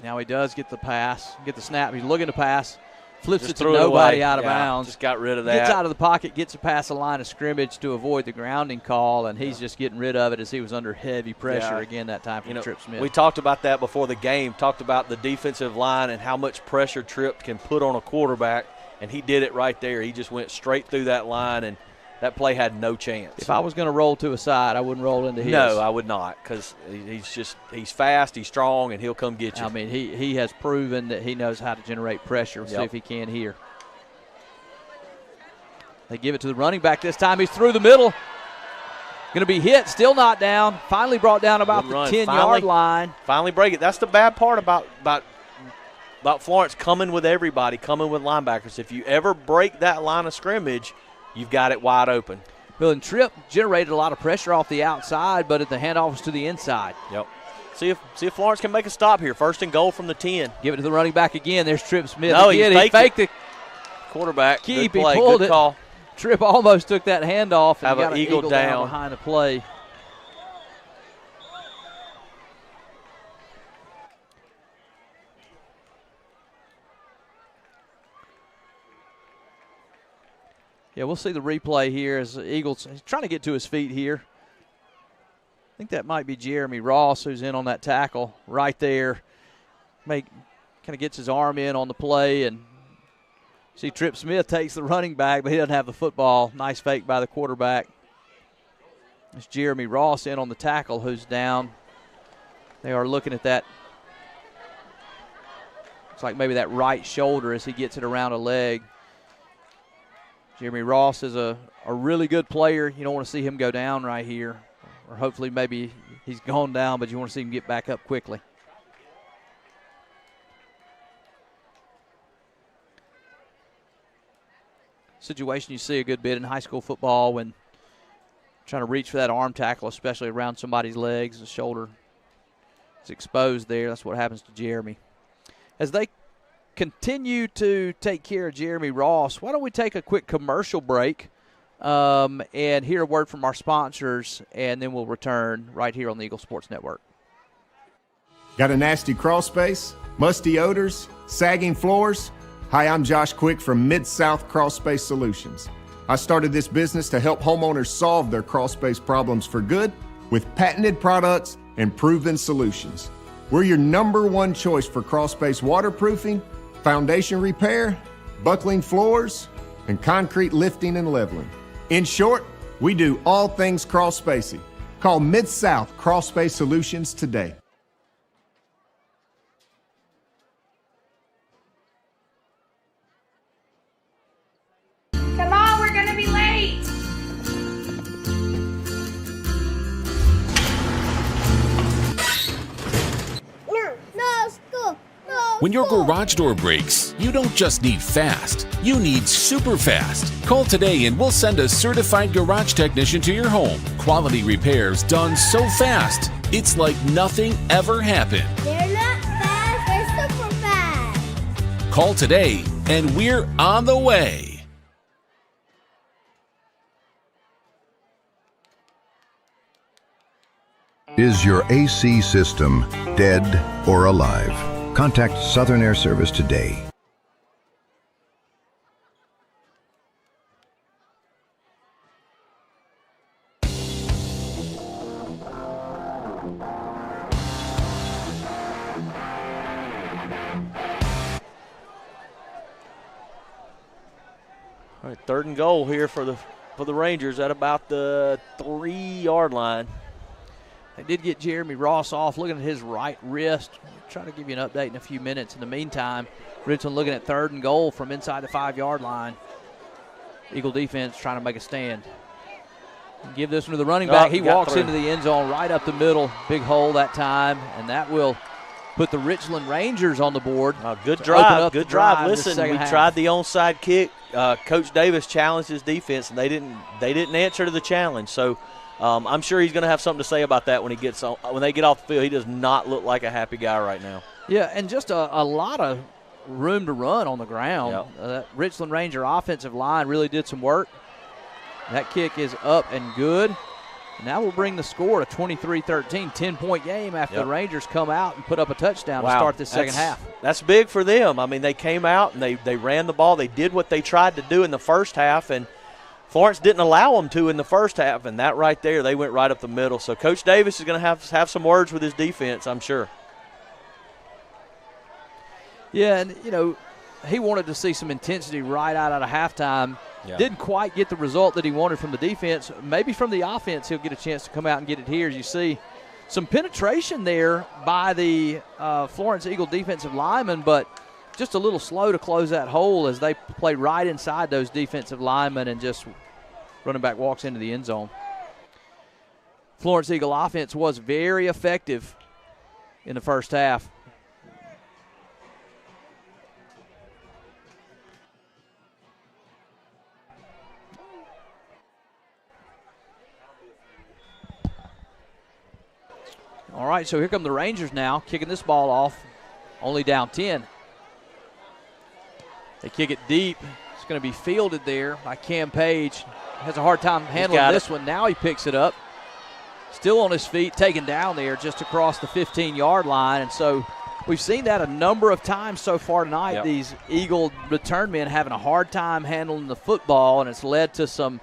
Now he does get the pass, get the snap. He's looking to pass, flips Just it to threw it nobody away. out of Yeah, bounds. just got rid of that. Gets out of the pocket, gets past the line of scrimmage to avoid the grounding call, and he's just getting rid of it as he was under heavy pressure again that time from Tripp Smith. We talked about that before the game, talked about the defensive line and how much pressure Tripp can put on a quarterback, and he did it right there. He just went straight through that line, and that play had no chance. If I was going to roll to a side, I wouldn't roll into his. No, I would not, because he's fast, he's strong, and he'll come get you. I mean, he has proven that he knows how to generate pressure. We'll see if he can here. They give it to the running back this time. He's through the middle. Going to be hit, still not down. Finally brought down about the 10-yard line. Finally break it. That's the bad part about Florence coming with everybody, coming with linebackers. If you ever break that line of scrimmage, you've got it wide open. Bill and Tripp generated a lot of pressure off the outside, but at the handoff was to the inside. Yep. See if Florence can make a stop here. First and goal from the 10. Give it to the running back again. There's Tripp Smith. No, again. he faked the quarterback. keep. Good play. He pulled Good it. call. Tripp almost took that handoff and Have got an an eagle down behind the play. Yeah, we'll see the replay here as the Eagles he's trying to get to his feet here. I think that might be Jeremy Ross who's in on that tackle right there. Kind of gets his arm in on the play, and see Tripp Smith takes the running back, but he doesn't have the football. Nice fake by the quarterback. It's Jeremy Ross in on the tackle who's down. They are looking at that. Looks like maybe that right shoulder as he gets it around a leg. Jeremy Ross is a really good player. You don't want to see him go down right here. Or hopefully maybe he's gone down, but you want to see him get back up quickly. Situation you see a good bit in high school football when trying to reach for that arm tackle, especially around somebody's legs. The shoulder is exposed there. That's what happens to Jeremy. As they continue to take care of Jeremy Ross, why don't we take a quick commercial break? and hear a word from our sponsors, and then we'll return right here on the Eagle Sports Network. Got a nasty crawl space, musty odors, sagging floors? Hi, I'm Josh Quick from Mid-South Crawl Space Solutions. I started this business to help homeowners solve their crawl space problems for good with patented products and proven solutions. We're your #1 choice for crawl space waterproofing, foundation repair, buckling floors, and concrete lifting and leveling. In short, we do all things crawl spacey. Call Mid-South Crawl Space Solutions today. Come on, we're gonna be late. No school. No When your school. garage door breaks, you don't just need fast, you need super fast. Call today and we'll send a certified garage technician to your home. Quality repairs done so fast, it's like nothing ever happened. They're not fast. They're super fast. Call today and we're on the way. Is your AC system dead or alive? Contact Southern Air Service today. All right, 3rd and goal here for the Rangers at about the 3-yard line. They did get Jeremy Ross off, looking at his right wrist. We'll try to give you an update in a few minutes. In the meantime, Richland looking at 3rd and goal from inside the 5-yard line. Eagle defense trying to make a stand. Give this one to the running back. He walks into the end zone right up the middle. Big hole that time, and that will put the Richland Rangers on the board. Good drive. Good drive. Listen, we tried the onside kick. Coach Davis challenged his defense, and they didn't answer to the challenge. So I'm sure he's going to have something to say about that when he gets on. When they get off the field, he does not look like a happy guy right now. Yeah, and just a lot of room to run on the ground. Yep. That Richland Ranger offensive line really did some work. That kick is up and good. And that will bring the score to 23-13, 10-point game after the Rangers come out and put up a touchdown to start this second half. That's big for them. I mean, they came out and they ran the ball. They did what they tried to do in the first half, and Florence didn't allow them to in the first half, and that right there, they went right up the middle. So Coach Davis is going to have some words with his defense, I'm sure. Yeah, and, he wanted to see some intensity right out of halftime. Yeah. Didn't quite get the result that he wanted from the defense. Maybe from the offense he'll get a chance to come out and get it here. As you see, some penetration there by the Florence Eagle defensive lineman, but just a little slow to close that hole as they play right inside those defensive linemen, and just running back walks into the end zone. Florence Eagle offense was very effective in the first half. All right, so here come the Rangers now, kicking this ball off, only down 10. They kick it deep. It's going to be fielded there by Cam Page. Has a hard time handling this one. Now he picks it up. Still on his feet, taken down there just across the 15-yard line. And so we've seen that a number of times so far tonight, these Eagle return men having a hard time handling the football, and it's led to some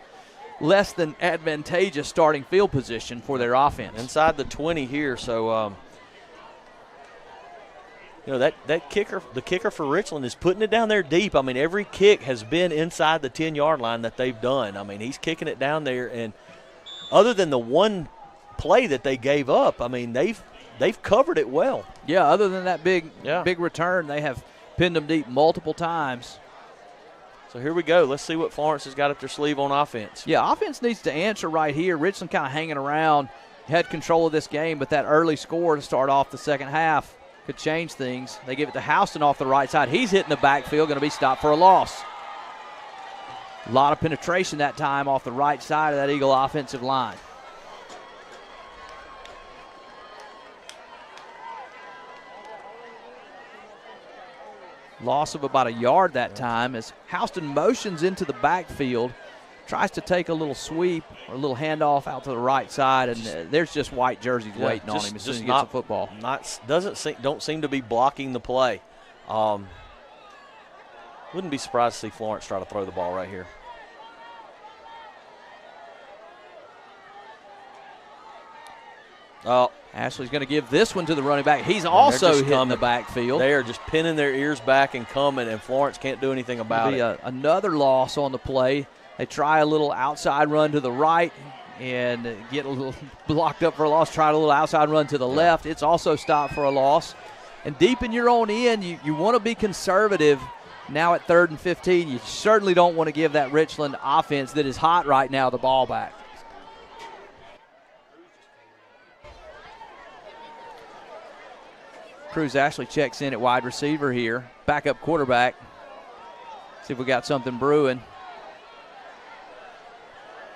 less than advantageous starting field position for their offense. Inside the 20 here, so that kicker, the kicker for Richland, is putting it down there deep. I mean, every kick has been inside the 10-yard line that they've done. I mean, he's kicking it down there, and other than the one play that they gave up, I mean, they've covered it well. Yeah, other than that big return, they have pinned them deep multiple times. So here we go. Let's see what Florence has got up their sleeve on offense. Yeah, offense needs to answer right here. Richland kind of hanging around, had control of this game, but that early score to start off the second half could change things. They give it to Houston off the right side. He's hitting the backfield, going to be stopped for a loss. A lot of penetration that time off the right side of that Eagle offensive line. Loss of about a yard that time as Houston motions into the backfield, tries to take a little sweep or a little handoff out to the right side, and there's just white jerseys waiting on him as soon as he gets the football. Don't seem to be blocking the play. Wouldn't be surprised to see Florence try to throw the ball right here. Ashley's going to give this one to the running back. He's also hitting the backfield. They are just pinning their ears back and coming, and Florence can't do anything about it. Another loss on the play. They try a little outside run to the right and get a little blocked up for a loss. Try a little outside run to the left. It's also stopped for a loss. And deep in your own end, you want to be conservative. Now at 3rd and 15, you certainly don't want to give that Richland offense that is hot right now the ball back. Cruz Ashley checks in at wide receiver here. Backup quarterback. See if we got something brewing.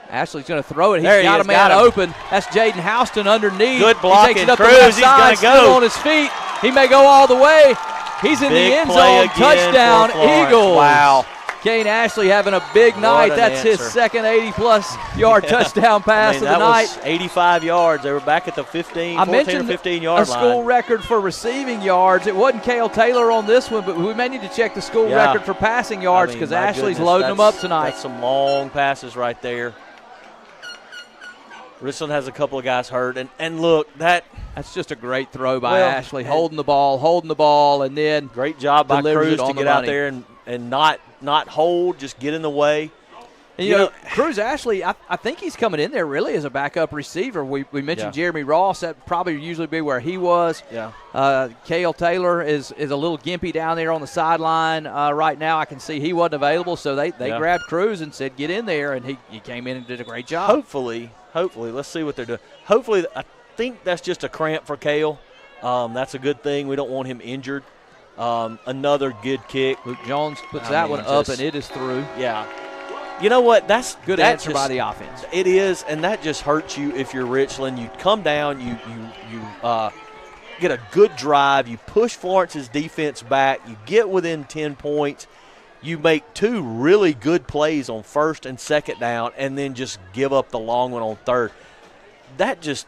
Ashley's going to throw it. He's got a man open. That's Jaden Houston underneath. Good blocking. He takes it up Cruz, the left he's side, going to go. still on his feet. He may go all the way. He's in the end zone. Touchdown, Eagles. Wow. Kane Ashley having a big night. That's his second 80-plus yard touchdown pass of the night. Was 85 yards. They were back at the 14 or 15 yard line. A school record for receiving yards. It wasn't Cale Taylor on this one, but we may need to check the school record for passing yards because Ashley's loading them up tonight. That's some long passes right there. Richland has a couple of guys hurt, and look, that's just a great throw by Ashley, holding the ball, and then great job by Cruz to get out there and not hold, just get in the way. And you know, Cruz Ashley, I think he's coming in there really as a backup receiver. We mentioned Jeremy Ross. That probably usually be where he was. Yeah. Cale Taylor is a little gimpy down there on the sideline right now. I can see he wasn't available, so they grabbed Cruz and said, get in there, and he came in and did a great job. Hopefully, let's see what they're doing. Hopefully, I think that's just a cramp for Cale. That's a good thing. We don't want him injured. Another good kick. Luke Jones puts that one up, and it is through. Yeah. You know what? That's good answer by the offense. It is, and that just hurts you if you're Richland. You come down, you get a good drive, you push Florence's defense back, you get within 10 points, you make 2 really good plays on 1st and 2nd down, and then just give up the long one on 3rd. That just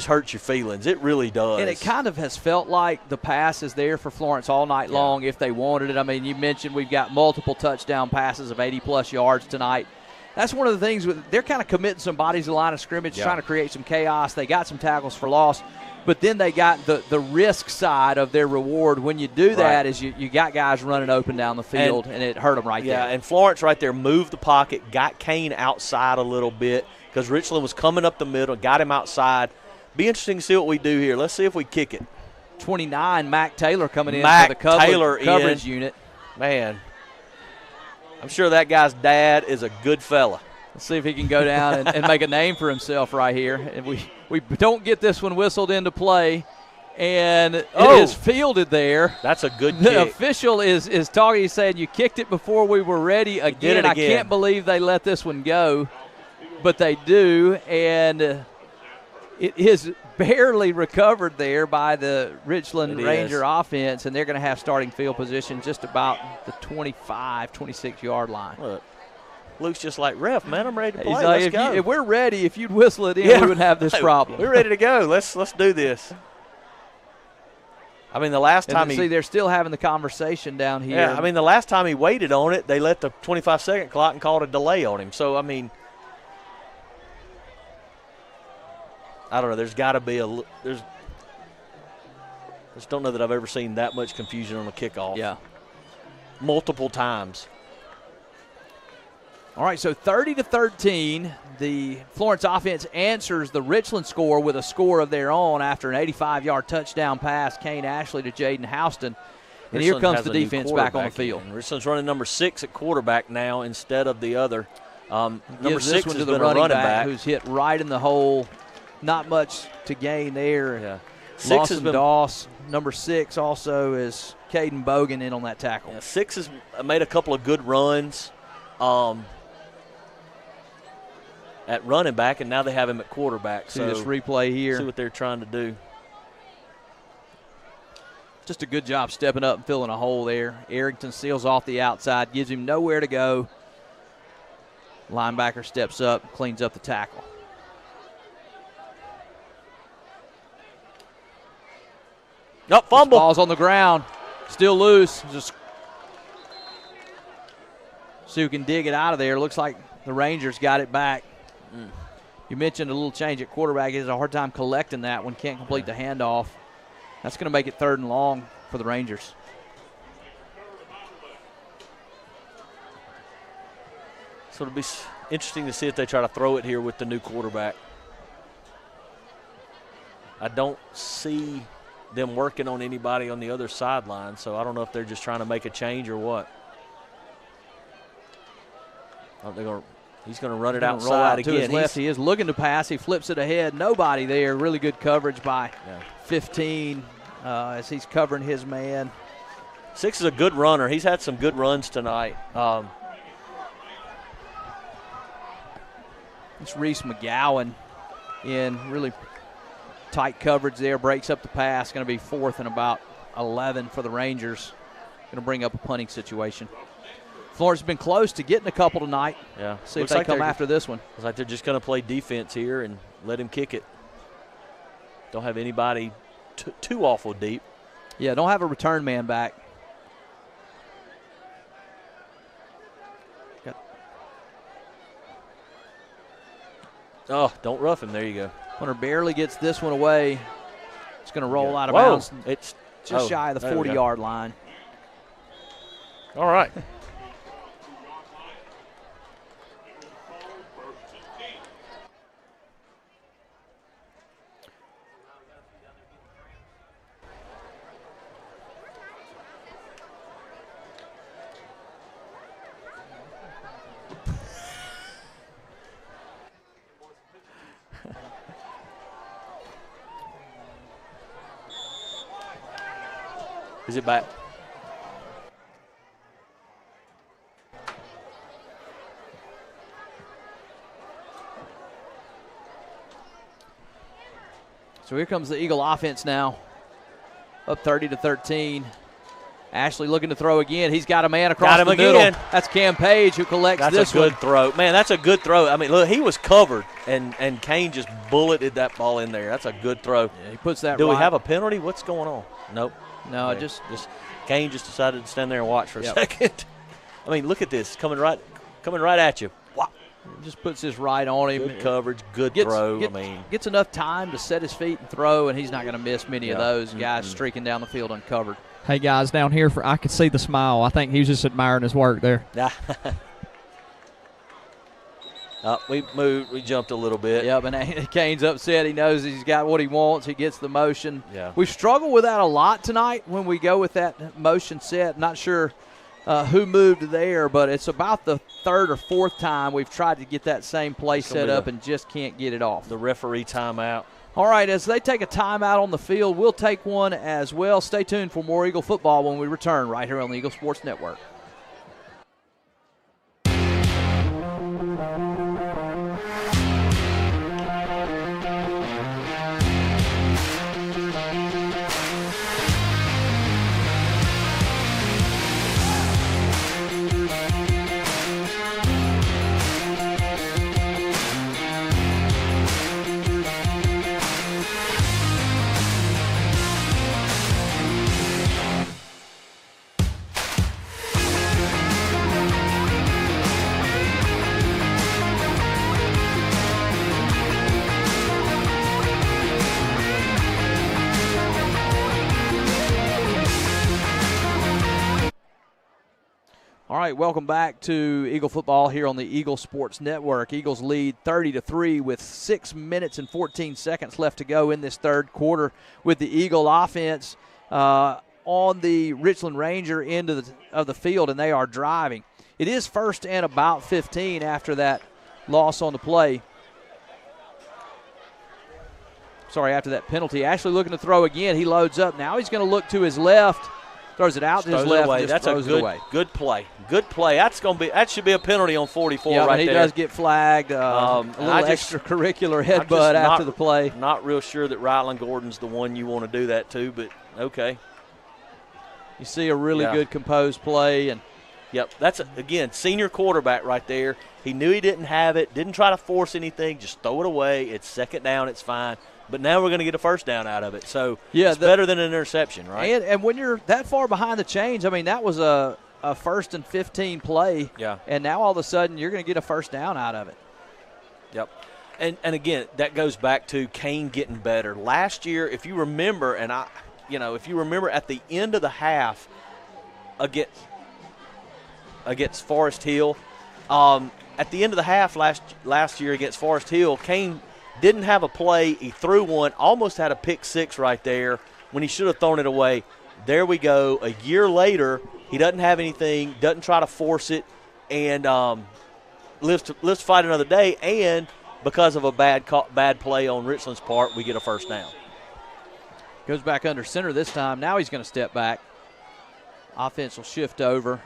hurts your feelings. It really does. And it kind of has felt like the pass is there for Florence all night long if they wanted it. I mean, you mentioned we've got multiple touchdown passes of 80-plus yards tonight. That's one of the things. They're kind of committing some bodies to the line of scrimmage, trying to create some chaos. They got some tackles for loss. But then they got the risk side of their reward. When you do that is you got guys running open down the field, and it hurt them there. Yeah, and Florence right there moved the pocket, got Kane outside a little bit because Richland was coming up the middle, got him outside. Be interesting to see what we do here. Let's see if we kick it. 29, Mac Taylor coming in for the coverage unit. Man, I'm sure that guy's dad is a good fella. Let's see if he can go down and make a name for himself right here. And we don't get this one whistled into play, and it is fielded there. That's a good kick. The official is talking. He's saying, you kicked it before we were ready. Again, I can't believe they let this one go, but they do, and it is barely recovered there by the Richland Ranger offense, and they're going to have starting field position just about the 25, 26-yard line. Look. Luke's just like, ref, man, I'm ready to play. He's like, let's go. If we're ready, if you'd whistle it in, we wouldn't have this problem. We're ready to go. Let's do this. I mean, the last time they're still having the conversation down here. Yeah, I mean, the last time he waited on it, they let the 25-second clock and called a delay on him. So, I mean, I don't know. There's got to be I just don't know that I've ever seen that much confusion on a kickoff. Yeah. Multiple times. All right, so 30-13, the Florence offense answers the Richland score with a score of their own after an 85-yard touchdown pass, Kane Ashley to Jaden Houston. And here comes the defense back on the field. Richland's running number 6 at quarterback now instead of the other. Number 6 one has to the been running back who's hit right in the hole. Not much to gain there. Yeah. 6 has been Doss. Number 6 also is Caden Bogan in on that tackle. Yeah, 6 has made a couple of good runs at running back, and now they have him at quarterback. See this replay here. See what they're trying to do. Just a good job stepping up and filling a hole there. Arrington seals off the outside, gives him nowhere to go. Linebacker steps up, cleans up the tackle. Nope, fumble. Ball's on the ground. Still loose. Just see who can dig it out of there. Looks like the Rangers got it back. You mentioned a little change at quarterback. He has a hard time collecting that one. Can't complete the handoff. That's going to make it 3rd and long for the Rangers. So it'll be interesting to see if they try to throw it here with the new quarterback. I don't see them working on anybody on the other sideline, so I don't know if they're just trying to make a change or what. He's going to run it outside to his left. He is looking to pass. He flips it ahead. Nobody there. Really good coverage by 15 as he's covering his man. 6 is a good runner. He's had some good runs tonight. It's Reese McGowan in really tight coverage there. Breaks up the pass. Going to be 4th and about 11 for the Rangers. Going to bring up a punting situation. Florence has been close to getting a couple tonight. Yeah. See if they come after this one. Looks like they're just going to play defense here and let him kick it. Don't have anybody too awful deep. Yeah, don't have a return man back. Oh, don't rough him. There you go. Hunter barely gets this one away. It's going to roll out of Whoa. bounds. It's just shy of the 40-yard line. All right. Is it back? So here comes the Eagle offense now, up 30-13. Ashley looking to throw again. He's got a man across the middle. Again. That's Cam Page who collects this one. That's a good throw. Man, that's a good throw. I mean, look, he was covered, and Kane just bulleted that ball in there. That's a good throw. Yeah, he puts that Do we have a penalty? What's going on? Nope. No, okay. just Kane just decided to stand there and watch for a second. I mean, look at this. Coming right at you. Wow. Just puts his right on him. Good coverage, good throw. Gets enough time to set his feet and throw, and he's not going to miss many of those guys streaking down the field uncovered. Hey, guys, down here, I could see the smile. I think he was just admiring his work there. We moved. We jumped a little bit. Yep, and Kane's upset. He knows he's got what he wants. He gets the motion. Yeah. We've struggled with that a lot tonight when we go with that motion set. Not sure who moved there, but it's about the 3rd or 4th time we've tried to get that same play set up and just can't get it off. The referee timeout. All right, as they take a timeout on the field, we'll take one as well. Stay tuned for more Eagle football when we return right here on the Eagle Sports Network. All right, welcome back to Eagle football here on the Eagle Sports Network. Eagles lead 30-3 with 6 minutes and 14 seconds left to go in this 3rd quarter with the Eagle offense on the Richland Ranger end of the field, and they are driving. It is 1st and about 15 after that loss on the play. Sorry, after that penalty. Ashley looking to throw again. He loads up. Now he's going to look to his left. Throws it out to his left. And just throws it away. Good play. Good play. That should be a penalty on 44 right there. He does get flagged. A little extracurricular headbutt after the play. Not real sure that Ryland Gordon's the one you want to do that to, but okay. You see a really good composed play, and Yep, that's, again, senior quarterback right there. He knew he didn't have it, didn't try to force anything, just throw it away. It's second down, it's fine. But now we're going to get a first down out of it. So yeah, it's better than an interception, right? And when you're that far behind the chains, I mean, that was a first and 15 play. Yeah. And now all of a sudden you're going to get a first down out of it. Yep. And again, that goes back to Kane getting better. Last year, if you remember, if you remember at the end of the half against Forest Hill, at the end of the half last year against Forest Hill, Kane didn't have a play. He threw one, almost had a pick six right there when he should have thrown it away. There we go. A year later, he doesn't have anything, doesn't try to force it, and lives to fight another day. And because of a bad play on Richland's part, we get a first down. Goes back under center this time. Now he's going to step back. Offense will shift over.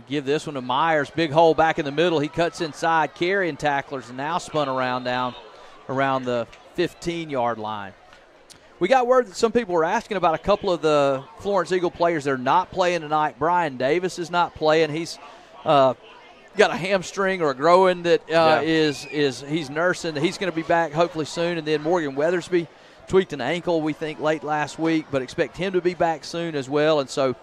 Give this one to Myers. Big hole back in the middle. He cuts inside, carrying tacklers, and now spun around down around the 15-yard line. We got word that some people were asking about a couple of the Florence Eagle players that are not playing tonight. Brian Davis is not playing. He's got a hamstring or a groin that he's nursing. He's going to be back hopefully soon. And then Morgan Weathersby tweaked an ankle, we think, late last week, but expect him to be back soon as well. And so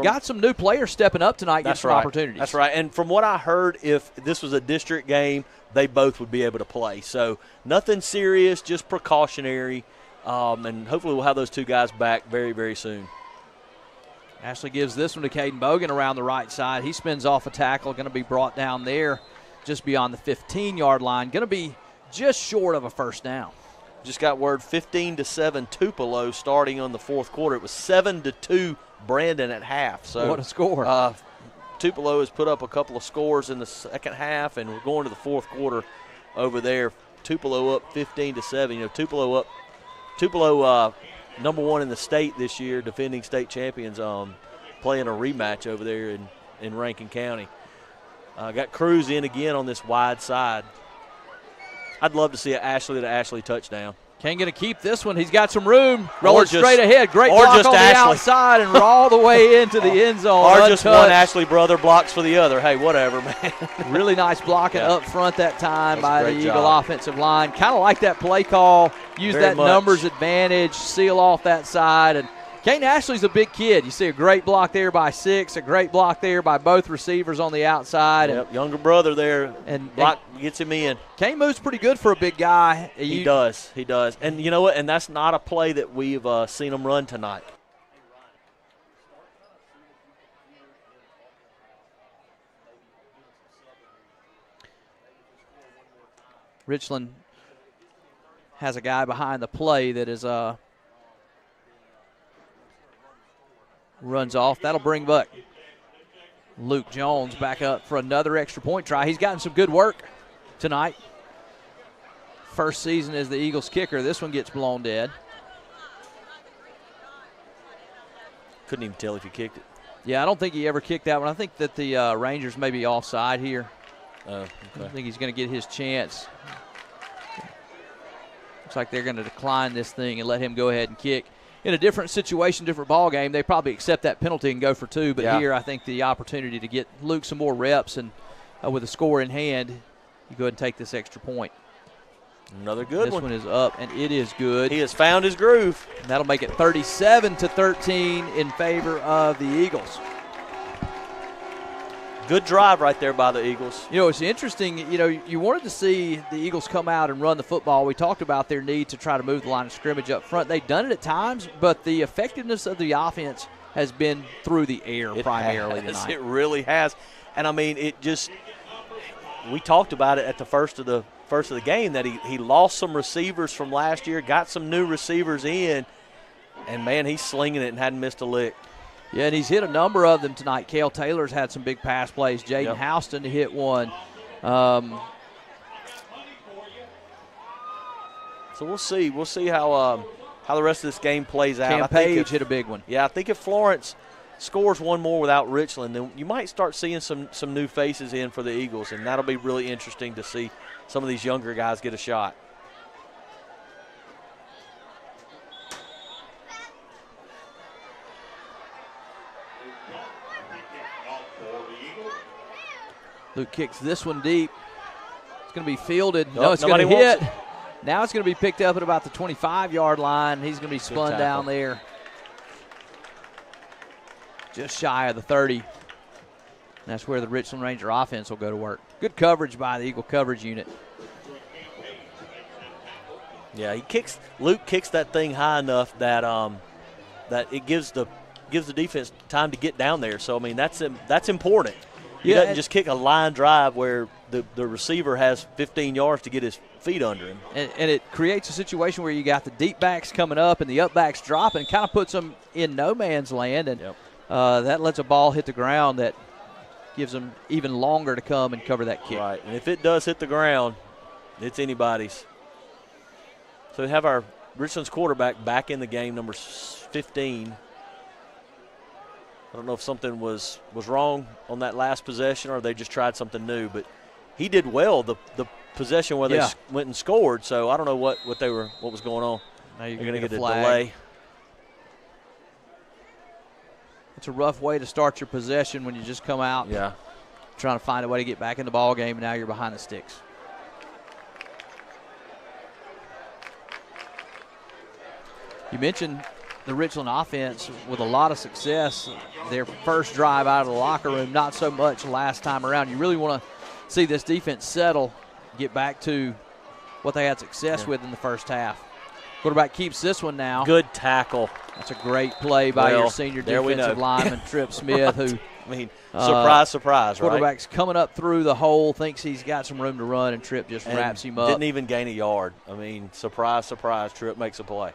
got some new players stepping up tonight, getting some opportunities. That's right. And from what I heard, if this was a district game, they both would be able to play. So nothing serious, just precautionary. And hopefully we'll have those two guys back very, very soon. Ashley gives this one to Caden Bogan around the right side. He spins off a tackle, going to be brought down there just beyond the 15-yard line. Going to be just short of a first down. Just got word 15-7 Tupelo starting on the fourth quarter. It was 7-2 Brandon at half. So what a score. Tupelo has put up a couple of scores in the second half, and we're going to the fourth quarter over there. Tupelo up 15-7. Tupelo number one in the state this year, defending state champions, playing a rematch over there in Rankin County. Got Cruz in again on this wide side. I'd love to see an Ashley to Ashley touchdown. Can't get to keep this one. He's got some room. Rolling straight ahead. Great block on the outside and all the way into the end zone. Or untouched. Just one Ashley brother blocks for the other. Hey, whatever, man. Really nice blocking up front that time by the Eagle offensive line. Kind of like that play call. Use that numbers advantage, seal off that side. And Kane Ashley's a big kid. You see a great block there by 6, a great block there by both receivers on the outside. Yep, younger brother there, and block gets him in. Kane moves pretty good for a big guy. He does. And you know what? And that's not a play that we've seen him run tonight. Richland has a guy behind the play that is runs off. That'll bring back Luke Jones back up for another extra point try. He's gotten some good work tonight. First season as the Eagles kicker. This one gets blown dead. Couldn't even tell if he kicked it. Yeah, I don't think he ever kicked that one. I think that the Rangers may be offside here. Okay. I think he's going to get his chance. Looks like they're going to decline this thing and let him go ahead and kick. In a different situation, different ball game, they probably accept that penalty and go for 2. But here, I think the opportunity to get Luke some more reps and with a score in hand, you go ahead and take this extra point. Another good one. This one is up, and it is good. He has found his groove. And that'll make it 37-13 in favor of the Eagles. Good drive right there by the Eagles. You know, it's interesting. You know, you wanted to see the Eagles come out and run the football. We talked about their need to try to move the line of scrimmage up front. They've done it at times, but the effectiveness of the offense has been through the air primarily tonight. It really has. And, I mean, we talked about it at the first of the game that he lost some receivers from last year, got some new receivers in, and, man, he's slinging it and hadn't missed a lick. Yeah, and he's hit a number of them tonight. Cale Taylor's had some big pass plays. Jaden Houston hit one. So we'll see. We'll see how the rest of this game plays out. Cam Page hit a big one. Yeah, I think if Florence scores one more without Richland, then you might start seeing some new faces in for the Eagles, and that'll be really interesting to see some of these younger guys get a shot. Luke kicks this one deep. It's going to be fielded. Nope, No, it's going to nobody hit. wants Now it's going to be picked up at about the 25-yard line. He's going to be spun tackle. down there. Just shy of the 30. That's where the Richland Ranger offense will go to work. Good coverage by the Eagle coverage unit. Yeah, Luke kicks that thing high enough that that it gives the defense time to get down there. So I mean that's important. He doesn't just kick a line drive where the receiver has 15 yards to get his feet under him. And it creates a situation where you got the deep backs coming up and the up backs dropping, kind of puts them in no man's land, and that lets a ball hit the ground that gives them even longer to come and cover that kick. Right, and if it does hit the ground, it's anybody's. So we have our Richland's quarterback back in the game, number 15. I don't know if something was wrong on that last possession or they just tried something new, but he did well the possession where they went and scored. So I don't know what was going on. Now you're going to get a flag. delay. It's a rough way to start your possession when you just come out. Yeah. Trying to find a way to get back in the ball game, and now you're behind the sticks. You mentioned the Richland offense with a lot of success. Their first drive out of the locker room, not so much last time around. You really want to see this defense settle, get back to what they had success with in the first half. Quarterback keeps this one now. Good tackle. That's a great play by your senior defensive lineman, Trip Smith, who I mean, surprise, right? Quarterback's coming up through the hole, thinks he's got some room to run, and Trip just wraps him up. Didn't even gain a yard. I mean, surprise, Trip makes a play.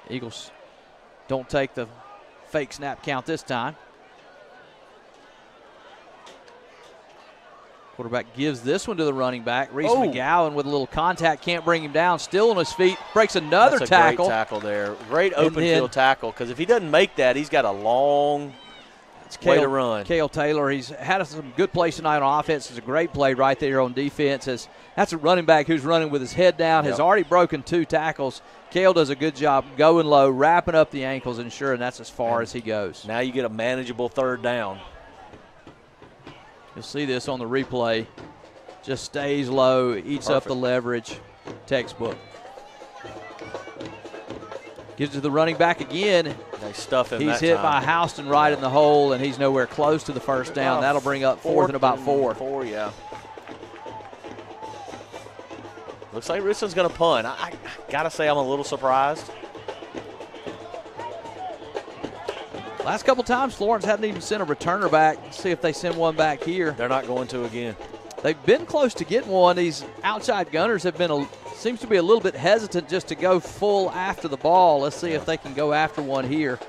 Eagles don't take the fake snap count this time. Quarterback gives this one to the running back. Reese McGowan with a little contact, can't bring him down. Still on his feet, breaks another That's tackle. Great tackle there. Great open field tackle, because if he doesn't make that, he's got a long way to run. Cale Taylor, he's had some good plays tonight on offense. It's a great play right there on defense. That's a running back who's running with his head down, has already broken 2 tackles. Cale does a good job going low, wrapping up the ankles, ensuring that's as far as he goes. Now you get a manageable third down. You'll see this on the replay. Just stays low, eats up the leverage. Textbook. Gives it to the running back again. They stuff him. He's hit by Houston right in the hole, and he's nowhere close to the first down. That'll bring up fourth and about 4. 4, yeah. Looks like Richland's going to punt. I got to say I'm a little surprised. Last couple times, Florence hadn't even sent a returner back. See if they send one back here. They're not going to again. They've been close to getting one. These outside gunners have been seems to be a little bit hesitant just to go full after the ball. Let's see if they can go after one here.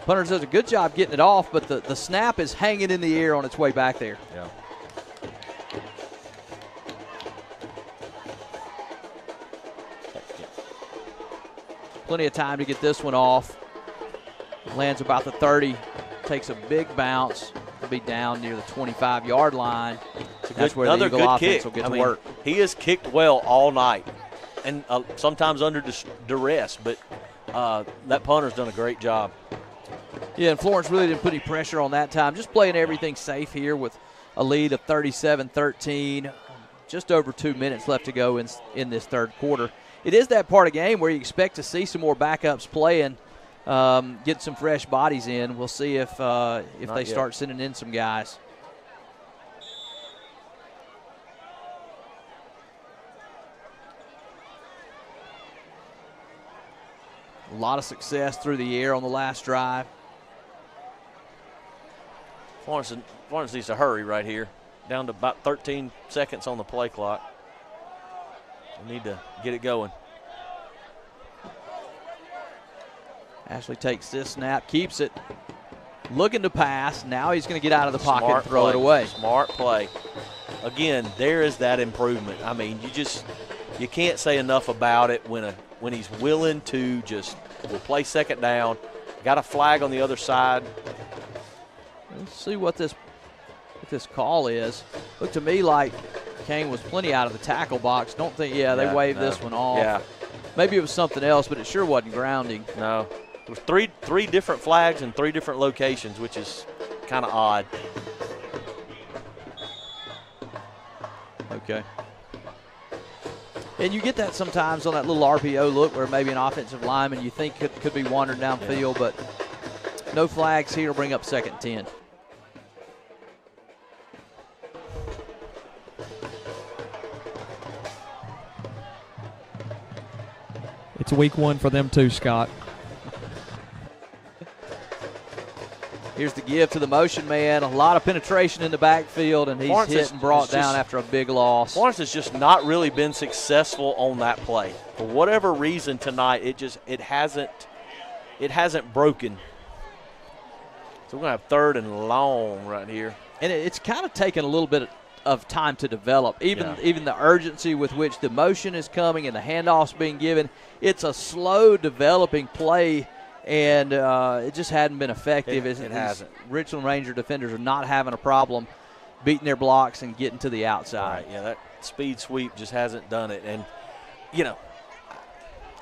Punter does a good job getting it off, but the snap is hanging in the air on its way back there. Yeah. Plenty of time to get this one off. Lands about the 30, takes a big bounce. Will be down near the 25-yard line. That's where the Eagle offense will get to work. He has kicked well all night, and sometimes under duress, but that punter's done a great job. Yeah, and Florence really didn't put any pressure on that time. Just playing everything safe here with a lead of 37-13. Just over 2 minutes left to go in this third quarter. It is that part of the game where you expect to see some more backups playing, get some fresh bodies in. We'll see if they start sending in some guys. A lot of success through the air on the last drive. Florence needs to hurry right here. Down to about 13 seconds on the play clock. We need to get it going. Ashley takes this snap, keeps it, looking to pass. Now he's going to get out of the pocket and throw it away. Smart play. Again, there is that improvement. I mean, you can't say enough about it when he's willing to we'll play second down. Got a flag on the other side. Let's see what this what this call is. Looked to me like Kane was plenty out of the tackle box. Don't think, they waved this one off. Yeah. Maybe it was something else, but it sure wasn't grounding. No. There was three different flags in 3 different locations, which is kind of odd. Okay. And you get that sometimes on that little RPO look where maybe an offensive lineman you think could be wandering downfield, but no flags here. Bring up 2nd and 10. It's week 1 for them too, Scott. Here's the give to the motion man. A lot of penetration in the backfield, and he's hit and brought down after a big loss. Florence has just not really been successful on that play. For whatever reason tonight, it hasn't broken. So we're going to have 3rd and long right here. And it's kind of taken a little bit of time to develop. Even the urgency with which the motion is coming and the handoffs being given, it's a slow developing play. And it just hadn't been effective. It hasn't. Richland Ranger defenders are not having a problem beating their blocks and getting to the outside. Right, yeah, that speed sweep just hasn't done it. And, I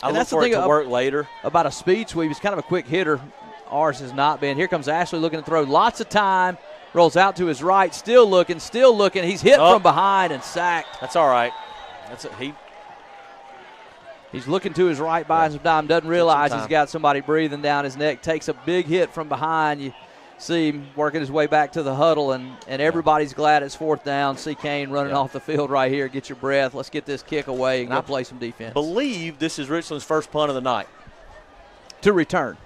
look that's for the it thing to work later. About a speed sweep, it's kind of a quick hitter. Ours has not been. Here comes Ashley looking to throw. Lots of time. Rolls out to his right. Still looking. He's hit from behind and sacked. That's all right. He's looking to his right, buying some time, doesn't realize he's got somebody breathing down his neck, takes a big hit from behind. You see him working his way back to the huddle, and everybody's glad it's 4th down. See Kane running off the field right here. Get your breath. Let's get this kick away and go play some defense. Believe this is Richland's first punt of the night. To return.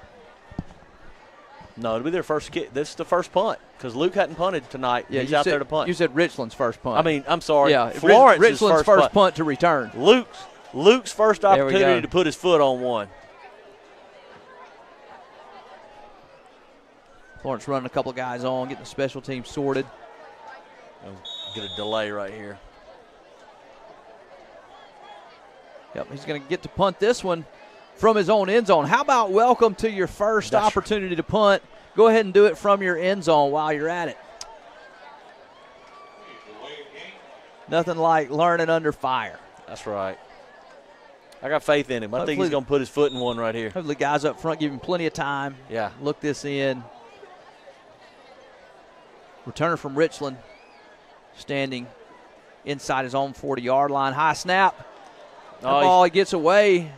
No, it'll be their first kick. This is the first punt because Luke hadn't punted tonight. Yeah, he's out there to punt. You said Richland's first punt. I mean, I'm sorry. Yeah, Florence's Richland's first punt to return. Luke's first opportunity to put his foot on one. Florence running a couple of guys on, getting the special team sorted. Get a delay right here. Yep, he's going to get to punt this one from his own end zone. How about welcome to your first opportunity to punt? Go ahead and do it from your end zone while you're at it. Nothing like learning under fire. That's right. I got faith in him. I think he's going to put his foot in one right here. Hopefully guys up front give him plenty of time. Yeah. Look this in. Returner from Richland standing inside his own 40-yard line. High snap. The ball, he gets away.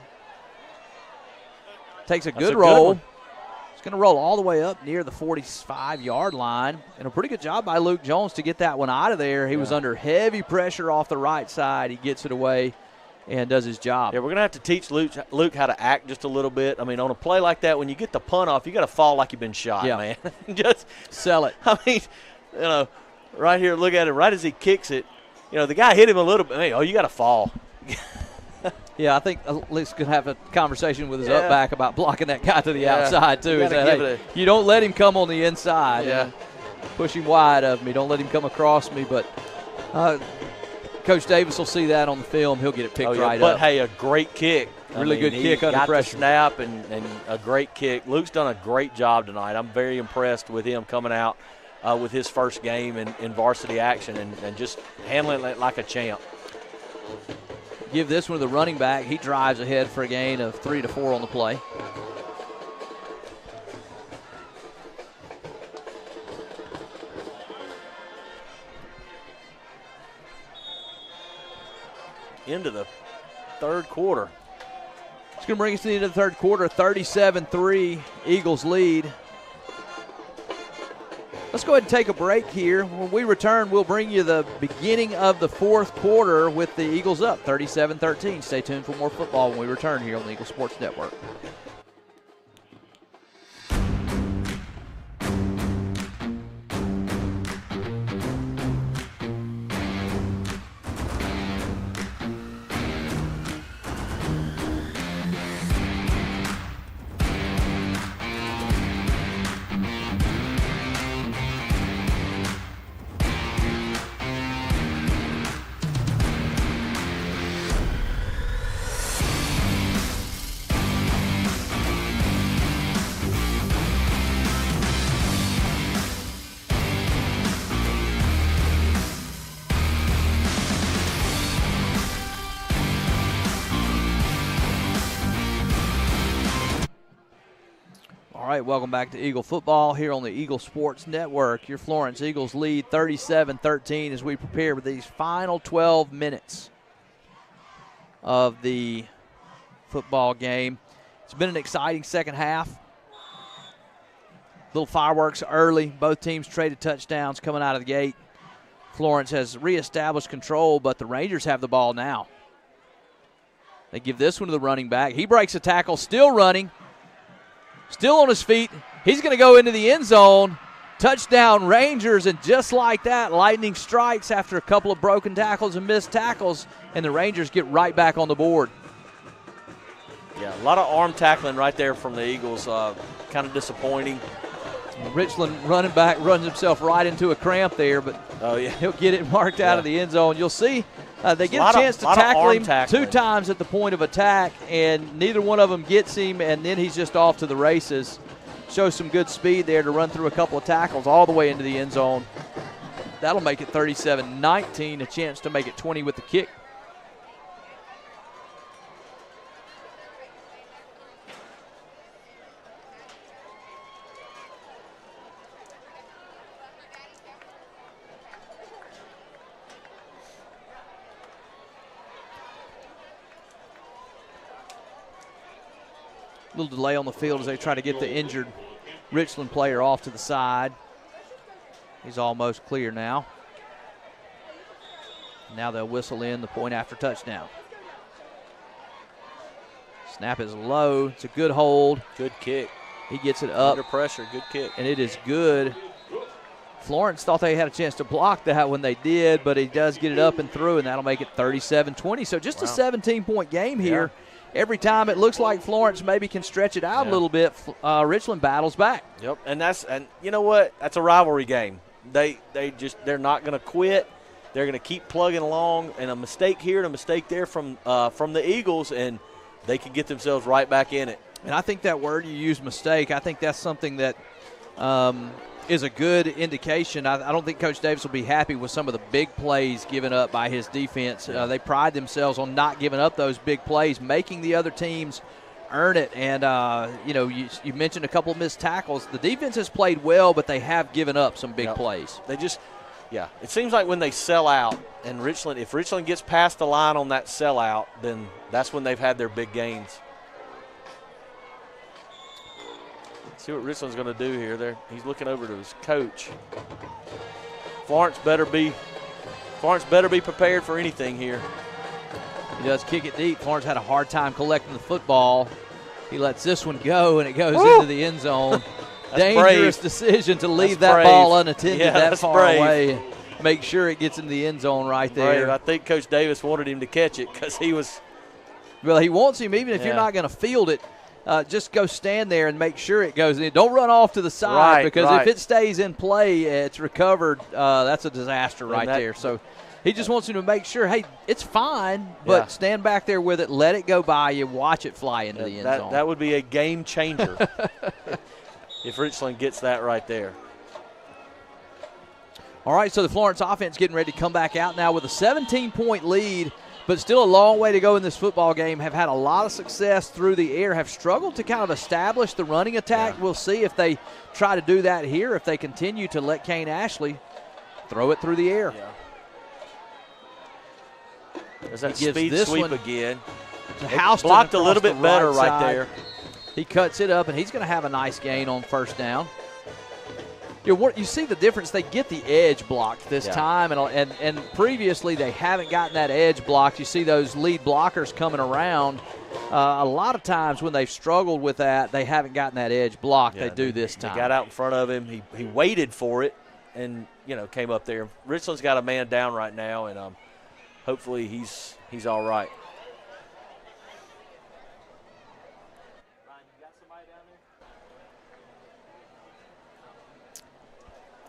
Takes a good roll. He's going to roll all the way up near the 45-yard line. And a pretty good job by Luke Jones to get that one out of there. He was under heavy pressure off the right side. He gets it away and does his job. Yeah, we're going to have to teach Luke how to act just a little bit. I mean, on a play like that, when you get the punt off, you got to fall like you've been shot, man. Just sell it. I mean, right here, look at him. Right as he kicks it, the guy hit him a little bit. Hey, you got to fall. Yeah, I think at least could have a conversation with his up back about blocking that guy to the outside, too. You don't let him come on the inside. Yeah. Push him wide of me. Don't let him come across me. But Coach Davis will see that on the film. He'll get it picked right up. But, hey, a great kick. Really good kick under pressure. The snap and a great kick. Luke's done a great job tonight. I'm very impressed with him coming out with his first game in varsity action and just handling it like a champ. Give this one to the running back. He drives ahead for a gain of 3 to 4 on the play. Into the third quarter. It's going to bring us to the end of the third quarter. 37-3, Eagles lead. Let's go ahead and take a break here. When we return, we'll bring you the beginning of the fourth quarter with the Eagles up 37-13. Stay tuned for more football when we return here on the Eagle Sports Network. right, welcome back to Eagle Football here on the Eagle Sports Network. Your Florence Eagles lead 37-13 as we prepare for these final 12 minutes of the football game. It's been an exciting second half. Little fireworks early. Both teams traded touchdowns coming out of the gate. Florence has reestablished control, but the Rangers have the ball now. They give this one to the running back. He breaks a tackle, still running, still on his feet. He's going to go into the end zone. Touchdown Rangers, and just like that, lightning strikes after a couple of broken tackles and missed tackles, and the Rangers get right back on the board. Yeah, a lot of arm tackling right there from the Eagles. Kind of disappointing. Richland running back runs himself right into a cramp there, but he'll get it marked out of the end zone. You'll see they get a chance to tackle him 2 times at the point of attack, and neither one of them gets him, and then he's just off to the races. Shows some good speed there to run through a couple of tackles all the way into the end zone. That'll make it 37-19, a chance to make it 20 with the kick. Little delay on the field as they try to get the injured Richland player off to the side. He's almost clear now. Now they'll whistle in the point after touchdown. Snap is low. It's a good hold. Good kick. He gets it up. Under pressure, good kick. And it is good. Florence thought they had a chance to block that when they did, but he does get it up and through, and that'll make it 37-20. So just a 17-point game here. Yeah. Every time it looks like Florence maybe can stretch it out a little bit, Richland battles back. Yep, and you know what? That's a rivalry game. They're not going to quit. They're going to keep plugging along, and a mistake here and a mistake there from the Eagles, and they can get themselves right back in it. And I think that word you use, mistake, I think that's something that is a good indication. I don't think Coach Davis will be happy with some of the big plays given up by his defense. They pride themselves on not giving up those big plays, making the other teams earn it. And, you mentioned a couple of missed tackles. The defense has played well, but they have given up some big plays. It seems like when they sell out, and if Richland gets past the line on that sellout, then that's when they've had their big gains. See what Richland's going to do here. He's looking over to his coach. Florence better be prepared for anything here. He does kick it deep. Florence had a hard time collecting the football. He lets this one go, and it goes into the end zone. Dangerous decision to leave that ball unattended that far away. Make sure it gets in the end zone right there. I think Coach Davis wanted him to catch it because he was. Well, he wants him, even if you're not going to field it. Just go stand there and make sure it goes in. Don't run off to the side because if it stays in play, it's recovered. That's a disaster there. So he just wants him to make sure, hey, it's fine, but stand back there with it, let it go by you, watch it fly into the end zone. That would be a game changer if Richland gets that right there. All right, so the Florence offense getting ready to come back out now with a 17-point lead. But still a long way to go in this football game. Have had a lot of success through the air. Have struggled to kind of establish the running attack. We'll see if they try to do that here, if they continue to let Kane Ashley throw it through the air. Yeah. There's that speed sweep again. Blocked a little bit better right there. He cuts it up, and he's going to have a nice gain on first down. You see the difference. They get the edge blocked this time, and previously they haven't gotten that edge blocked. You see those lead blockers coming around. A lot of times when they've struggled with that, they haven't gotten that edge blocked. They do this time. He got out in front of him. He waited for it and, came up there. Richland's got a man down right now, and hopefully he's all right.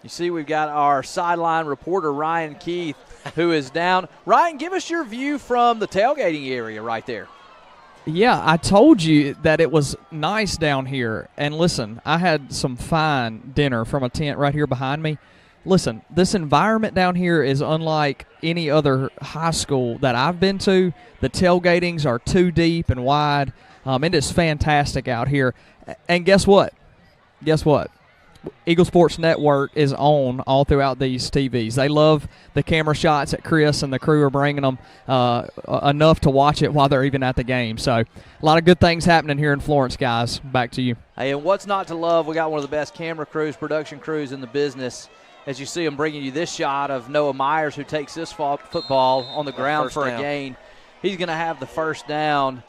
You see we've got our sideline reporter, Ryan Keith, who is down. Ryan, give us your view from the tailgating area right there. Yeah, I told you that it was nice down here. And listen, I had some fine dinner from a tent right here behind me. Listen, this environment down here is unlike any other high school that I've been to. The tailgatings are too deep and wide. It is fantastic out here. And guess what? guess what? Eagle Sports Network is on all throughout these TVs. They love the camera shots that Chris and the crew are bringing them enough to watch it while they're even at the game. So a lot of good things happening here in Florence, guys. Back to you. Hey, and what's not to love? We got one of the best camera crews, production crews in the business. As you see them bringing you this shot of Noah Myers, who takes this football on the ground for a gain. He's going to have the first down.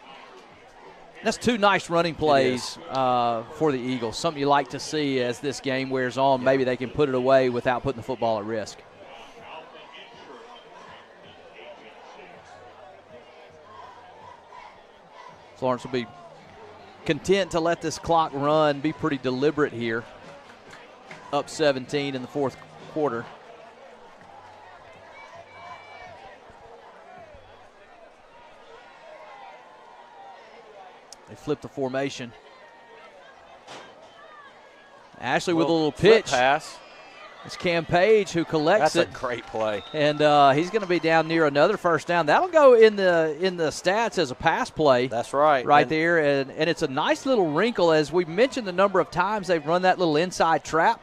That's two nice running plays for the Eagles, something you like to see as this game wears on. Maybe they can put it away without putting the football at risk. Florence will be content to let this clock run, be pretty deliberate here. Up 17 in the fourth quarter. They flip the formation. Ashley with a little pitch. Pass. It's Cam Page who collects it. That's a great play. And he's going to be down near another first down. That'll go in the stats as a pass play. That's right. Right there. And it's a nice little wrinkle. As we mentioned the number of times they've run that little inside trap.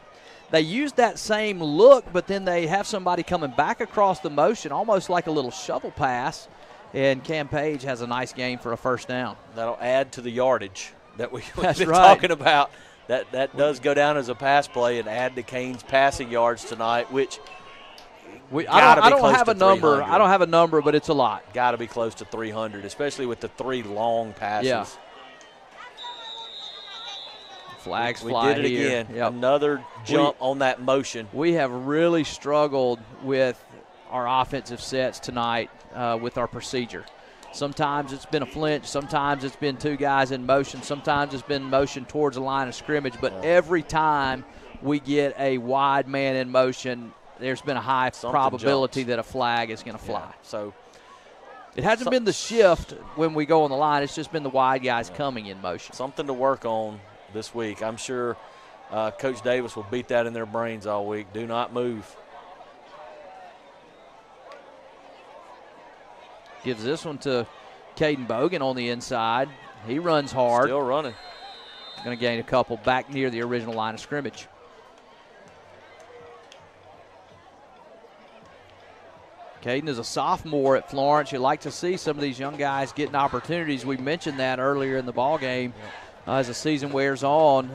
They use that same look, but then they have somebody coming back across the motion, almost like a little shovel pass. And Cam Page has a nice game for a first down. That'll add to the yardage that we've been right. talking about. That does go down as a pass play and add to Kane's passing yards tonight, which I don't have a number. I don't have a number, but it's a lot. Got to be close to 300, especially with the 3 long passes. Yeah. Flags fly We did it here. again. Yep. Another jump on that motion. We have really struggled with our offensive sets tonight with our procedure. Sometimes it's been a flinch. Sometimes it's been 2 guys in motion. Sometimes it's been motion towards the line of scrimmage. But every time we get a wide man in motion, there's been a high probability that a flag is going to fly. Yeah. So it hasn't been the shift when we go on the line. It's just been the wide guys coming in motion. Something to work on this week. I'm sure Coach Davis will beat that in their brains all week. Do not move. Gives this one to Caden Bogan on the inside. He runs hard. Still running. Going to gain a couple back near the original line of scrimmage. Caden is a sophomore at Florence. You like to see some of these young guys getting opportunities. We mentioned that earlier in the ball game. As the season wears on,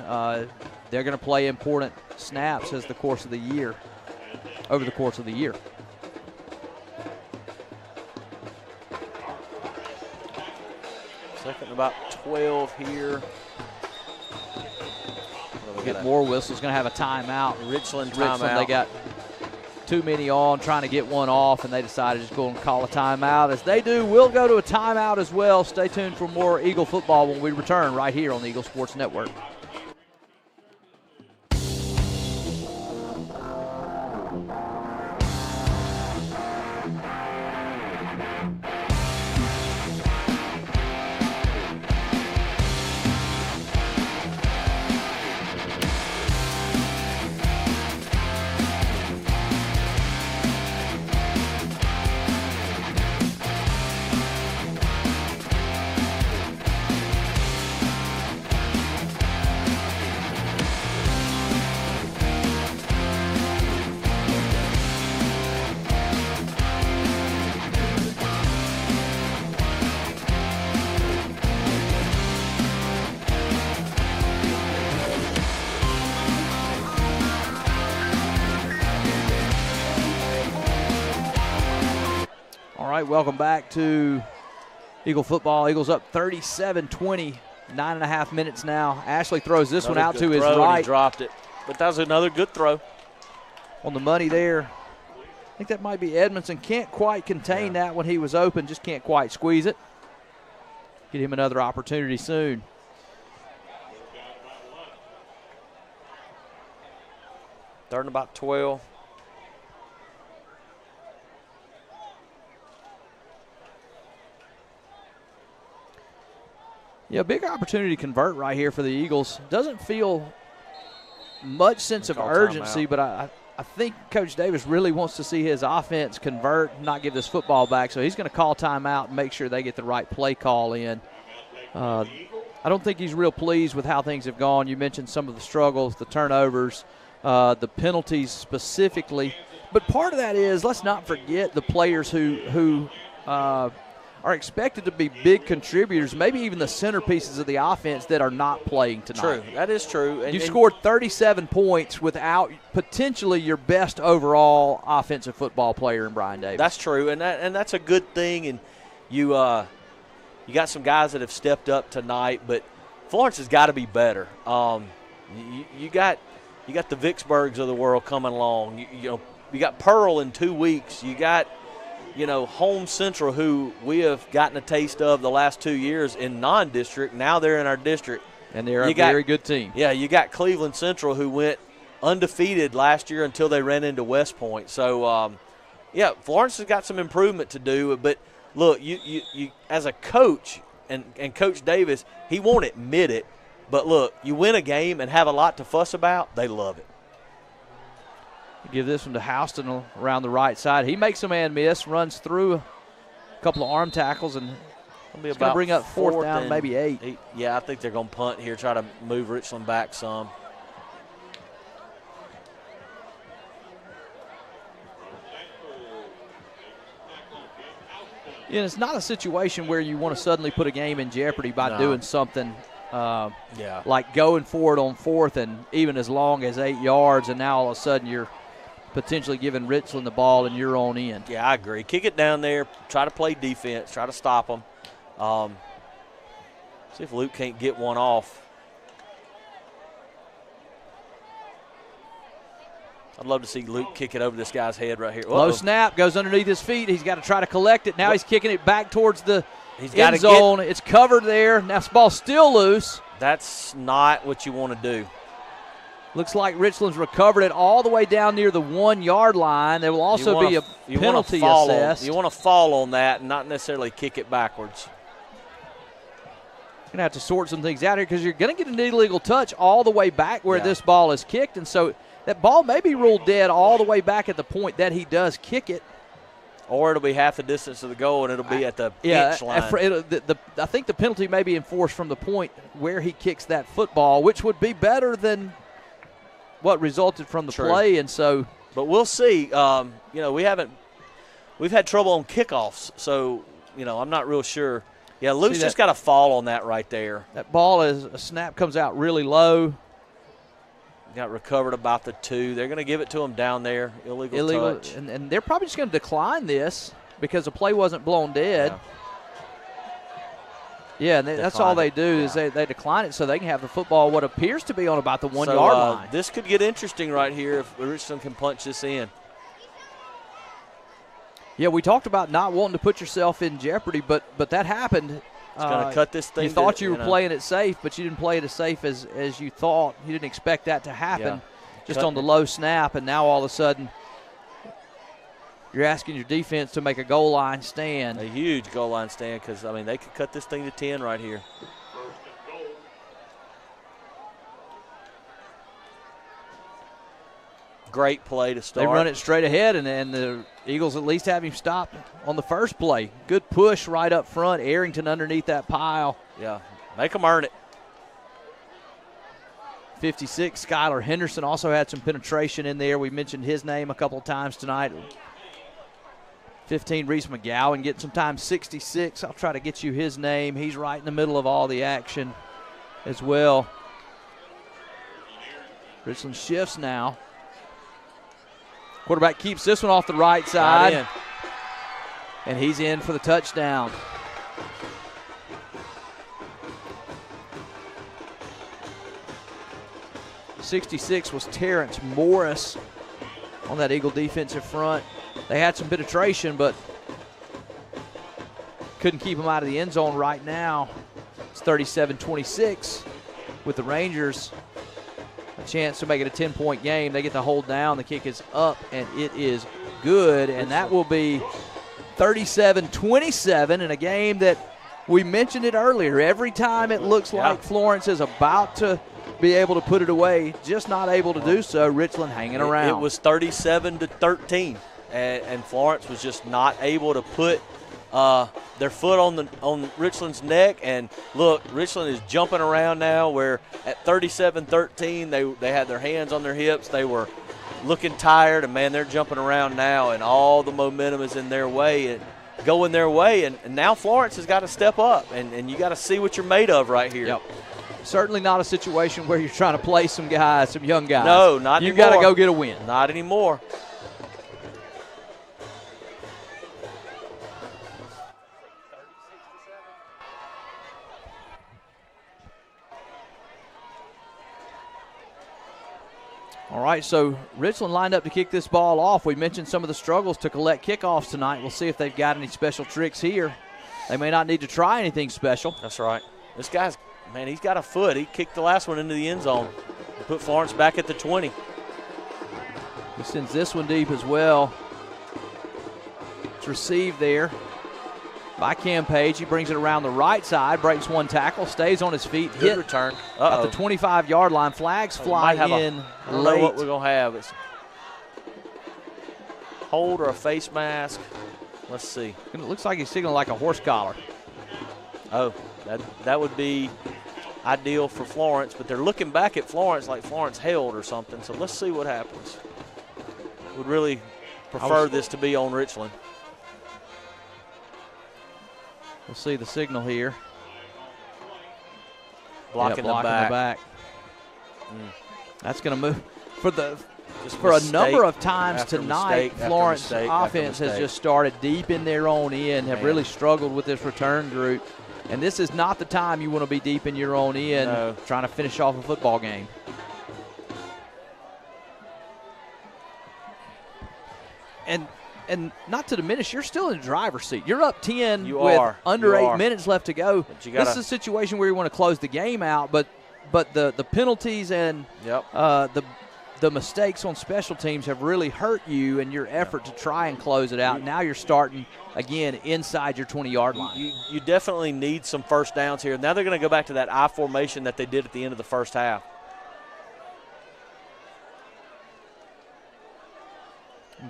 they're going to play important snaps over the course of the year. Second about 12 here. Get more whistles. Going to have a timeout. Richland timeout. They got too many on, trying to get one off, and they decided to just go and call a timeout. As they do, we'll go to a timeout as well. Stay tuned for more Eagle football when we return right here on the Eagle Sports Network. Welcome back to Eagle football. Eagles up 37-20, 9.5 minutes now. Ashley throws this one out to his right. He dropped it, but that was another good throw. On the money there. I think that might be Edmondson. Can't quite contain that when he was open, just can't quite squeeze it. Get him another opportunity soon. Third and about 12. Yeah, big opportunity to convert right here for the Eagles. Doesn't feel much sense of urgency, but I think Coach Davis really wants to see his offense convert, not give this football back. So he's going to call timeout and make sure they get the right play call in. I don't think he's real pleased with how things have gone. You mentioned some of the struggles, the turnovers, the penalties specifically. But part of that is, let's not forget the players who are expected to be big contributors, maybe even the centerpieces of the offense that are not playing tonight. True, that is true. You scored 37 points without potentially your best overall offensive football player in Brian Davis. That's true, and that's a good thing. And you got some guys that have stepped up tonight, but Florence has got to be better. You got the Vicksburgs of the world coming along. You got Pearl in 2 weeks. You got Home Central, who we have gotten a taste of the last 2 years in non-district. Now they're in our district. And they're a very good team. Yeah, you got Cleveland Central, who went undefeated last year until they ran into West Point. So, Florence has got some improvement to do. But, look, you as a coach, and Coach Davis, he won't admit it, but, look, you win a game and have a lot to fuss about, they love it. Give this one to Houston around the right side. He makes a man miss, runs through a couple of arm tackles, and it's going to bring up fourth down, maybe 8. Yeah, I think they're going to punt here, try to move Richland back some. Yeah, it's not a situation where you want to suddenly put a game in jeopardy by doing something like going for it on fourth and even as long as 8 yards, and now all of a sudden you're potentially giving Richland the ball in your own end. Yeah, I agree. Kick it down there, try to play defense, try to stop them. See if Luke can't get one off. I'd love to see Luke kick it over this guy's head right here. Low snap, goes underneath his feet. He's got to try to collect it. Now he's kicking it back towards the end zone. It's covered there. Now this ball's still loose. That's not what you want to do. Looks like Richland's recovered it all the way down near the 1 yard line. There will also be a penalty assessed. You want to fall on that and not necessarily kick it backwards. You're going to have to sort some things out here because you're going to get an illegal touch all the way back where this ball is kicked. And so that ball may be ruled dead all the way back at the point that he does kick it. Or it'll be half the distance of the goal, and it'll be at the inch line. I think the penalty may be enforced from the point where he kicks that football, which would be better than what resulted from the play. And so, but we'll see. We've had trouble on kickoffs, so I'm not real sure. Yeah, Luke's just got to fall on that right there. That ball a snap comes out really low. Got recovered about the 2. They're going to give it to him down there. Illegal touch. And they're probably just going to decline this because the play wasn't blown dead. Yeah, and that's all they do is they decline it so they can have the football what appears to be on about the 1 yard line. This could get interesting right here if Richland can punch this in. Yeah, we talked about not wanting to put yourself in jeopardy, but that happened. It's going to cut this thing. You thought you were playing it safe, but you didn't play it as safe as you thought. You didn't expect that to happen just on the low snap, and now all of a sudden you're asking your defense to make a goal line stand. A huge goal line stand because, they could cut this thing to 10 right here. Great play to start. They run it straight ahead, and the Eagles at least have him stopped on the first play. Good push right up front. Arrington underneath that pile. Yeah, make them earn it. 56, Skylar Henderson also had some penetration in there. We mentioned his name a couple of times tonight. 15, Reese McGowan getting some time. 66, I'll try to get you his name. He's right in the middle of all the action as well. Richland shifts now. Quarterback keeps this one off the right side. And he's in for the touchdown. '66 was Terrence Morris on that Eagle defensive front. They had some penetration, but couldn't keep him out of the end zone right now. It's 37-26 with the Rangers. A chance to make it a 10-point game. They get the hold down. The kick is up, and it is good. And that will be 37-27 in a game that we mentioned it earlier. Every time it looks like Florence is about to be able to put it away, just not able to do so. Richland hanging around. It was 37-13, and Florence was just not able to put their foot on Richland's neck. And look, Richland is jumping around now, where at 37-13 they had their hands on their hips. They were looking tired, and man, they're jumping around now, and all the momentum is in their way and going their way. And now Florence has got to step up, and you got to see what you're made of right here. Yep. Certainly not a situation where you're trying to play some guys, some young guys. No, not anymore. You got to go get a win. Not anymore. All right, so Richland lined up to kick this ball off. We mentioned some of the struggles to collect kickoffs tonight. We'll see if they've got any special tricks here. They may not need to try anything special. That's right. This guy's, man, he's got a foot. He kicked the last one into the end zone. Put Florence back at the 20. He sends this one deep as well. It's received there by Cam Page. He brings it around the right side, breaks one tackle, stays on his feet. Good hit return. At the 25-yard line. Flags fly in I don't late. know what we're going to have. It's hold or a face mask. Let's see. It looks like he's signaling like a horse collar. Oh, that would be ideal for Florence, but they're looking back at Florence like Florence held or something, so let's see what happens. Would really prefer this to be on Richland. We'll see the signal here. Blocking the back. That's going to move. For a number of times tonight, Florence offense has just started deep in their own end, have really struggled with this return group. And this is not the time you want to be deep in your own end trying to finish off a football game. And not to diminish, you're still in the driver's seat. You're up 10 with under 8 minutes left to go. This is a situation where you want to close the game out, but the penalties and the mistakes on special teams have really hurt you in your effort to try and close it out. Now you're starting, again, inside your 20-yard line. You definitely need some first downs here. Now they're going to go back to that I formation that they did at the end of the first half.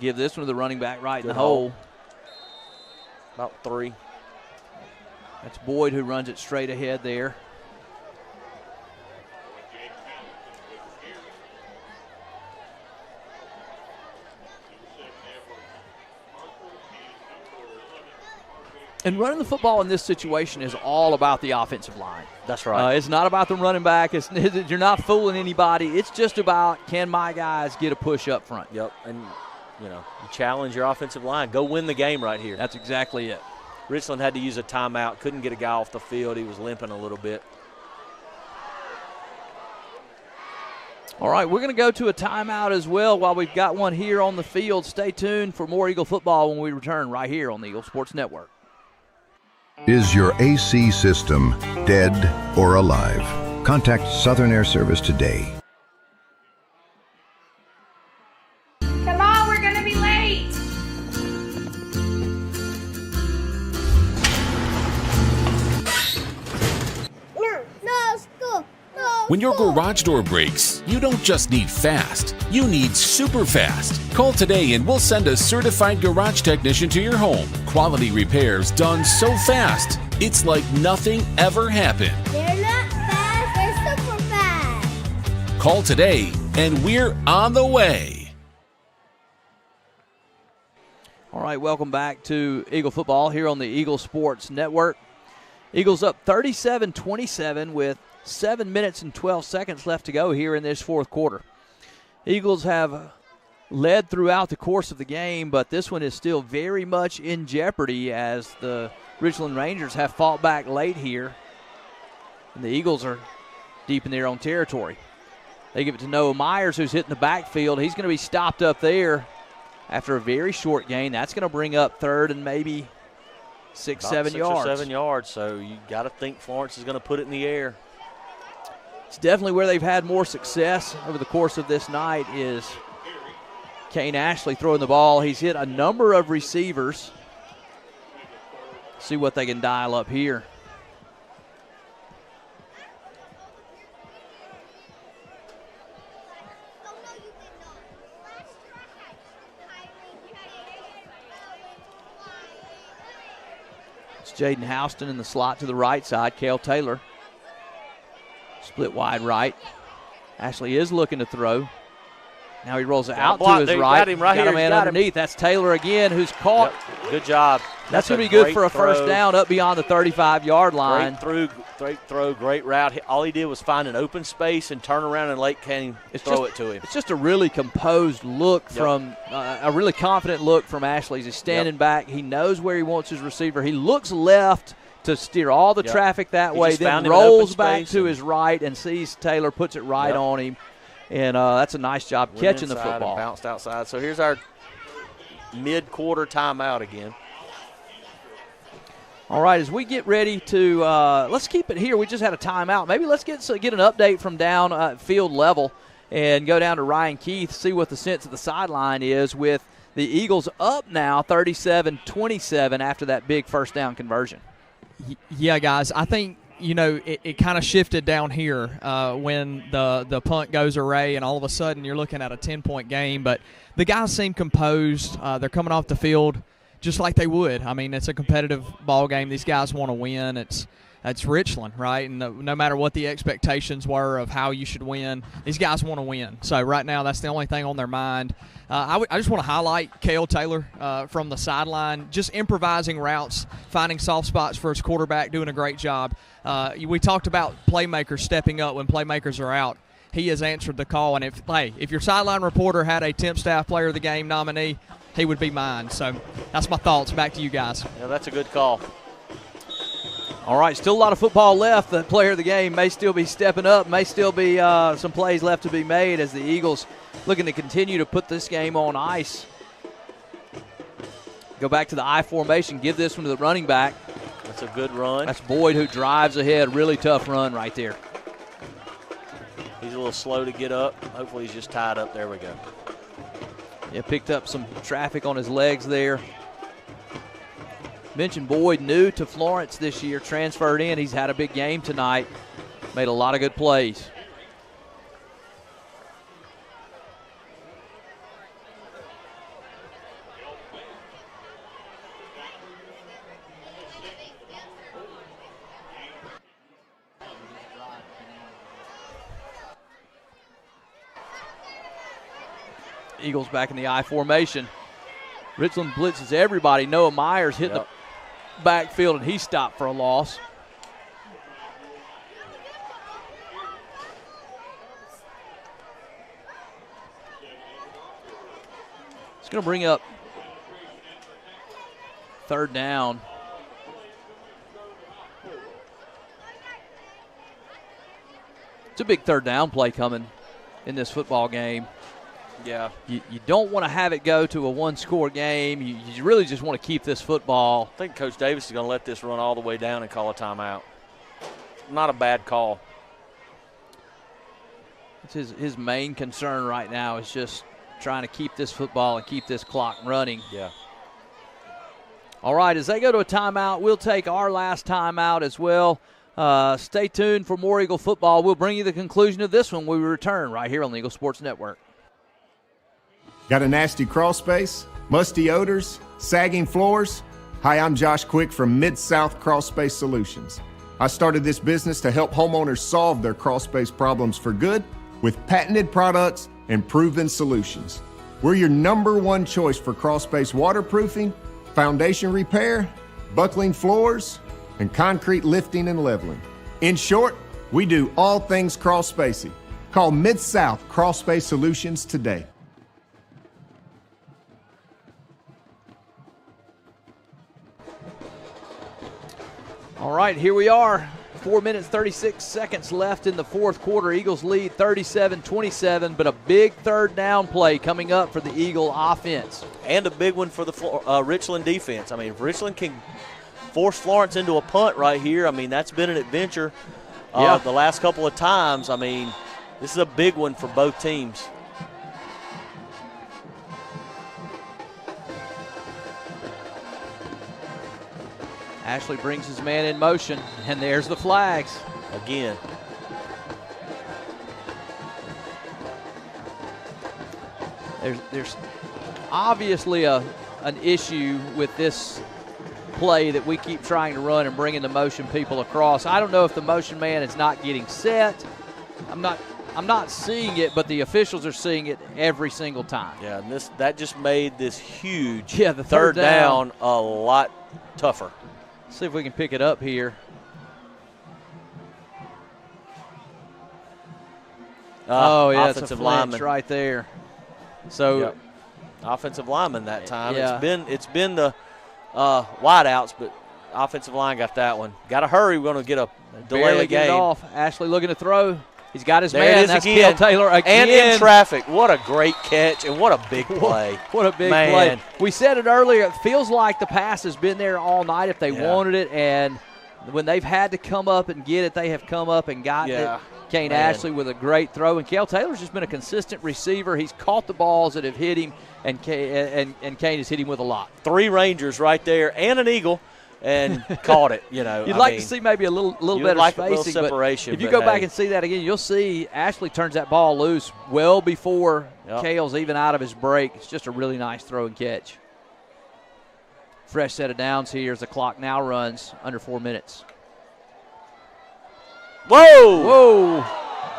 Give this one to the running back right in the hole. About 3. That's Boyd who runs it straight ahead there. And running the football in this situation is all about the offensive line. That's right. It's not about the running back. You're not fooling anybody. It's just about, can my guys get a push up front? Yep, and you challenge your offensive line. Go win the game right here. That's exactly it. Richland had to use a timeout. Couldn't get a guy off the field. He was limping a little bit. All right, we're going to go to a timeout as well while we've got one here on the field. Stay tuned for more Eagle football when we return right here on the Eagle Sports Network. Is your AC system dead or alive? Contact Southern Air Service today. Come on, we're gonna be late. No school. No. When your garage door breaks, you don't just need fast, you need super fast. Call today and we'll send a certified garage technician to your home. Quality repairs done so fast, it's like nothing ever happened. They're not fast, they're super fast. Call today and we're on the way. All right, welcome back to Eagle football here on the Eagle Sports Network. Eagles up 37-27 with 7 minutes and 12 seconds left to go here in this fourth quarter. Eagles have led throughout the course of the game, but this one is still very much in jeopardy as the Richland Rangers have fought back late here, and the Eagles are deep in their own territory. They give it to Noah Myers, who's hitting the backfield. He's going to be stopped up there after a very short gain. That's going to bring up third and maybe 6 or 7 yards. 6 or 7 yards, so you got to think Florence is going to put it in the air. It's definitely where they've had more success over the course of this night is Kane Ashley throwing the ball. He's hit a number of receivers. See what they can dial up here. It's Jaden Houston in the slot to the right side. Cale Taylor split wide right. Ashley is looking to throw. Now he rolls it out to his right. Got him right here. Got a man underneath. That's Taylor again, who's caught. Yep. Good job. That's going to be good for a first down up beyond the 35-yard line. Great throw, great route. All he did was find an open space and turn around and Lake Canyon throw it to him. It's just a really composed look from a really confident look from Ashley. He's standing back. He knows where he wants his receiver. He looks left to steer all the traffic that way, then rolls back to his right and sees Taylor, puts it right on him. And that's a nice job catching the football. And bounced outside. So here's our mid-quarter timeout again. All right, as we get ready to let's keep it here. We just had a timeout. Maybe let's get an update from down field level and go down to Ryan Keith, see what the sense of the sideline is with the Eagles up now 37-27 after that big first down conversion. Yeah, guys, I think it kind of shifted down here when the punt goes array, and all of a sudden you're looking at a 10-point game. But the guys seem composed. They're coming off the field just like they would. I mean, it's a competitive ball game. These guys want to win. It's Richland, right? And no matter what the expectations were of how you should win, these guys want to win. So right now that's the only thing on their mind. I just want to highlight Cale Taylor from the sideline, just improvising routes, finding soft spots for his quarterback, doing a great job. We talked about playmakers stepping up when playmakers are out. He has answered the call, and if your sideline reporter had a Temp Staff Player of the Game nominee, he would be mine. So that's my thoughts. Back to you guys. Yeah, that's a good call. All right, still a lot of football left. The player of the game may still be stepping up, may still be some plays left to be made as the Eagles looking to continue to put this game on ice. Go back to the I formation, give this one to the running back. That's a good run. That's Boyd who drives ahead. Really tough run right there. He's a little slow to get up. Hopefully he's just tied up. There we go. Yeah, picked up some traffic on his legs there. Mentioned Boyd, new to Florence this year, transferred in. He's had a big game tonight. Made a lot of good plays. Eagles back in the I formation. Richland blitzes everybody. Noah Myers hit the backfield, and he stopped for a loss. It's going to bring up third down. It's a big third down play coming in this football game. Yeah. You don't want to have it go to a one-score game. You really just want to keep this football. I think Coach Davis is going to let this run all the way down and call a timeout. Not a bad call. It's his main concern right now is just trying to keep this football and keep this clock running. Yeah. All right, as they go to a timeout, we'll take our last timeout as well. Stay tuned for more Eagle football. We'll bring you the conclusion of this one when we return right here on the Eagle Sports Network. Got a nasty crawl space, musty odors, sagging floors? Hi, I'm Josh Quick from Mid-South Crawl Space Solutions. I started this business to help homeowners solve their crawl space problems for good with patented products and proven solutions. We're your #1 choice for crawl space waterproofing, foundation repair, buckling floors, and concrete lifting and leveling. In short, we do all things crawl spacey. Call Mid-South Crawl Space Solutions today. All right, here we are. 4 minutes, 36 seconds left in the fourth quarter. Eagles lead 37-27, but a big third down play coming up for the Eagle offense. And a big one for the Richland defense. I mean, if Richland can force Florence into a punt right here, I mean, that's been an adventure the last couple of times. I mean, this is a big one for both teams. Ashley brings his man in motion, and there's the flags. Again. There's obviously an issue with this play that we keep trying to run and bringing the motion people across. I don't know if the motion man is not getting set. I'm not seeing it, but the officials are seeing it every single time. Yeah, and that just made this huge the third down a lot tougher. See if we can pick it up here. Yeah, it's a flinch right there. So, offensive lineman that time. Yeah. It's been the wideouts, but offensive line got that one. Got to hurry. We're going to get a delay barely of game. get it off. Ashley looking to throw. He's got his There man. it is That's again. Cale Taylor again. And in traffic. What a great catch and what a big play. What a big play. We said it earlier. It feels like the pass has been there all night if they wanted it. And when they've had to come up and get it, they have come up and gotten it. Kane Ashley with a great throw. And Cale Taylor's just been a consistent receiver. He's caught the balls that have hit him, and Kane has hit him with a lot. 3 Rangers right there and an Eagle. And caught it, You'd like to see maybe a little better like spacing. A little separation, if you go back and see that again, you'll see Ashley turns that ball loose well before Cale's even out of his break. It's just a really nice throw and catch. Fresh set of downs here as the clock now runs under 4 minutes. Whoa!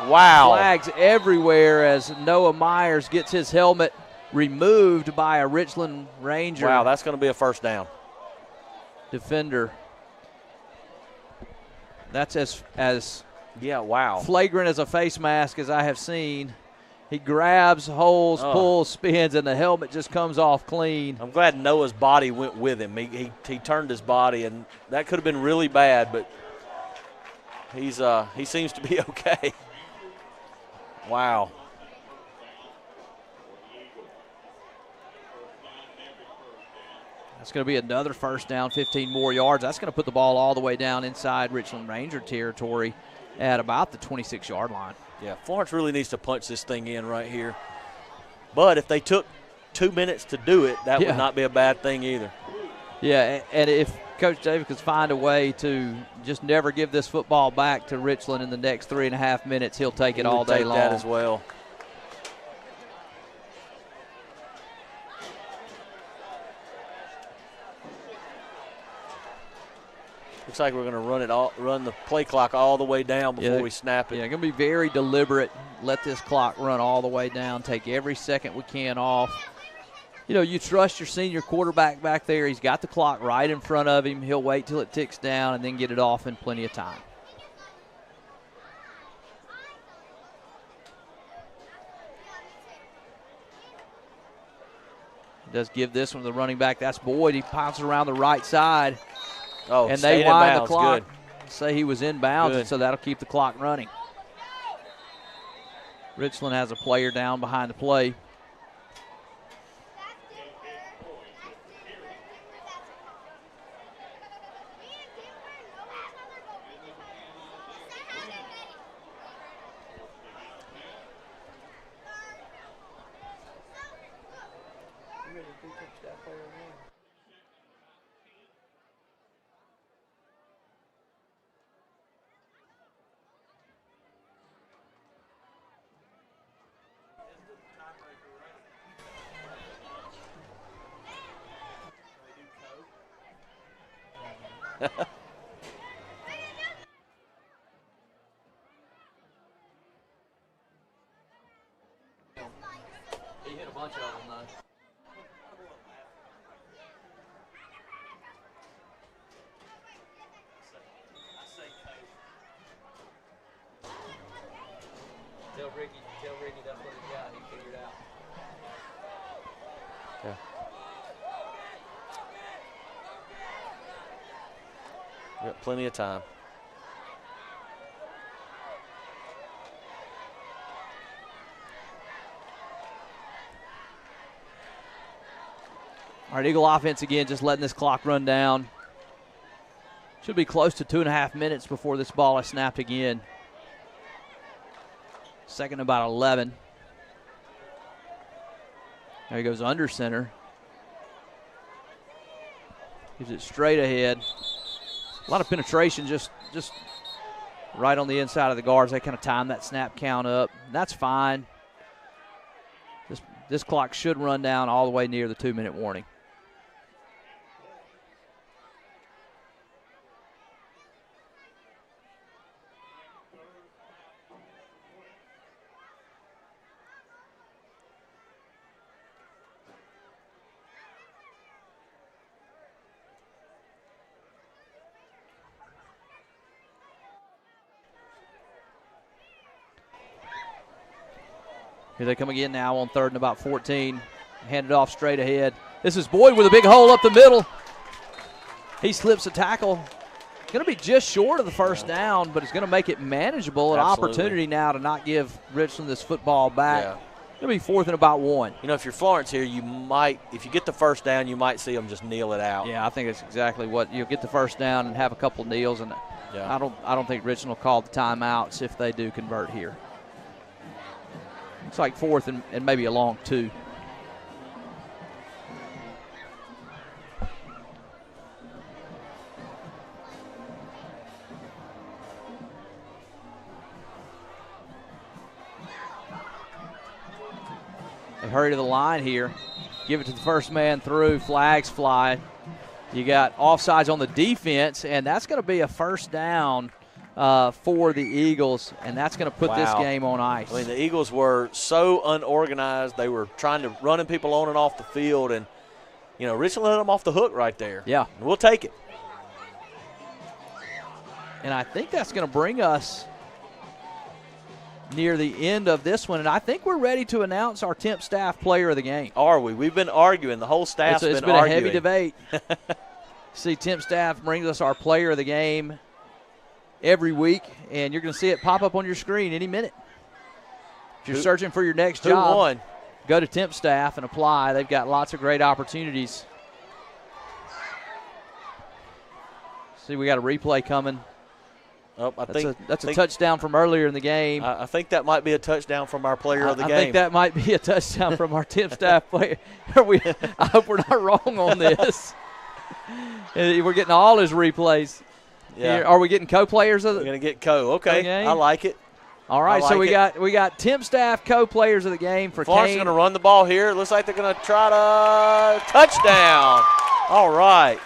Wow. Flags everywhere as Noah Myers gets his helmet removed by a Richland Ranger. Wow, that's going to be a first down. Defender. That's as wow, flagrant as a face mask as I have seen. He grabs, holds, pulls, spins, and the helmet just comes off clean. I'm glad Noah's body went with him. He turned his body, and that could have been really bad, but he seems to be okay. Wow. That's going to be another first down, 15 more yards. That's going to put the ball all the way down inside Richland Ranger territory at about the 26-yard line. Yeah, Florence really needs to punch this thing in right here. But if they took 2 minutes to do it, that would not be a bad thing either. Yeah, and if Coach Davis could find a way to just never give this football back to Richland in the next 3.5 minutes, he'll take it all day long. That as well. Looks like we're going to run the play clock all the way down before we snap it. Yeah, going to be very deliberate. Let this clock run all the way down. Take every second we can off. You trust your senior quarterback back there. He's got the clock right in front of him. He'll wait till it ticks down and then get it off in plenty of time. He does give this one to the running back. That's Boyd. He pounces around the right side. And they wind the clock. Say he was inbounds, and so that'll keep the clock running. Richland has a player down behind the play. He hit a bunch of them, though. Tell Ricky that's what he got. He figured out. Yeah. Got plenty of time. All right, Eagle offense again, just letting this clock run down. Should be close to 2.5 minutes before this ball is snapped again. Second about 11. There he goes under center. Gives it straight ahead. A lot of penetration just right on the inside of the guards. They kind of time that snap count up. That's fine. This clock should run down all the way near the 2-minute warning. Here they come again now on 3rd and about 14. Handed off straight ahead. This is Boyd with a big hole up the middle. He slips a tackle. Going to be just short of the first down, but it's going to make it manageable. An opportunity now to not give Richland this football back. Yeah. It'll be 4th and about 1. You know, if you're Florence here, you might, if you get the first down, you might see them just kneel it out. Yeah, I think it's exactly what you'll get the first down and have a couple kneels, and Yeah. I don't think Richland will call the timeouts if they do convert here. It's like 4th and maybe a long 2. They hurry to the line here. Give it to the first man through. Flags fly. You got offsides on the defense, and that's going to be a first down for the Eagles, and that's going to put this game on ice. I mean, the Eagles were so unorganized. They were trying to running people on and off the field, and, you know, Richland let them off the hook right there. Yeah. And we'll take it. And I think that's going to bring us near the end of this one, and I think we're ready to announce our Temp staff player of the game. Are we? We've been arguing. The whole staff's It's been arguing. a heavy debate. See, Temp staff brings us our player of the game every week, and you're going to see it pop up on your screen any minute. If you're searching for your next who job, won? Go to Temp staff and apply. They've got lots of great opportunities. See, we got a replay coming. Oh, That's a touchdown from earlier in the game. I think that might be a touchdown from our player of the game. I think that might be a touchdown from our Temp staff player. I hope we're not wrong on this. We're getting all his replays. Yeah. Here. Are we getting co-players of the? We're going to get Okay, I like it. All right, so we got Temp staff co-players of the game for Florence Kane. going to run the ball here. It looks like they're going to try to touchdown. All right.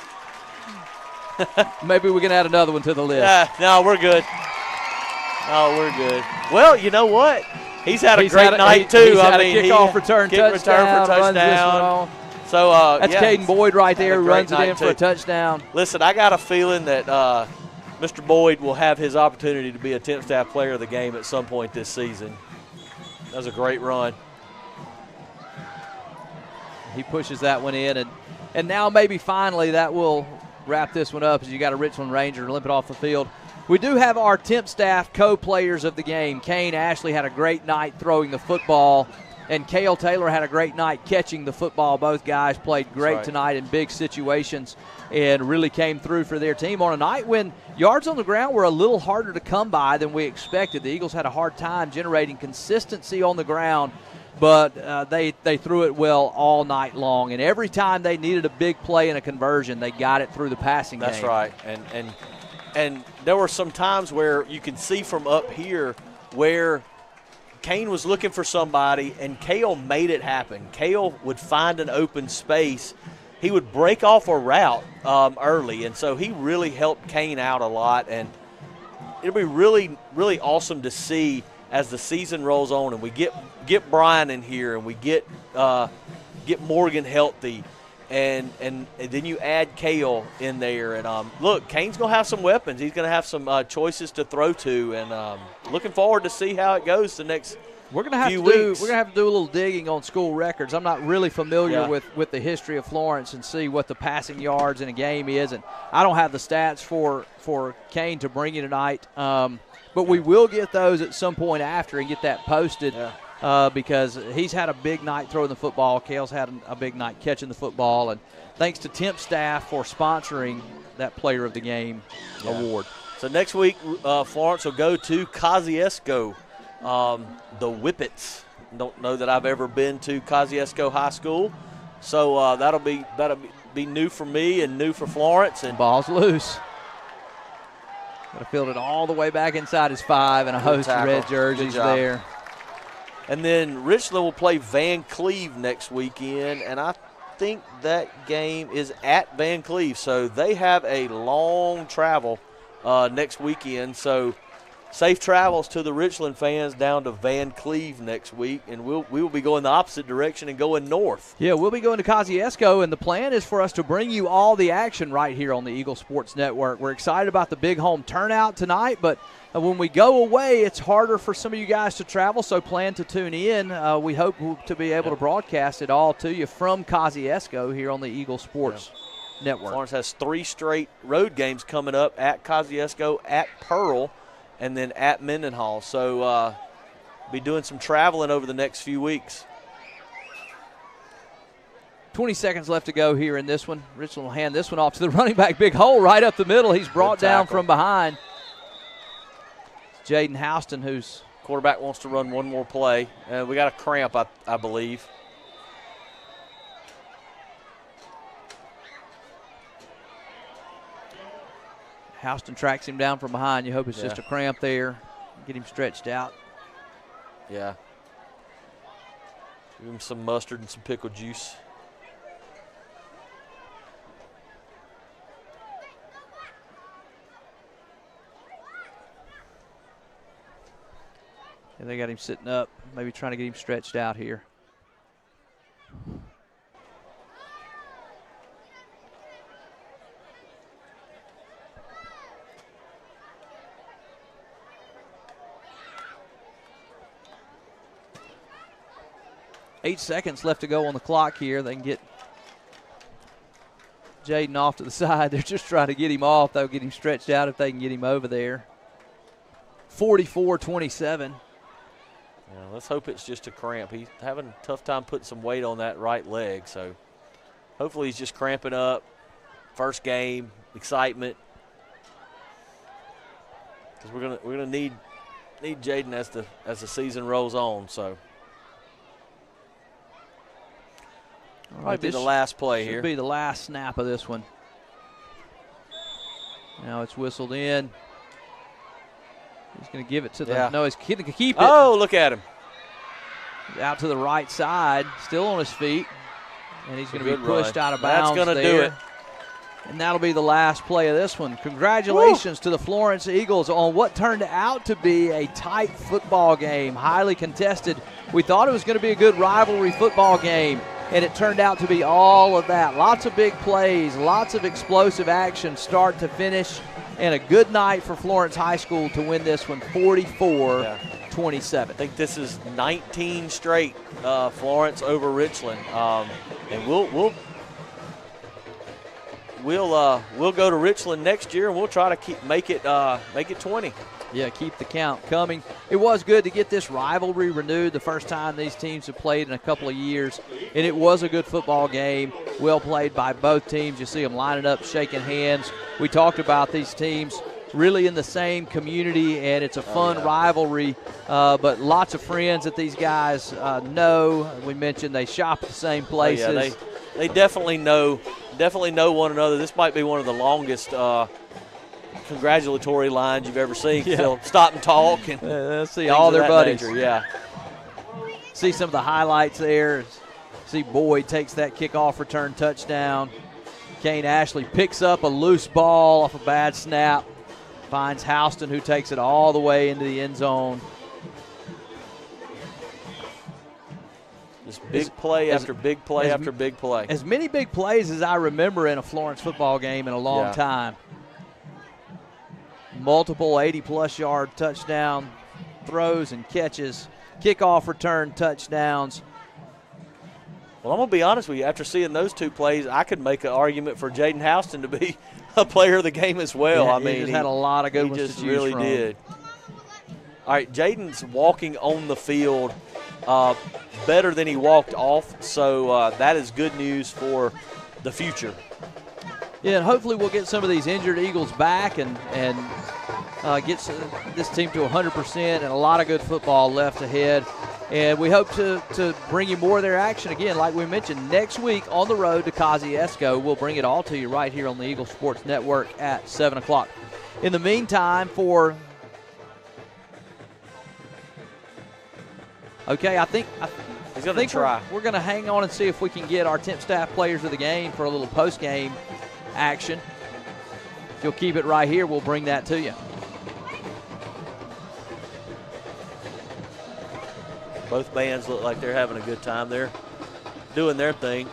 Maybe we can add another one to the list. No, we're good. No, we're good. Well, you know what? He's had a great night, too. He's had a kickoff return touchdown. Runs this one on. So, that's Caden Boyd right there who runs it in for a touchdown. Listen, I got a feeling that Mr. Boyd will have his opportunity to be a Temp staff player of the game at some point this season. That was a great run. He pushes that one in, and now maybe finally that will wrap this one up as you got a Richland Ranger limp it off the field. We do have our Temp staff co-players of the game. Kane Ashley had a great night throwing the football, and Cale Taylor had a great night catching the football. Both guys played great tonight in big situations and really came through for their team on a night when yards on the ground were a little harder to come by than we expected. The Eagles had a hard time generating consistency on the ground, but they threw it well all night long. And every time they needed a big play and a conversion, they got it through the passing game. That's right. And there were some times where you can see from up here where Kane was looking for somebody, and Cale made it happen. Cale would find an open space. He would break off a route early, and so he really helped Kane out a lot. And it'll be really, really awesome to see as the season rolls on and we get Brian in here and we get Morgan healthy, and then you add Cale in there. And look, Kane's going to have some weapons. He's going to have some choices to throw to, and looking forward to see how it goes the next We're going to have to do a little digging on school records. I'm not really familiar with the history of Florence and see what the passing yards in a game is, and I don't have the stats for Kane to bring you tonight. But we will get those at some point after and get that posted. Because he's had a big night throwing the football. Cale's had a big night catching the football. And thanks to Temp staff for sponsoring that Player of the Game award. So next week, Florence will go to Kosciuszko, the Whippets. Don't know that I've ever been to Kosciuszko High School. So that'll be new for me and new for Florence. And ball's loose. Got to field it all the way back inside his 5 and a host of red jerseys there. And then Richland will play Van Cleve next weekend, and I think that game is at Van Cleve. So they have a long travel next weekend. So safe travels to the Richland fans down to Van Cleve next week, and we will be going the opposite direction and going north. Yeah, we'll be going to Kosciuszko, and the plan is for us to bring you all the action right here on the Eagle Sports Network. We're excited about the big home turnout tonight, but when we go away, it's harder for some of you guys to travel, so plan to tune in. We hope to be able to broadcast it all to you from Kosciuszko here on the Eagle Sports Network. Florence has 3 straight road games coming up at Kosciuszko, at Pearl, and then at Mendenhall. So be doing some traveling over the next few weeks. 20 seconds left to go here in this one. Richland will hand this one off to the running back. Big hole right up the middle. He's brought down from behind. Jaden Houston, who's quarterback, wants to run one more play. We got a cramp, I believe. Houston tracks him down from behind. You hope it's just a cramp there. Get him stretched out. Yeah. Give him some mustard and some pickle juice. And they got him sitting up, maybe trying to get him stretched out here. Eight seconds left to go on the clock here. They can get Jaden off to the side. They're just trying to get him off. They'll get him stretched out if they can get him over there. 44-27. Yeah, let's hope it's just a cramp. He's having a tough time putting some weight on that right leg, so hopefully he's just cramping up. First game, excitement. Because we're gonna need Jaden as the season rolls on. So might be the last play here. Should be the last snap of this one. Now it's whistled in. He's going to give it to the no. He's going to keep it. Oh, look at him! Out to the right side, still on his feet, and he's going to be pushed out of bounds. That's going to do it. And that'll be the last play of this one. Congratulations to the Florence Eagles on what turned out to be a tight football game, highly contested. We thought it was going to be a good rivalry football game, and it turned out to be all of that. Lots of big plays, lots of explosive action start to finish, and a good night for Florence High School to win this one 44-27. I think this is 19 straight Florence over Richland, and we'll go to Richland next year, and we'll try to make it 20. Yeah, keep the count coming. It was good to get this rivalry renewed the first time these teams have played in a couple of years, and it was a good football game, well played by both teams. You see them lining up, shaking hands. We talked about these teams really in the same community, and it's a fun rivalry, but lots of friends that these guys know. We mentioned they shop at the same places. Oh, yeah, they definitely know one another. This might be one of the longest congratulatory lines you've ever seen. Yeah. They'll stop and talk and see all their buddies. Nature. Yeah. See some of the highlights there. See Boyd takes that kickoff return touchdown. Kane Ashley picks up a loose ball off a bad snap. Finds Houston, who takes it all the way into the end zone. Just big play after big play after big play. As many big plays as I remember in a Florence football game in a long time. Multiple 80-plus yard touchdown throws and catches, kickoff return touchdowns. Well, I'm going to be honest with you. After seeing those two plays, I could make an argument for Jaden Houston to be a player of the game as well. Yeah, I mean, he had a lot of good ones to choose from. He just really did. All right, Jaden's walking on the field better than he walked off, so that is good news for the future. Yeah, and hopefully we'll get some of these injured Eagles back and get this team to 100%, and a lot of good football left ahead. And we hope to bring you more of their action again. Like we mentioned, next week on the road to Kosciuszko, we'll bring it all to you right here on the Eagle Sports Network at 7 o'clock. In the meantime, I think he's going to try. We're going to hang on and see if we can get our temp staff players of the game for a little post-game action. If you'll keep it right here, we'll bring that to you. Both bands look like they're having a good time. They're doing their thing.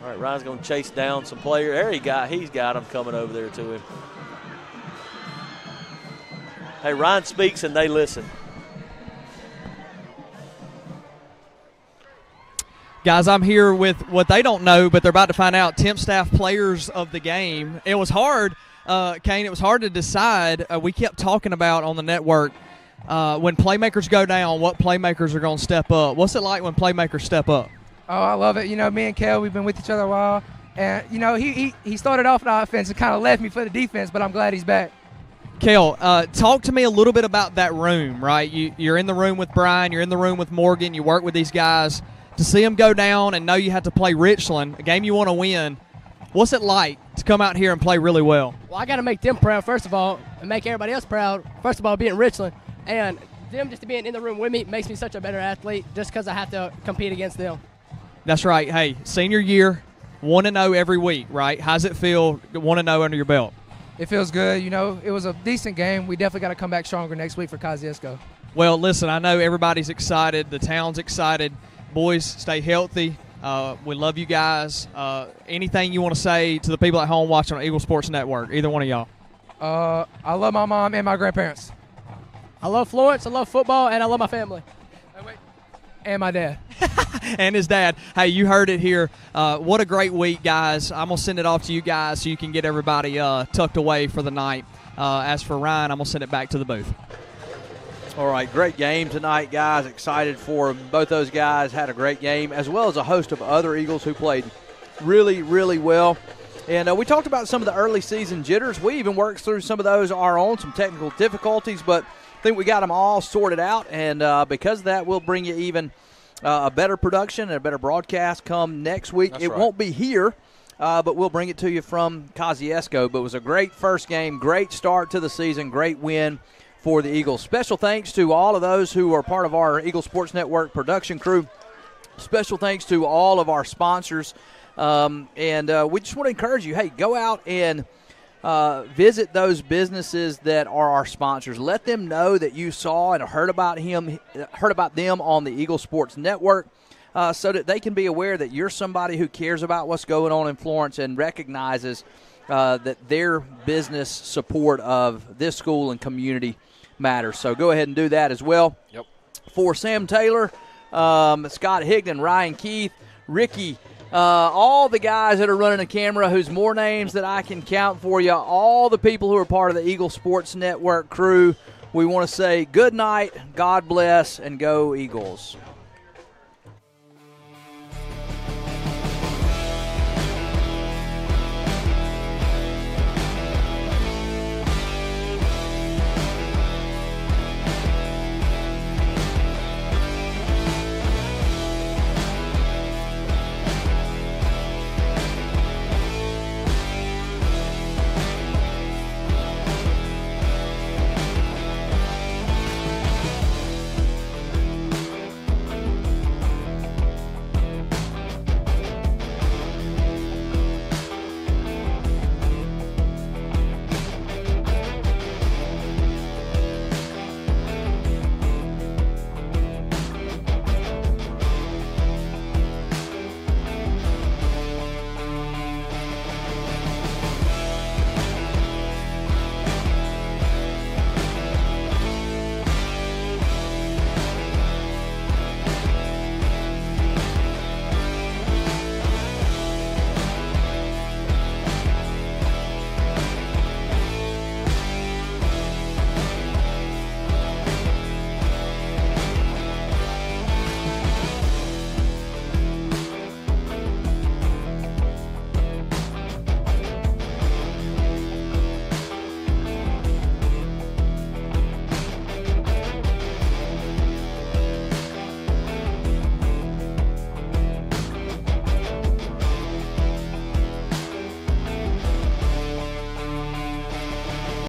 All right, Ryan's going to chase down some player. There he's got him coming over there to him. Hey, Ryan speaks and they listen. Guys, I'm here with what they don't know, but they're about to find out, Temp Staff Players of the Game. It was hard, Kane, it was hard to decide. We kept talking about on the network when playmakers go down, what playmakers are going to step up. What's it like when playmakers step up? Oh, I love it. You know, me and Kel, we've been with each other a while. And, you know, he started off in the offense and kind of left me for the defense, but I'm glad he's back. Kel, talk to me a little bit about that room, right? You're in the room with Brian. You're in the room with Morgan. You work with these guys. To see them go down and know you have to play Richland, a game you want to win, what's it like to come out here and play really well? Well, I got to make them proud, first of all, and make everybody else proud. First of all, being Richland. And them just being in the room with me makes me such a better athlete just because I have to compete against them. That's right. Hey, senior year, 1-0 every week, right? How's it feel, 1-0 under your belt? It feels good. You know, it was a decent game. We definitely got to come back stronger next week for Kosciuszko. Well, listen, I know everybody's excited. The town's excited. Boys, stay healthy. We love you guys. Anything you want to say to the people at home watching on Eagle Sports Network, either one of y'all? I love my mom and my grandparents. I love Florence, I love football, and I love my family. And my dad. And his dad. Hey, you heard it here. What a great week, guys. I'm going to send it off to you guys so you can get everybody tucked away for the night. As for Ryan, I'm going to send it back to the booth. All right, great game tonight, guys. Excited for both those guys. Had a great game, as well as a host of other Eagles who played really, really well. And we talked about some of the early season jitters. We even worked through some of those our own, some technical difficulties, but I think we got them all sorted out. And because of that, we'll bring you even a better production and a better broadcast come next week. That's it right. won't be here, but we'll bring it to you from Kosciuszko. But it was a great first game, great start to the season, great win for the Eagles. Special thanks to all of those who are part of our Eagle Sports Network production crew. Special thanks to all of our sponsors. And we just want to encourage you, hey, go out and visit those businesses that are our sponsors. Let them know that you saw and heard about them on the Eagle Sports Network, so that they can be aware that you're somebody who cares about what's going on in Florence and recognizes that their business support of this school and community matters. So go ahead and do that as well. Yep. For Sam Taylor, Scott Higdon, Ryan Keith, Ricky, all the guys that are running the camera, who's more names that I can count for you, all the people who are part of the Eagle Sports Network crew, we want to say good night, God bless, and go Eagles.